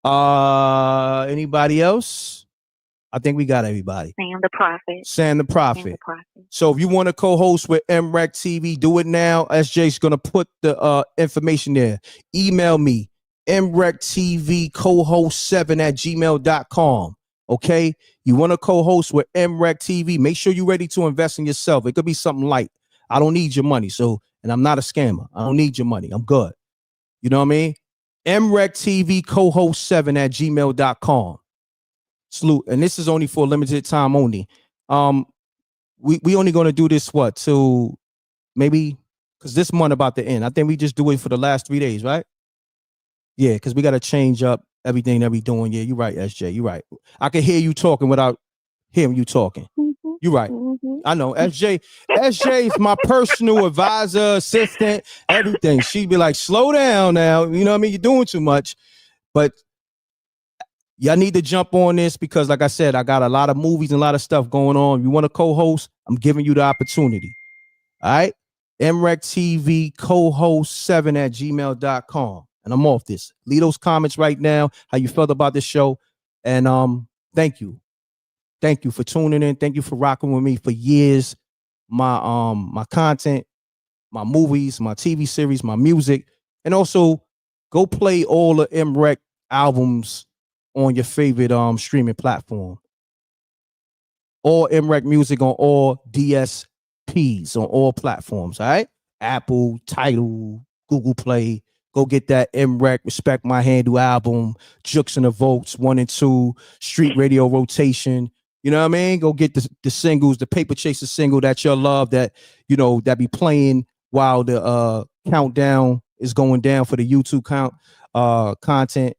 Anybody else? I think we got everybody. Sam the Prophet. Sam the Prophet. So if you want to co-host with MRecktv, do it now. SJ's going to put the information there. Email me, MRecktv cohost7@gmail.com. Okay? You want to co-host with MRecktv, make sure you're ready to invest in yourself. It could be something light. I don't need your money. And I'm not a scammer. I don't need your money. I'm good. You know what I mean? MRecktv cohost7@gmail.com. Salute. And this is only for a limited time only. We only going to do this till maybe because this month about to end. I think we just do it for the last 3 days, right? Yeah, because we got to change up everything that we doing. Yeah, you're right, SJ. You're right. I can hear you talking without hearing you talking. Mm-hmm. You're right. Mm-hmm. I know. SJ is my personal advisor, assistant, everything. She'd be like, slow down now. You know what I mean? You're doing too much. But y'all need to jump on this because, like I said, I got a lot of movies and a lot of stuff going on. You want to co-host? I'm giving you the opportunity. All right? MRecktv cohost7@gmail.com. And I'm off this. Leave those comments right now, how you felt about this show. And thank you. Thank you for tuning in. Thank you for rocking with me for years. My content, my movies, my TV series, my music. And also, go play all the M.Reck albums on your favorite streaming platform. All M.Reck music on all DSPs, on all platforms, all right? Apple, Tidal, Google Play. Go get that M.Reck Respect My Handle album, Jukes and the Votes 1 and 2, Street Radio Rotation. You know what I mean? Go get the singles, the Paper Chaser single that you love, that that be playing while the countdown is going down for the YouTube content.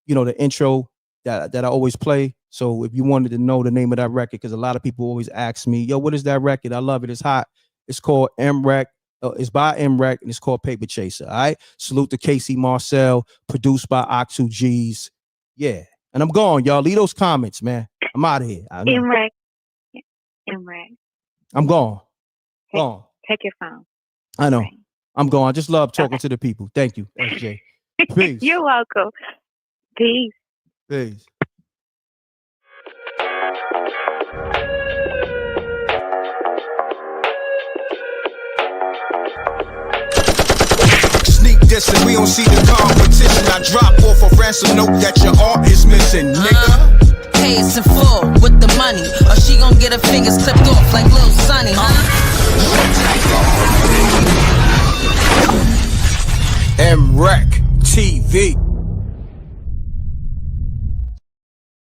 The intro that I always play. So if you wanted to know the name of that record, because a lot of people always ask me, yo, what is that record? I love it. It's hot. It's called M.Reck. It's by M.Reck and it's called Paper Chaser. All right. Salute to Casey Marcel, produced by Octu G's. Yeah. And I'm gone, y'all. Leave those comments, man. I'm out of here. M.Reck. I'm gone. Gone. Take your phone. I know. Right. I'm gone. I just love talking to the people. Thank you, SJ. Peace. You're welcome. Peace. Peace. Dissing, we don't see the competition. I drop off a ransom note that your art is missing, nigga. Pay us in full with the money, or she gon' get her fingers clipped off like Lil Sonny, MRecktv.